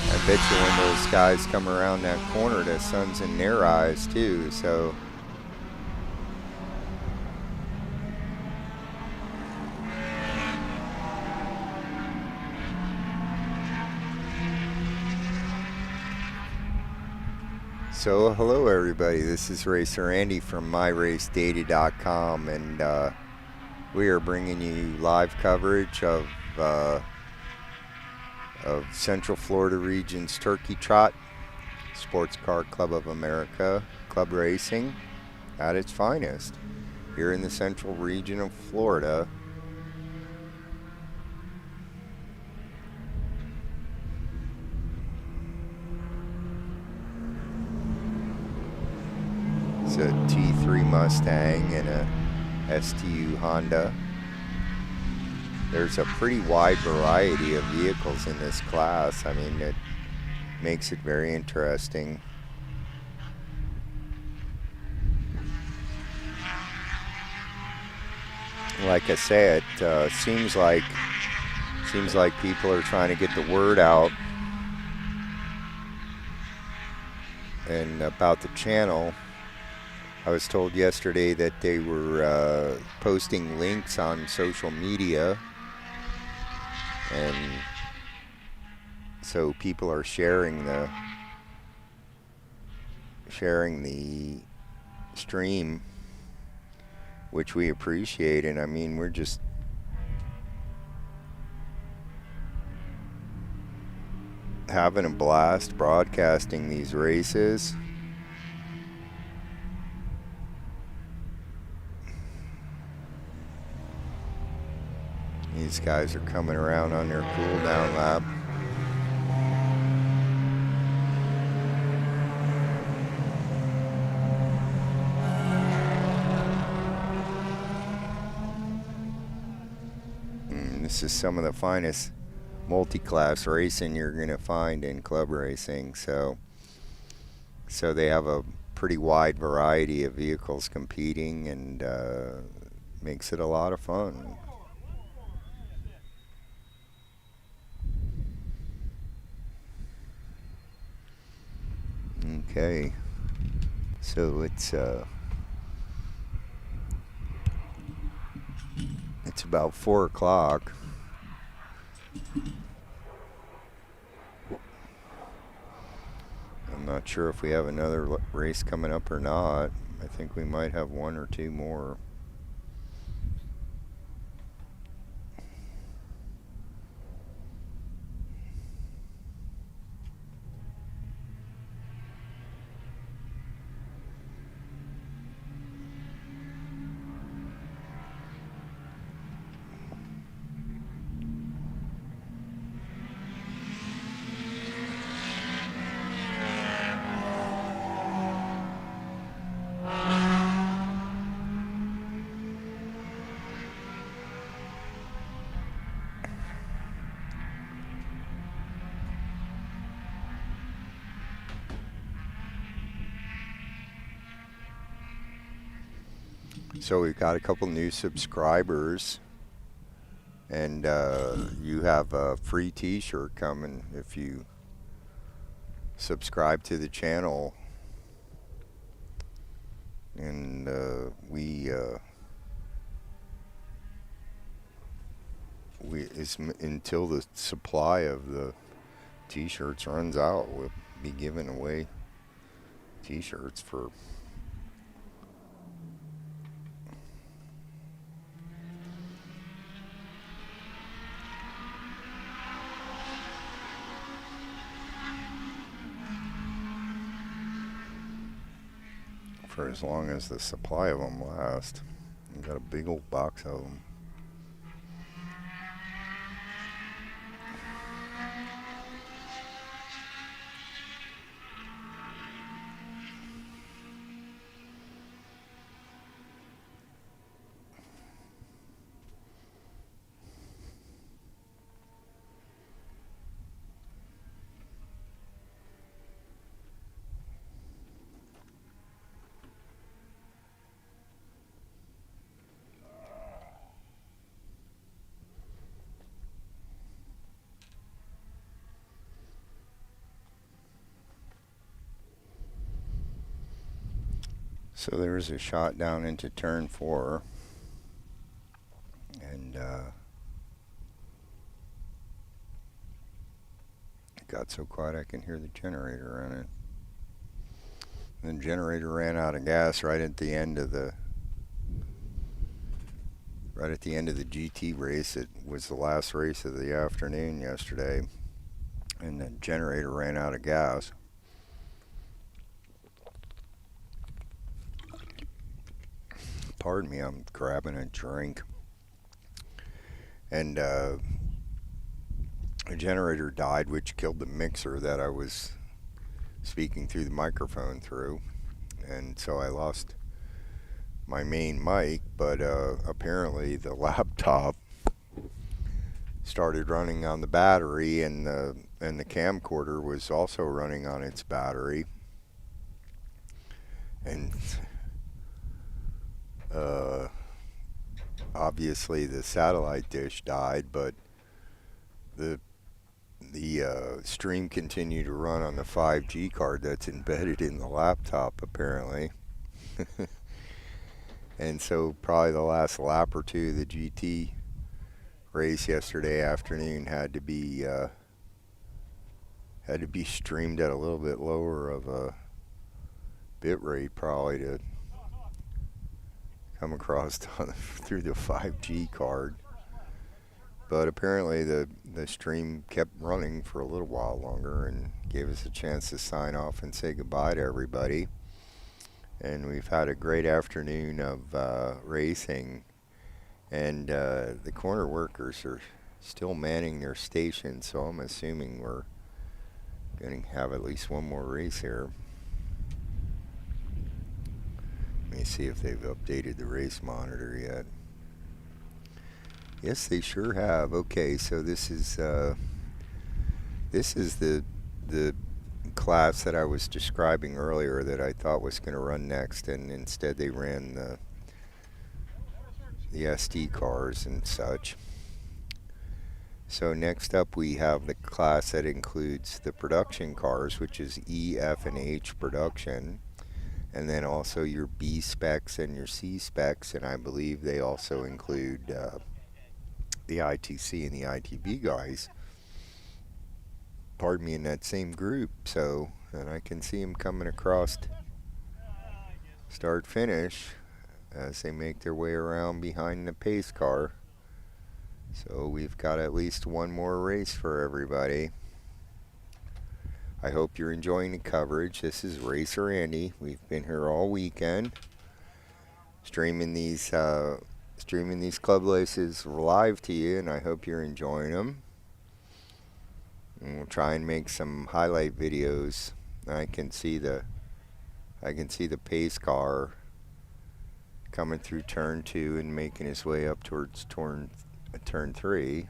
I bet you when those guys come around that corner, the sun's in their eyes too, so. So, hello everybody. This is Racer Andy from MyRaceData.com, and we are bringing you live coverage uh, of Central Florida Region's Turkey Trot Sports Car Club of America Club Racing at its finest here in the Central Region of Florida. It's a T3 Mustang and a STU Honda. There's a pretty wide variety of vehicles in this class. I mean, it makes it very interesting. Like I said, it seems like people are trying to get the word out and about the channel. I was told yesterday that they were posting links on social media, and so people are sharing the stream, which we appreciate. And I mean, we're just having a blast broadcasting these races. These guys are coming around on their cool down lap. This is some of the finest multi-class racing you're going to find in club racing. So they have a pretty wide variety of vehicles competing, and makes it a lot of fun. Okay, so it's about 4 o'clock. I'm not sure if we have another race coming up or not. I think we might have 1 or 2 more. So we've got a couple new subscribers, and you have a free t-shirt coming if you subscribe to the channel. And until the supply of the t-shirts runs out, we'll be giving away t-shirts for as long as the supply of them lasts. We've got a big old box of them. So there's a shot down into turn 4, and it got so quiet I can hear the generator on it. The generator ran out of gas right at the end of the GT race. It was the last race of the afternoon yesterday, and the generator ran out of gas. Pardon me, I'm grabbing a drink. And the generator died, which killed the mixer that I was speaking through the microphone through. And so I lost my main mic, but apparently the laptop started running on the battery, and the camcorder was also running on its battery. And obviously the satellite dish died, but the stream continued to run on the 5G card that's embedded in the laptop apparently. And so probably the last lap or two of the GT race yesterday afternoon had to be streamed at a little bit lower of a bit rate probably to come across through the 5G card. But apparently the stream kept running for a little while longer and gave us a chance to sign off and say goodbye to everybody. And we've had a great afternoon of racing, and the corner workers are still manning their station, so I'm assuming we're going to have at least one more race here. Let me see if they've updated the race monitor yet. Yes, they sure have. Okay, so this is the class that I was describing earlier that I thought was going to run next, and instead they ran the SD cars and such. So next up we have the class that includes the production cars, which is E, F, and H production, and then also your B specs and your C specs, and I believe they also include the ITC and the ITB guys. Pardon me, in that same group. So, and I can see them coming across start finish as they make their way around behind the pace car. So we've got at least one more race for everybody. I hope you're enjoying the coverage. This is Racer Andy. We've been here all weekend streaming these club races live to you, and I hope you're enjoying them. And we'll try and make some highlight videos. I can see the pace car coming through turn 2 and making his way up towards turn 3,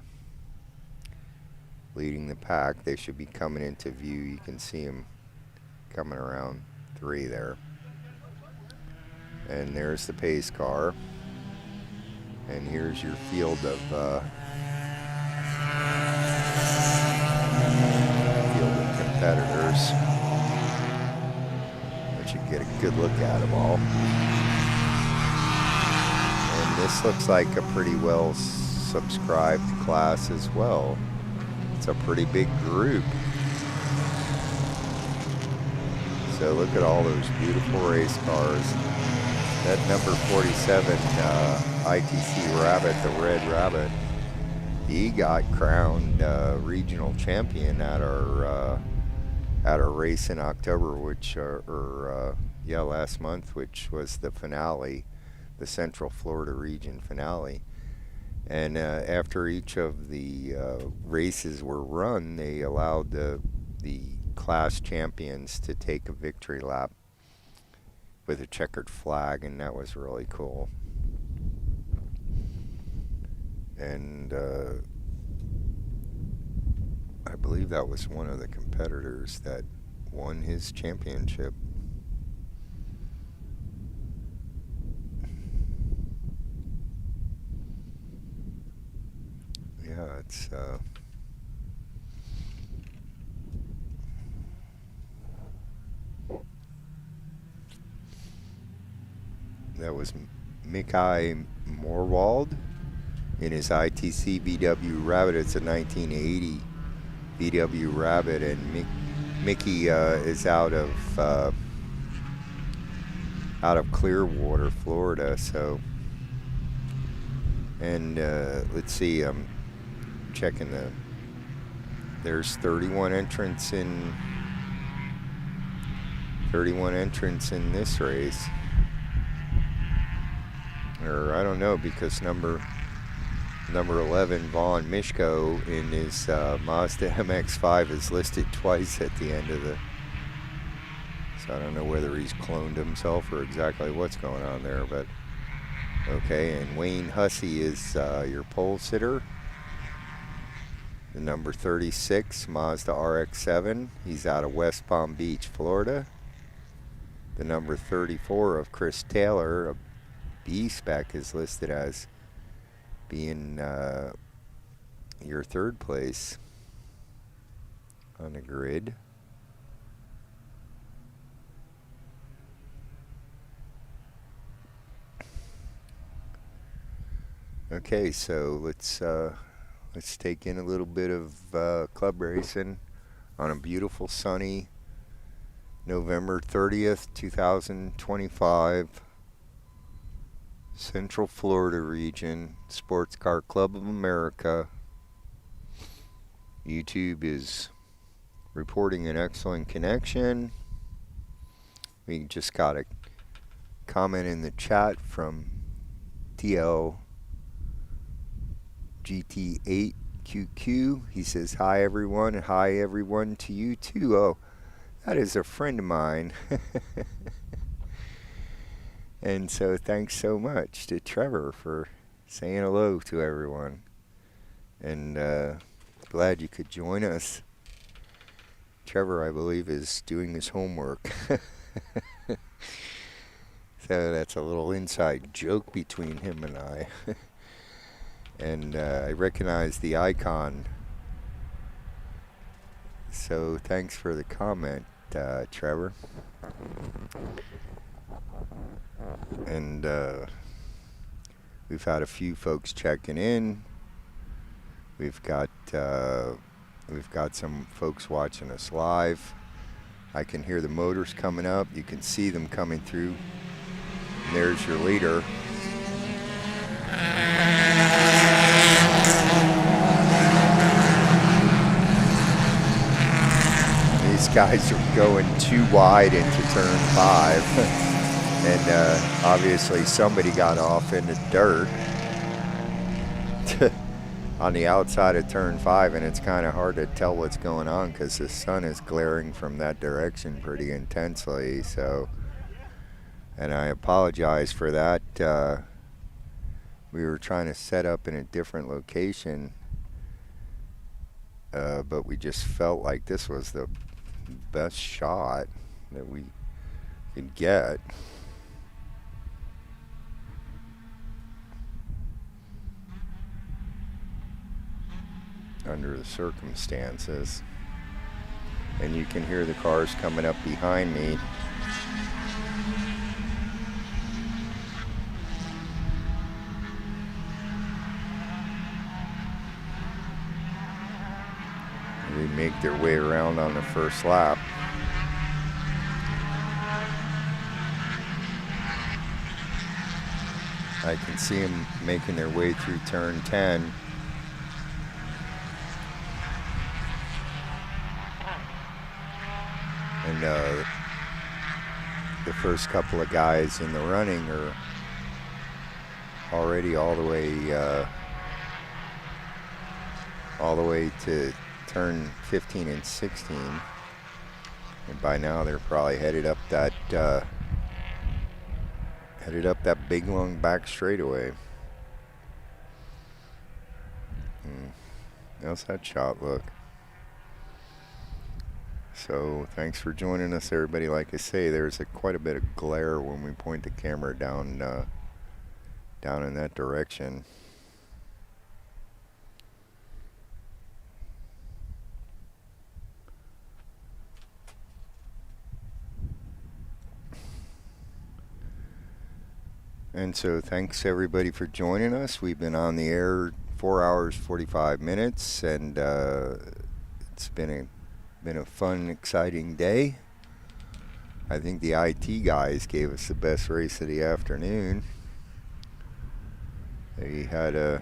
leading the pack. They should be coming into view. You can see him coming around 3 there. And there's the pace car. And here's your field of competitors. Let you get a good look at them all. And this looks like a pretty well subscribed class as well. It's a pretty big group. So look at all those beautiful race cars. That number 47 ITC Rabbit, the Red Rabbit, he got crowned regional champion at our race in October, last month, which was the finale, the Central Florida region finale. And after each of the races were run, they allowed the class champions to take a victory lap with a checkered flag, and that was really cool. And I believe that was one of the competitors that won his championship. Yeah, it's that was Mikai Morwald in his ITC VW Rabbit. It's a 1980 VW Rabbit, and Mickey is out of out of Clearwater, Florida. So, and let's see, I'm checking there's 31 entrants in this race. Or I don't know, because number 11, Vaughn Mishko, in his Mazda MX-5 is listed twice at the end of the. So I don't know whether he's cloned himself or exactly what's going on there, but okay. And Wayne Hussey is your pole sitter. The number 36 Mazda RX-7. He's out of West Palm Beach, Florida. The number 34 of Chris Taylor, a B-Spec, is listed as being your third place on the grid. Okay, so let's take in a little bit of club racing on a beautiful sunny November 30th, 2025. Central Florida region, Sports Car Club of America. YouTube is reporting an excellent connection. We just got a comment in the chat from TL GT8QQ. He says, hi everyone, and hi everyone to you too. Oh, that is a friend of mine. And so thanks so much to Trevor for saying hello to everyone. And glad you could join us. Trevor, I believe, is doing his homework. So that's a little inside joke between him and I. And I recognize the icon. So thanks for the comment, Trevor. And we've had a few folks checking in. We've got some folks watching us live. I can hear the motors coming up. You can see them coming through. And there's your leader. These guys are going too wide into turn 5. And obviously somebody got off in the dirt on the outside of turn 5, and it's kind of hard to tell what's going on because the sun is glaring from that direction pretty intensely. So, and I apologize for that. We were trying to set up in a different location, but we just felt like this was the best shot that we could get. Under the circumstances. And you can hear the cars coming up behind me. They make their way around on the first lap. I can see them making their way through turn 10. And the first couple of guys in the running are already all the way to turn 15 and 16. And by now they're probably headed up that big long back straightaway. How's that shot look? So thanks for joining us, everybody. Like I say, there's quite a bit of glare when we point the camera down in that direction. And so thanks everybody for joining us. We've been on the air 4 hours 45 minutes, and it's been a fun, exciting day. I think the IT guys gave us the best race of the afternoon. They had a...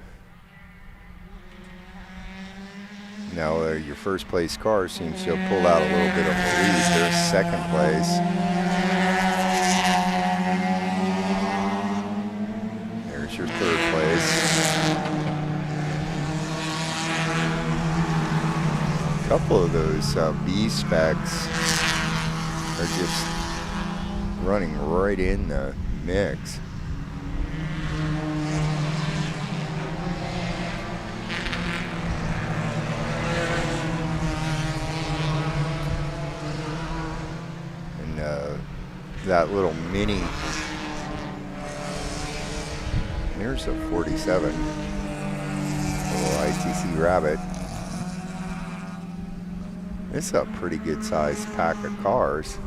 Now your first place car seems to have pulled out a little bit of a lead. There's second place. There's your third place. A couple of those B specs are just running right in the mix. And that little mini, there's a 47, little ITC Rabbit. It's a pretty good sized pack of cars.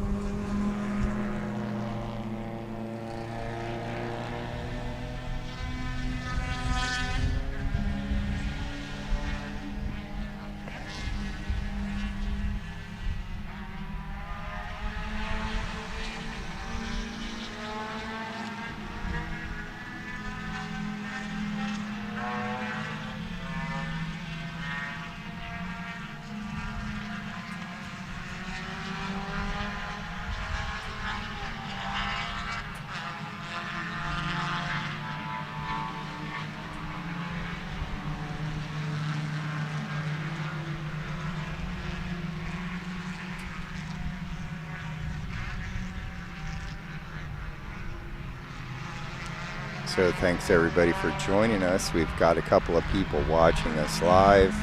So thanks everybody for joining us. We've got a couple of people watching us live.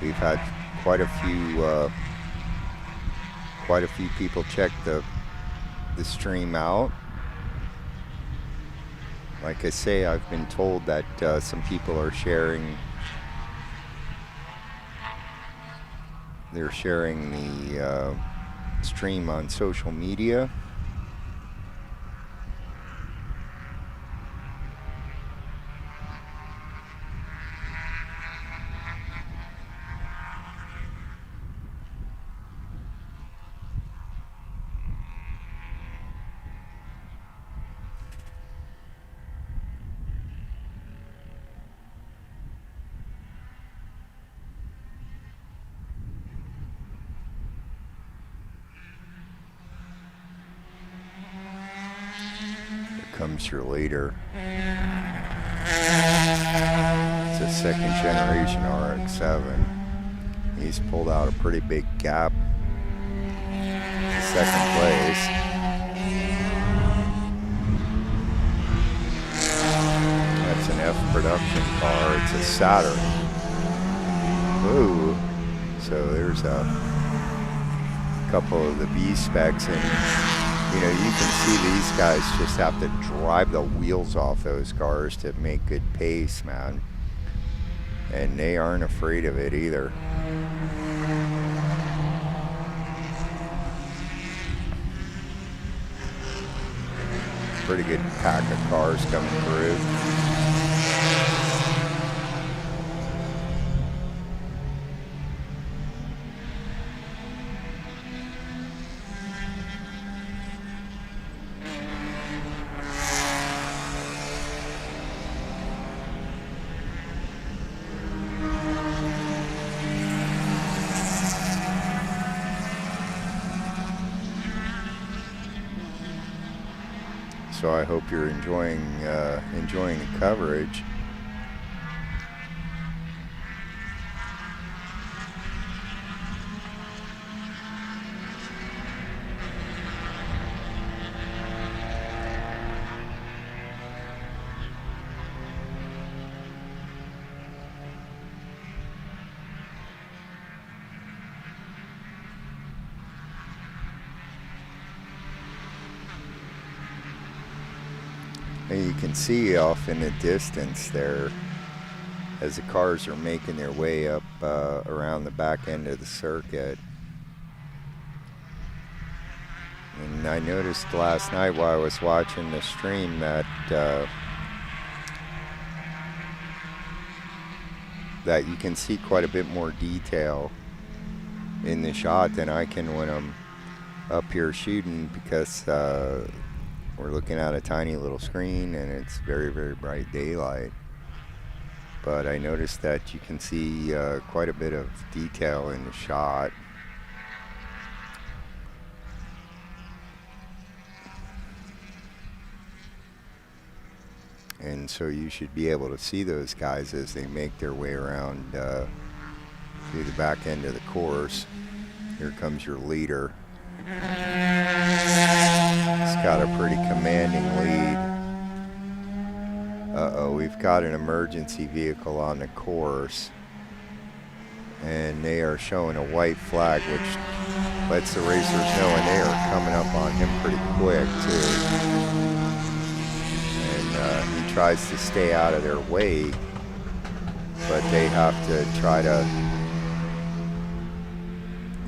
We've had quite a few people check the stream out. Like I say, I've been told that some people are sharing. They're sharing the stream on social media. Comes your leader. It's a second generation RX-7. He's pulled out a pretty big gap to second place. That's an F production car. It's a Saturn. Ooh. So there's a couple of the B specs, and you know, you can see these guys just have to drive the wheels off those cars to make good pace, man. And they aren't afraid of it either. Pretty good pack of cars coming through. So I hope you're enjoying the coverage. And you can see off in the distance there, as the cars are making their way up around the back end of the circuit. And I noticed last night while I was watching the stream that that you can see quite a bit more detail in the shot than I can when I'm up here shooting because we're looking at a tiny little screen and it's very, very bright daylight. But I noticed that you can see quite a bit of detail in the shot. And so you should be able to see those guys as they make their way around through the back end of the course. Here comes your leader. He's got a pretty commanding lead. Uh-oh, we've got an emergency vehicle on the course. And they are showing a white flag, which lets the racers know, and they are coming up on him pretty quick, too. And he tries to stay out of their way, but they have to try to...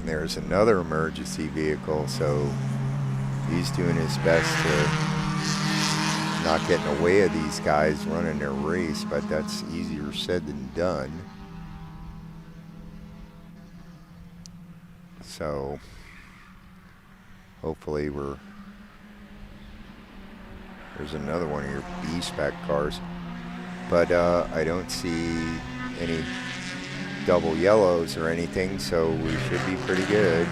There's another emergency vehicle, so he's doing his best to not get in the way of these guys running their race, but that's easier said than done. So hopefully there's another one of your B-spec cars, but I don't see any double yellows or anything, so we should be pretty good.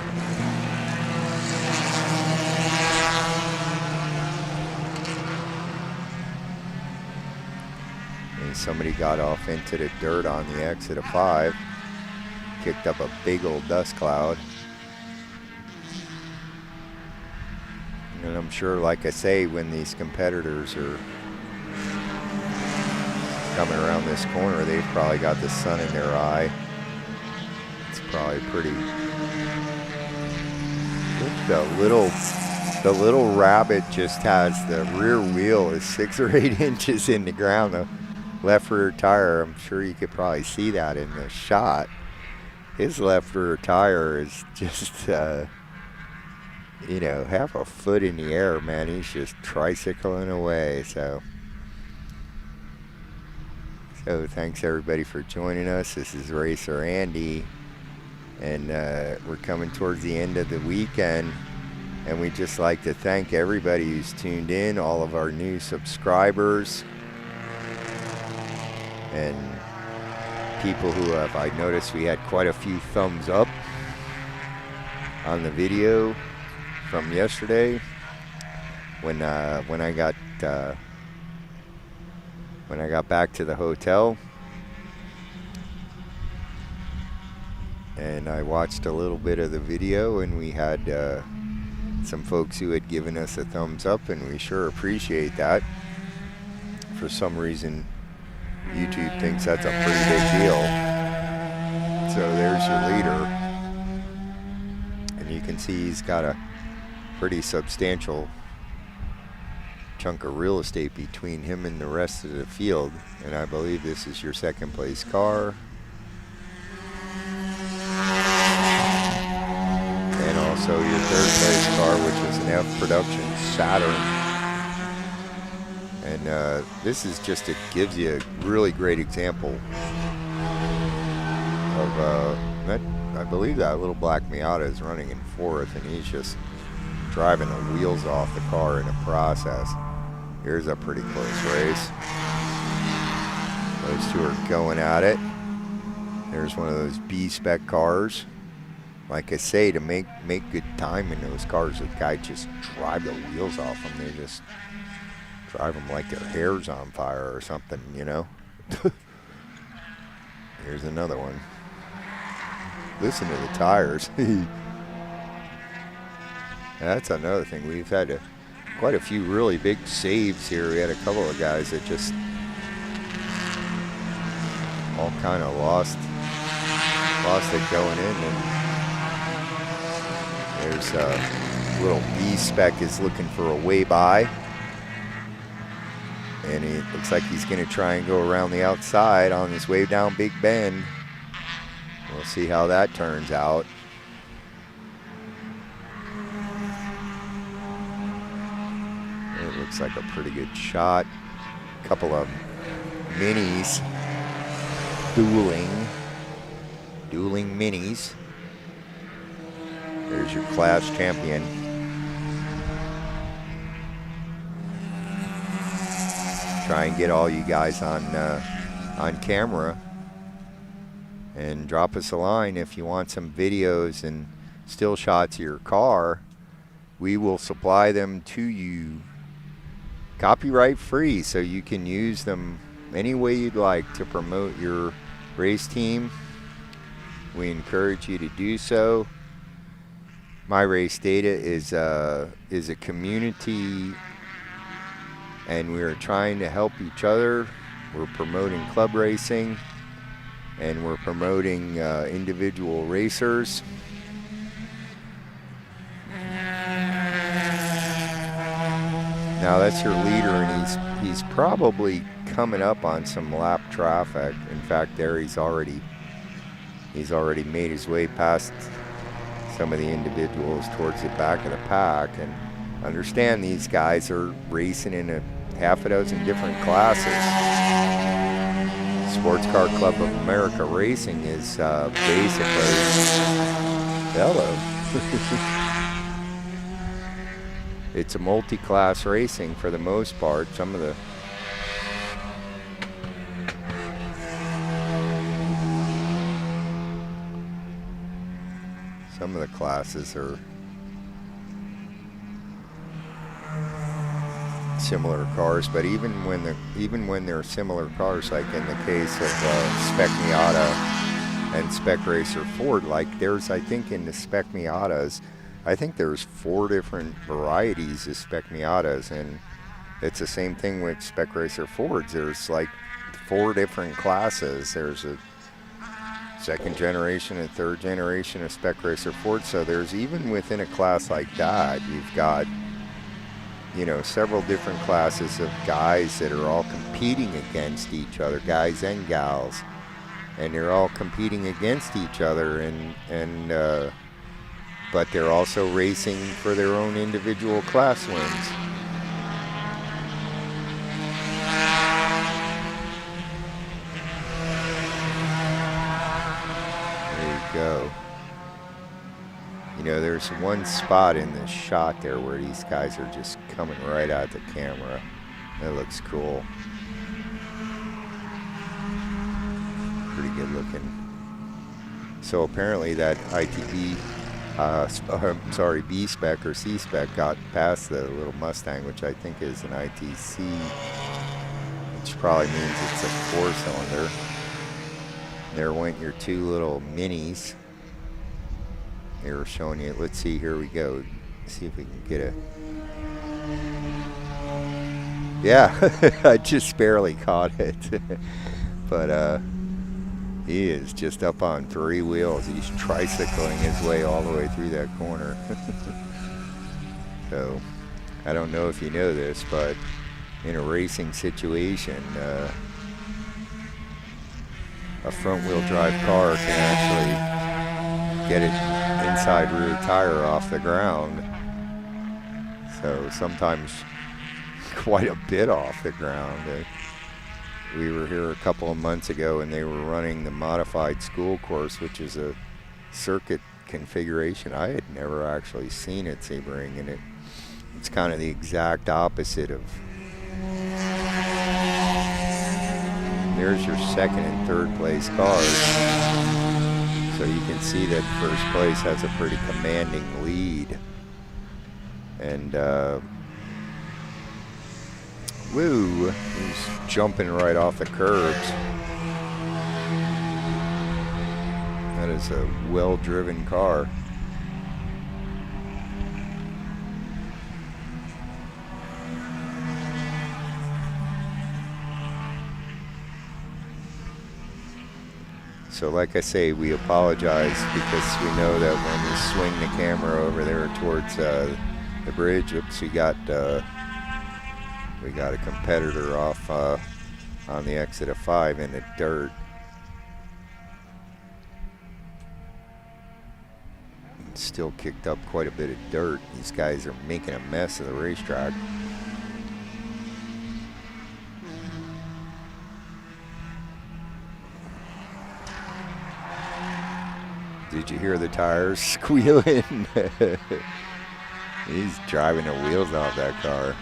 And somebody got off into the dirt on the exit of 5, kicked up a big old dust cloud. And I'm sure, like I say, when these competitors are coming around this corner, they've probably got the sun in their eye. It's probably pretty... The little rabbit just has the rear wheel is 6 or 8 inches in the ground. The left rear tire, I'm sure you could probably see that in the shot. His left rear tire is just, you know, half a foot in the air, man. He's just tricycling away, so thanks everybody for joining us. This is Racer Andy, and we're coming towards the end of the weekend, and we'd just like to thank everybody who's tuned in, all of our new subscribers, and people who have, I noticed we had quite a few thumbs up on the video from yesterday when I got back to the hotel, and I watched a little bit of the video, and we had some folks who had given us a thumbs up, and we sure appreciate that. For some reason, YouTube thinks that's a pretty big deal. So there's your leader, and you can see he's got a pretty substantial chunk of real estate between him and the rest of the field, and I believe this is your second place car, and also your third place car, which is an F Production Saturn. And this is just, it gives you a really great example of that. I believe that little black Miata is running in 4th, and he's just driving the wheels off the car in the process. Here's a pretty close race. Those two are going at it. There's one of those B-spec cars. Like I say, to make good time in those cars, the guy just drive the wheels off them. They just drive them like their hair's on fire or something, you know? Here's another one. Listen to the tires. That's another thing. We've had quite a few really big saves here. We had a couple of guys that just all kind of lost it going in. And there's a little B-spec is looking for a way by. And it looks like he's going to try and go around the outside on his way down Big Bend. We'll see how that turns out. It looks like a pretty good shot. A couple of minis dueling minis. There's your class champion. Try and get all you guys on camera, and drop us a line if you want some videos and still shots of your car. We will supply them to you copyright free, so you can use them any way you'd like to promote your race team. We encourage you to do so. My Race Data is a community, and we are trying to help each other. We're promoting club racing, and we're promoting individual racers. Now that's your leader, and he's probably coming up on some lap traffic. In fact, there he's already made his way past some of the individuals towards the back of the pack. And understand, these guys are racing in a half a dozen different classes. Sports Car Club of America Racing is basically hello. It's a multi-class racing for the most part. Some of the classes are similar cars, but even when they're similar cars, like in the case of Spec Miata and Spec Racer Ford, like I think in the Spec Miatas, I think there's 4 different varieties of Spec Miatas, and it's the same thing with Spec Racer Fords. There's like 4 different classes. There's a second generation and third generation of Spec Racer Ford. So there's, even within a class like that, you've got, several different classes of guys that are all competing against each other, guys and gals, and they're all competing against each other, and but they're also racing for their own individual class wins. Go. There's one spot in the shot there where these guys are just coming right at the camera. That looks cool. Pretty good looking. So apparently that ITB, B-Spec or C-Spec got past the little Mustang, which I think is an ITC, which probably means it's a 4-cylinder. There went your 2 little minis. They were showing you. Let's see, here we go. See if we can get a... Yeah, I just barely caught it. But he is just up on 3 wheels. He's tricycling his way all the way through that corner. So, I don't know if you know this, but in a racing situation, a front-wheel drive car can actually get it inside rear tire off the ground. So sometimes quite a bit off the ground. We were here a couple of months ago, and they were running the modified school course, which is a circuit configuration I had never actually seen at Sebring, and it's kind of the exact opposite of... There's your second and third place cars. So you can see that first place has a pretty commanding lead. And, woo, he's jumping right off the curbs. That is a well-driven car. So like I say, we apologize because we know that when we swing the camera over there towards the bridge, oops, we got a competitor off on the exit of 5 in the dirt. Still kicked up quite a bit of dirt. These guys are making a mess of the racetrack. Did you hear the tires squealing? He's driving the wheels off that car.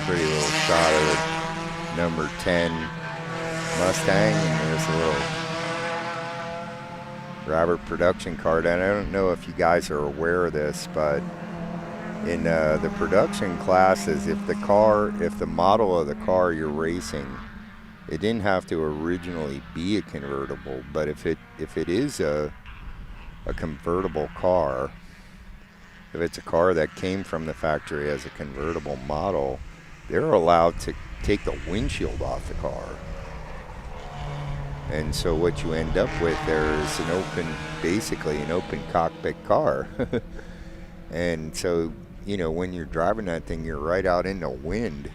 Pretty little shot of the number 10 Mustang, and there's a little Robert production card. And I don't know if you guys are aware of this, but in the production classes, if the model of the car you're racing, it didn't have to originally be a convertible, but if it is a convertible car, if it's a car that came from the factory as a convertible model, they're allowed to take the windshield off the car. And so what you end up with there is basically an open cockpit car. And so, you know, when you're driving that thing, you're right out in the wind.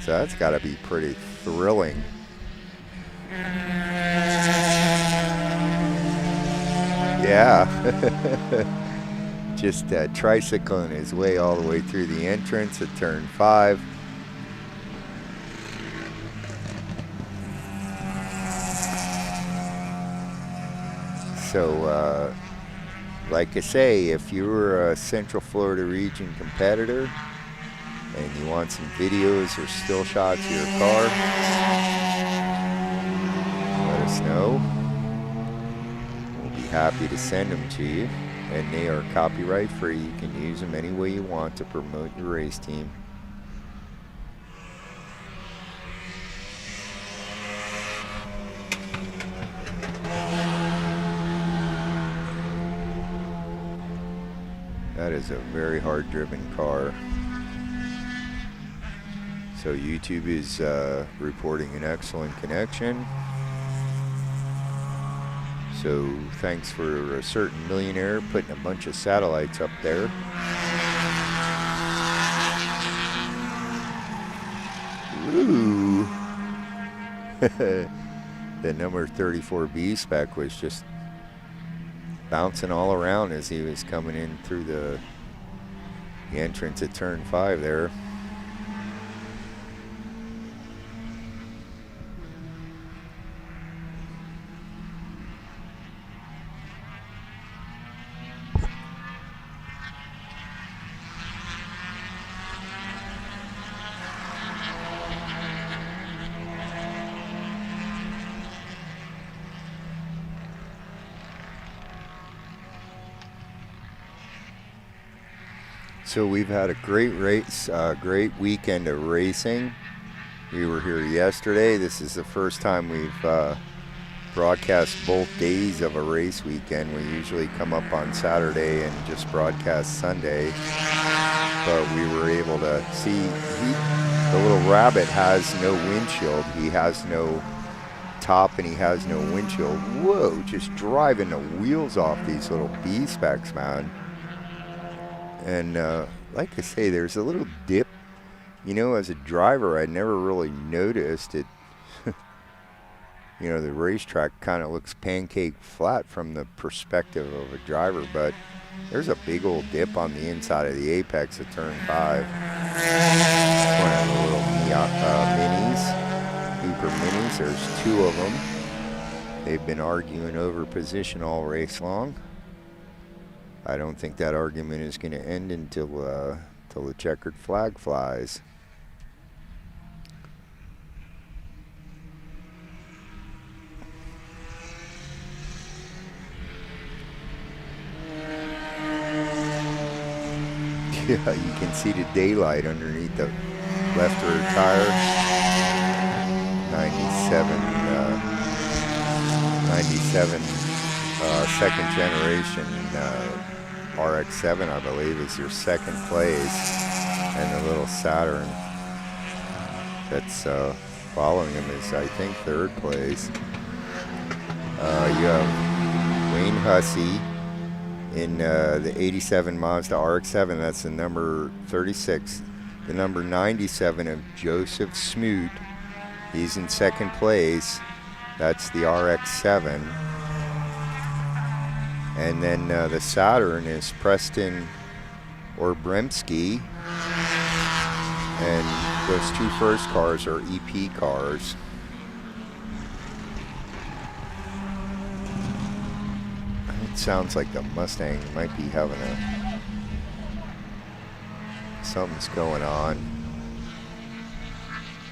So that's got to be pretty thrilling. Yeah. Just tricycling his way all the way through the entrance at turn 5. So, like I say, if you're a Central Florida region competitor and you want some videos or still shots of your car, let us know. We'll be happy to send them to you, and they are copyright free. You can use them any way you want to promote your race team. That is a very hard-driven car. So YouTube is reporting an excellent connection. So thanks for a certain millionaire putting a bunch of satellites up there. Ooh. The number 34B spec was just bouncing all around as he was coming in through the entrance at turn 5 there. So we've had a great race, great weekend of racing. We were here yesterday. This is the first time we've broadcast both days of a race weekend. We usually come up on Saturday and just broadcast Sunday. But we were able to see, the little Rabbit has no windshield. He has no top and he has no windshield. Whoa, just driving the wheels off these little B-specs, man. And like I say, there's a little dip. You know, as a driver, I never really noticed it. You know, the racetrack kind of looks pancake flat from the perspective of a driver, but there's a big old dip on the inside of the apex at turn 5. One of the little minis, Cooper minis. There's 2 of them. They've been arguing over position all race long. I don't think that argument is going to end until the checkered flag flies. Yeah, you can see the daylight underneath the left rear tire. 97 second generation RX-7, I believe, is your second place, and the little Saturn that's following him is, I think, third place. You have Wayne Hussey in the 87 Mazda RX-7. That's the number 36. The number 97 of Joseph Smoot. He's in second place. That's the RX-7. And then the Saturn is Preston Orbremski. And those two first cars are EP cars. It sounds like the Mustang might be having something's going on.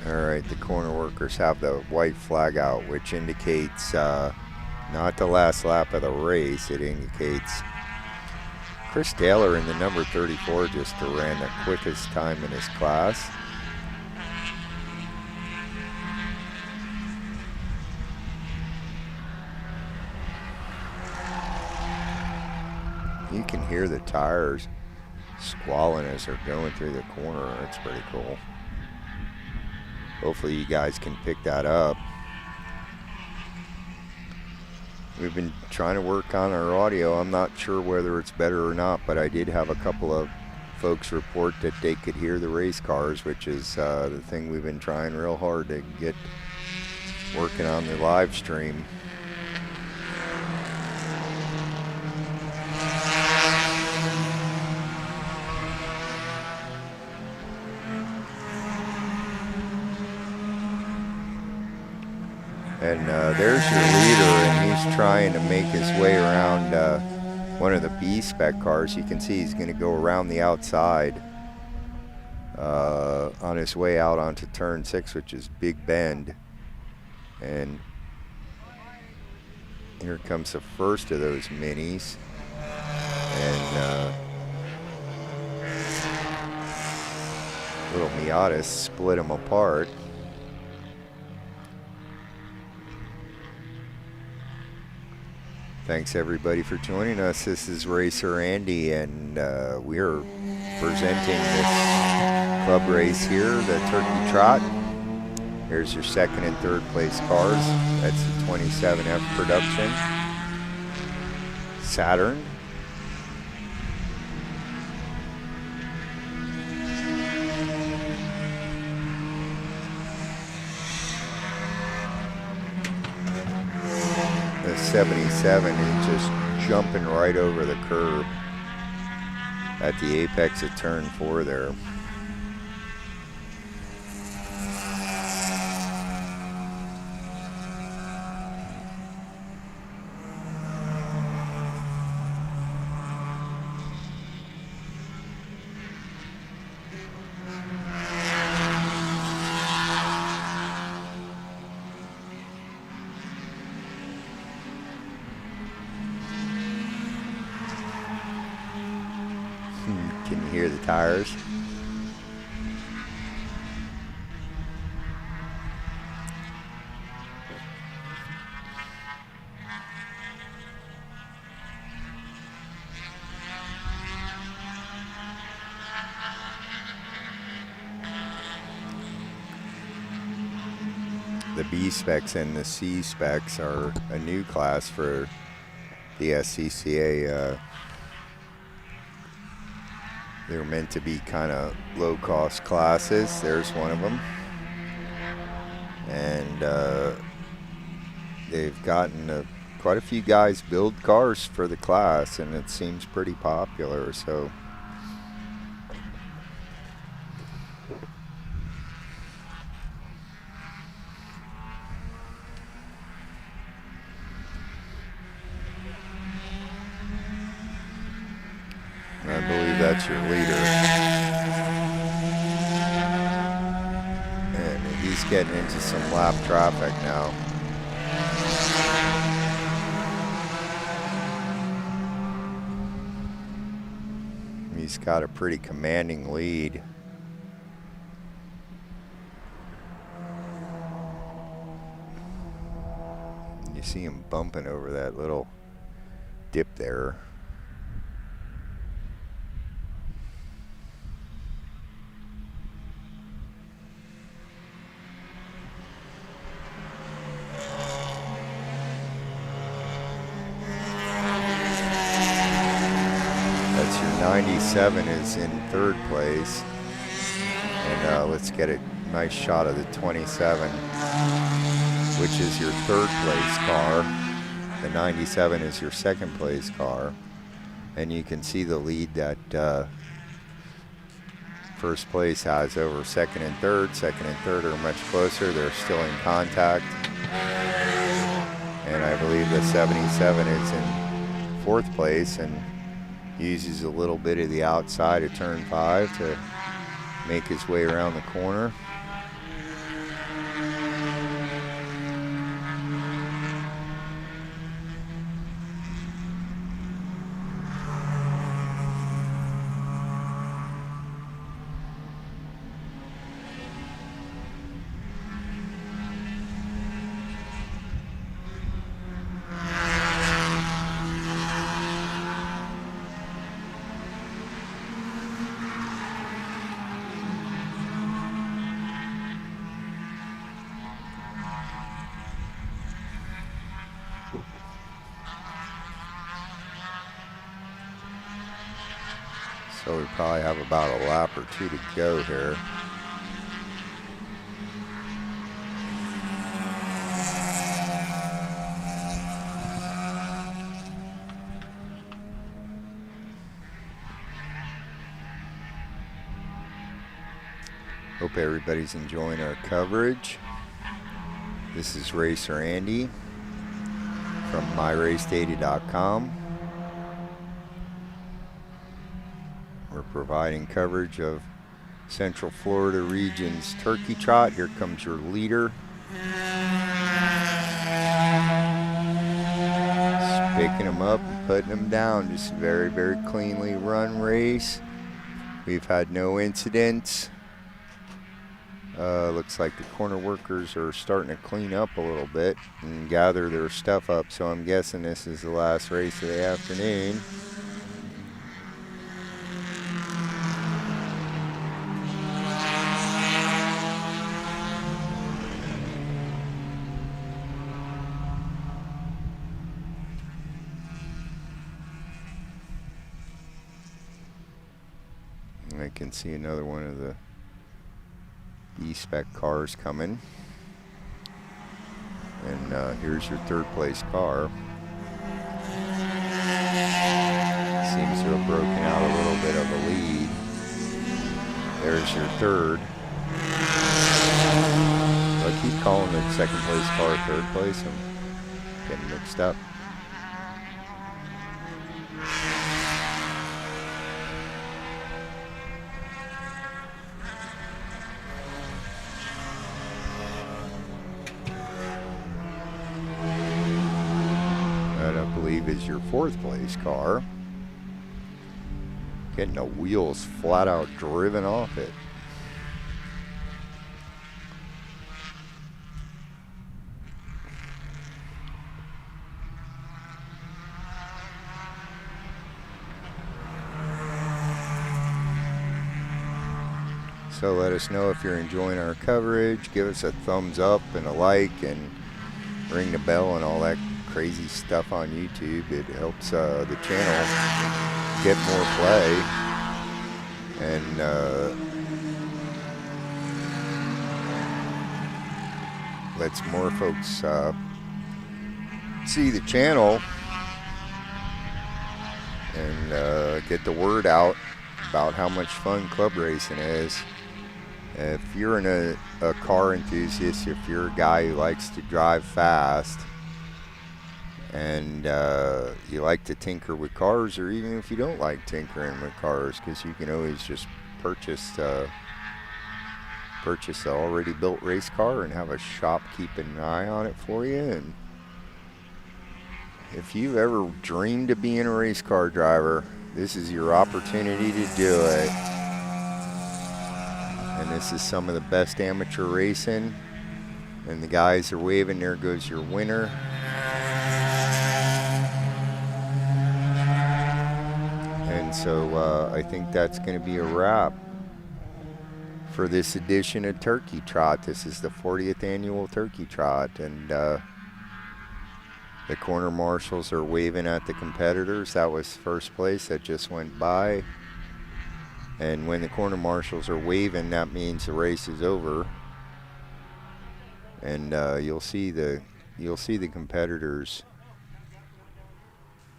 All right, the corner workers have the white flag out, which indicates not the last lap of the race. It indicates Chris Taylor in the number 34 just ran the quickest time in his class. You can hear the tires squalling as they're going through the corner. That's pretty cool. Hopefully you guys can pick that up. We've been trying to work on our audio. I'm not sure whether it's better or not, but I did have a couple of folks report that they could hear the race cars, which is the thing we've been trying real hard to get working on the live stream. And there's your leader, and he's trying to make his way around one of the B-spec cars. You can see he's going to go around the outside on his way out onto turn 6, which is Big Bend. And here comes the first of those minis. And little Miatas split them apart. Thanks everybody for joining us. This is Racer Andy, and we're presenting this club race here, the Turkey Trot. Here's your second and third place cars. That's the 27F production Saturn. The 77 is just jumping right over the curb at the apex of turn 4 there. Can you hear the tires? The B specs and the C specs are a new class for the SCCA. They're meant to be kind of low-cost classes. There's one of them. And they've gotten quite a few guys build cars for the class, and it seems pretty popular. So I believe that's your leader. And he's getting into some lap traffic now. He's got a pretty commanding lead. You see him bumping over that little dip there. That's your 97 is in third place. And let's get a nice shot of the 27, which is your third place car. The 97 is your second place car. And you can see the lead that first place has over second and third. Second and third are much closer. They're still in contact. And I believe the 77 is in fourth place and uses a little bit of the outside of turn 5 to make his way around the corner. So we probably have about a lap or two to go here. Hope everybody's enjoying our coverage. This is Racer Andy from myracedata.com. We're providing coverage of Central Florida region's turkey trot. Here comes your leader. Just picking him up and putting him down. Just very, very cleanly run race. We've had no incidents. Looks like the corner workers are starting to clean up a little bit and gather their stuff up. So I'm guessing this is the last race of the afternoon. I can see another one of the E-Spec cars coming. And here's your third place car. Seems to have broken out a little bit of a lead. There's your third. I keep calling the second place car third place. I'm getting mixed up. Is your fourth place car. Getting the wheels flat out driven off it. So let us know if you're enjoying our coverage. Give us a thumbs up and a like and ring the bell and all that crazy stuff on YouTube. It helps the channel get more play and lets more folks see the channel and get the word out about how much fun club racing is. If you're a car enthusiast, if you're a guy who likes to drive fast, and you like to tinker with cars, or even if you don't like tinkering with cars, because you can always just purchase an already built race car and have a shop keeping an eye on it for you. And if you've ever dreamed of being a race car driver, this is your opportunity to do it. And this is some of the best amateur racing. And the guys are waving. There goes your winner. And so I think that's going to be a wrap for this edition of Turkey Trot. This is the 40th annual Turkey Trot, and the corner marshals are waving at the competitors. That was first place that just went by. And when the corner marshals are waving, that means the race is over. And you'll see the competitors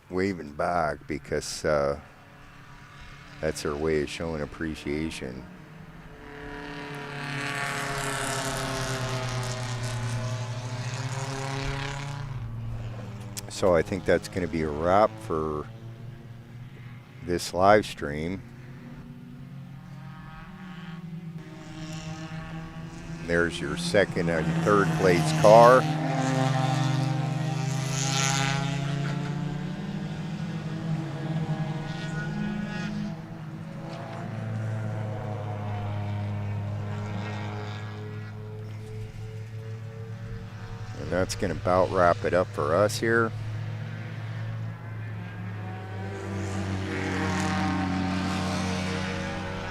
waving back because that's their way of showing appreciation. So I think that's going to be a wrap for this live stream. There's your second and third place car. And that's going to about wrap it up for us here.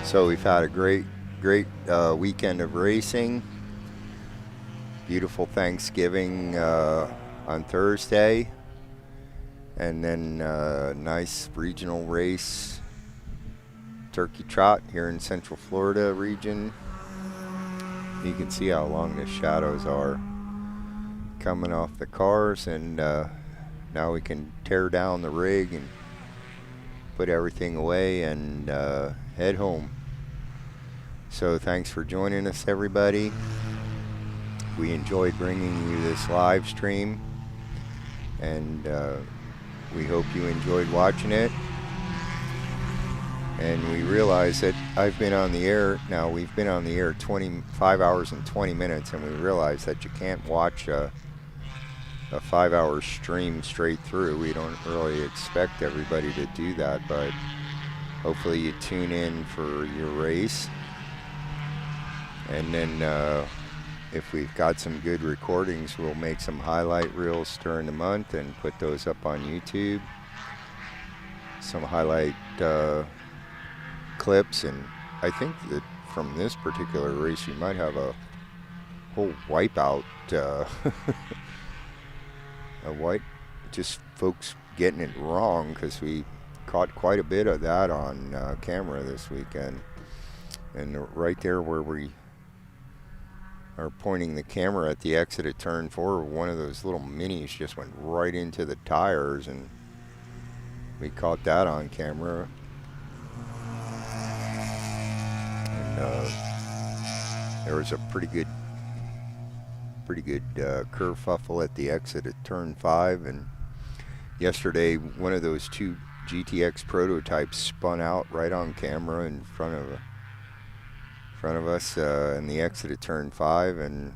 So we've had a great weekend of racing. Beautiful Thanksgiving on Thursday. And then nice regional race, Turkey Trot here in Central Florida region. You can see how long the shadows are coming off the cars, and now we can tear down the rig and put everything away and head home. So thanks for joining us, everybody. We enjoyed bringing you this live stream, and we hope you enjoyed watching it. And we realize that I've been on the air now. We've been on the air 25 hours and 20 minutes, and we realize that you can't watch a 5-hour stream straight through. We don't really expect everybody to do that, but hopefully you tune in for your race. And then if we've got some good recordings, we'll make some highlight reels during the month and put those up on YouTube. Some highlight clips, and I think that from this particular race you might have a whole wipeout, just folks getting it wrong, because we caught quite a bit of that on camera this weekend. And right there where we are pointing the camera at the exit of turn 4, one of those little minis just went right into the tires, and we caught that on camera. And there was a pretty good kerfuffle at the exit at turn 5. And yesterday, one of those two GTX prototypes spun out right on camera in front of us in the exit at turn 5, and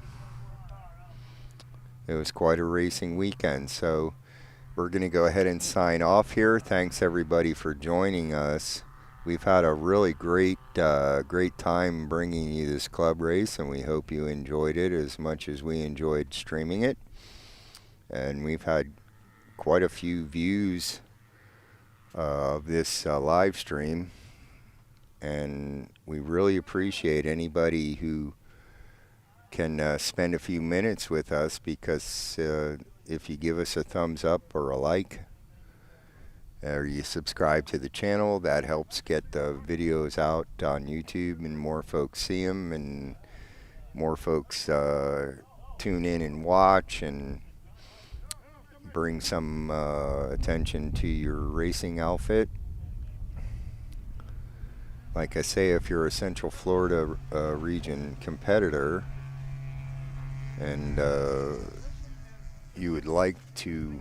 it was quite a racing weekend. So we're going to go ahead and sign off here. Thanks everybody for joining us. We've had a really great time bringing you this club race, and we hope you enjoyed it as much as we enjoyed streaming it. And we've had quite a few views of this live stream, and we really appreciate anybody who can spend a few minutes with us, because if you give us a thumbs up or a like, or you subscribe to the channel, that helps get the videos out on YouTube, and more folks see them, and more folks tune in and watch, and bring some attention to your racing outfit. Like I say, if you're a Central Florida region competitor, and you would like to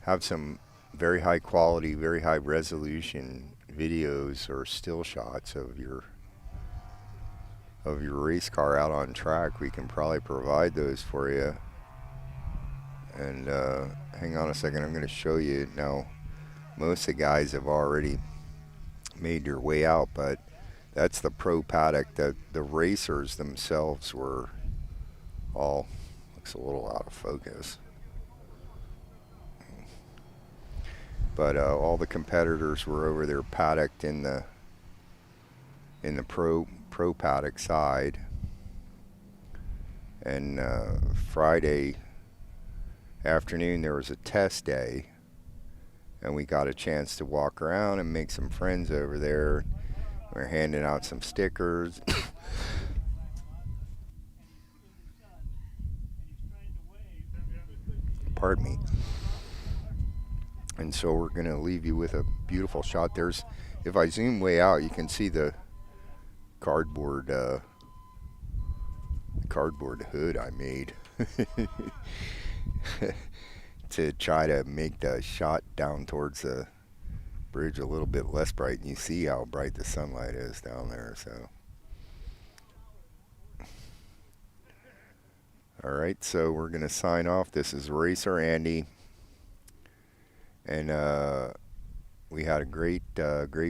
have some very high quality, very high resolution videos or still shots of your race car out on track, we can probably provide those for you. And hang on a second, I'm going to show you now. Most of the guys have already made their way out, but that's the pro paddock. That the racers themselves were all, looks a little out of focus, but all the competitors were over there paddocked in the pro paddock side. And Friday afternoon there was a test day, and we got a chance to walk around and make some friends over there. We're handing out some stickers. Pardon me. And so we're going to leave you with a beautiful shot. If I zoom way out, you can see the cardboard, cardboard hood I made to try to make the shot down towards the bridge a little bit less bright. And you see how bright the sunlight is down there. So, all right, so we're going to sign off. This is Racer Andy. And we had a great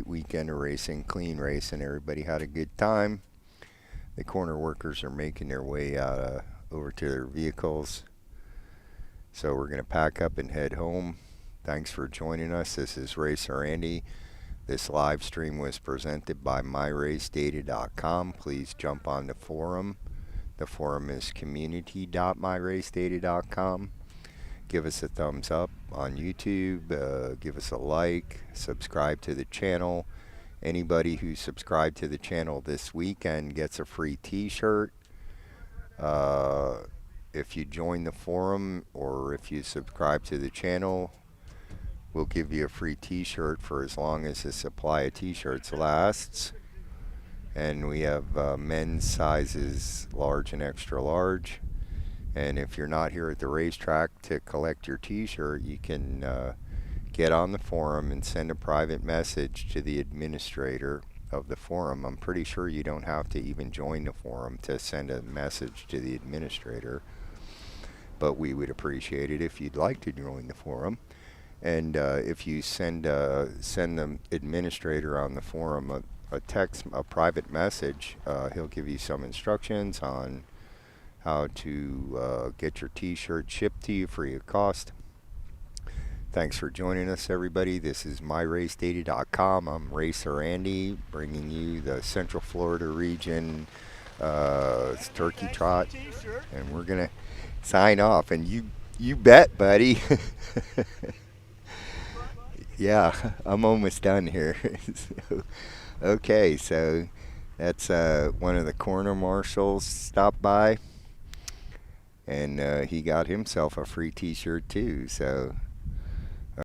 weekend of racing, clean racing. Everybody had a good time. The corner workers are making their way out over to their vehicles. So we're going to pack up and head home. Thanks for joining us. This is Racer Andy. This live stream was presented by myracedata.com. Please jump on the forum. The forum is community.myracedata.com. Give us a thumbs up on YouTube. Give us a like. Subscribe to the channel. Anybody who subscribed to the channel this weekend gets a free t-shirt. If you join the forum or if you subscribe to the channel, we'll give you a free t-shirt for as long as the supply of t-shirts lasts. And we have men's sizes large and extra large. And if you're not here at the racetrack to collect your t-shirt, you can get on the forum and send a private message to the administrator of the forum. I'm pretty sure you don't have to even join the forum to send a message to the administrator, but we would appreciate it if you'd like to join the forum. And if you send the administrator on the forum a private message, he'll give you some instructions on how to get your t-shirt shipped to you free of cost. Thanks for joining us, everybody. This is myracedata.com. I'm Racer Andy, bringing you the Central Florida region turkey trot, and we're gonna sign off. And you bet, buddy. Yeah, I'm almost done here. Okay, so that's one of the corner marshals stopped by, and he got himself a free t-shirt too. So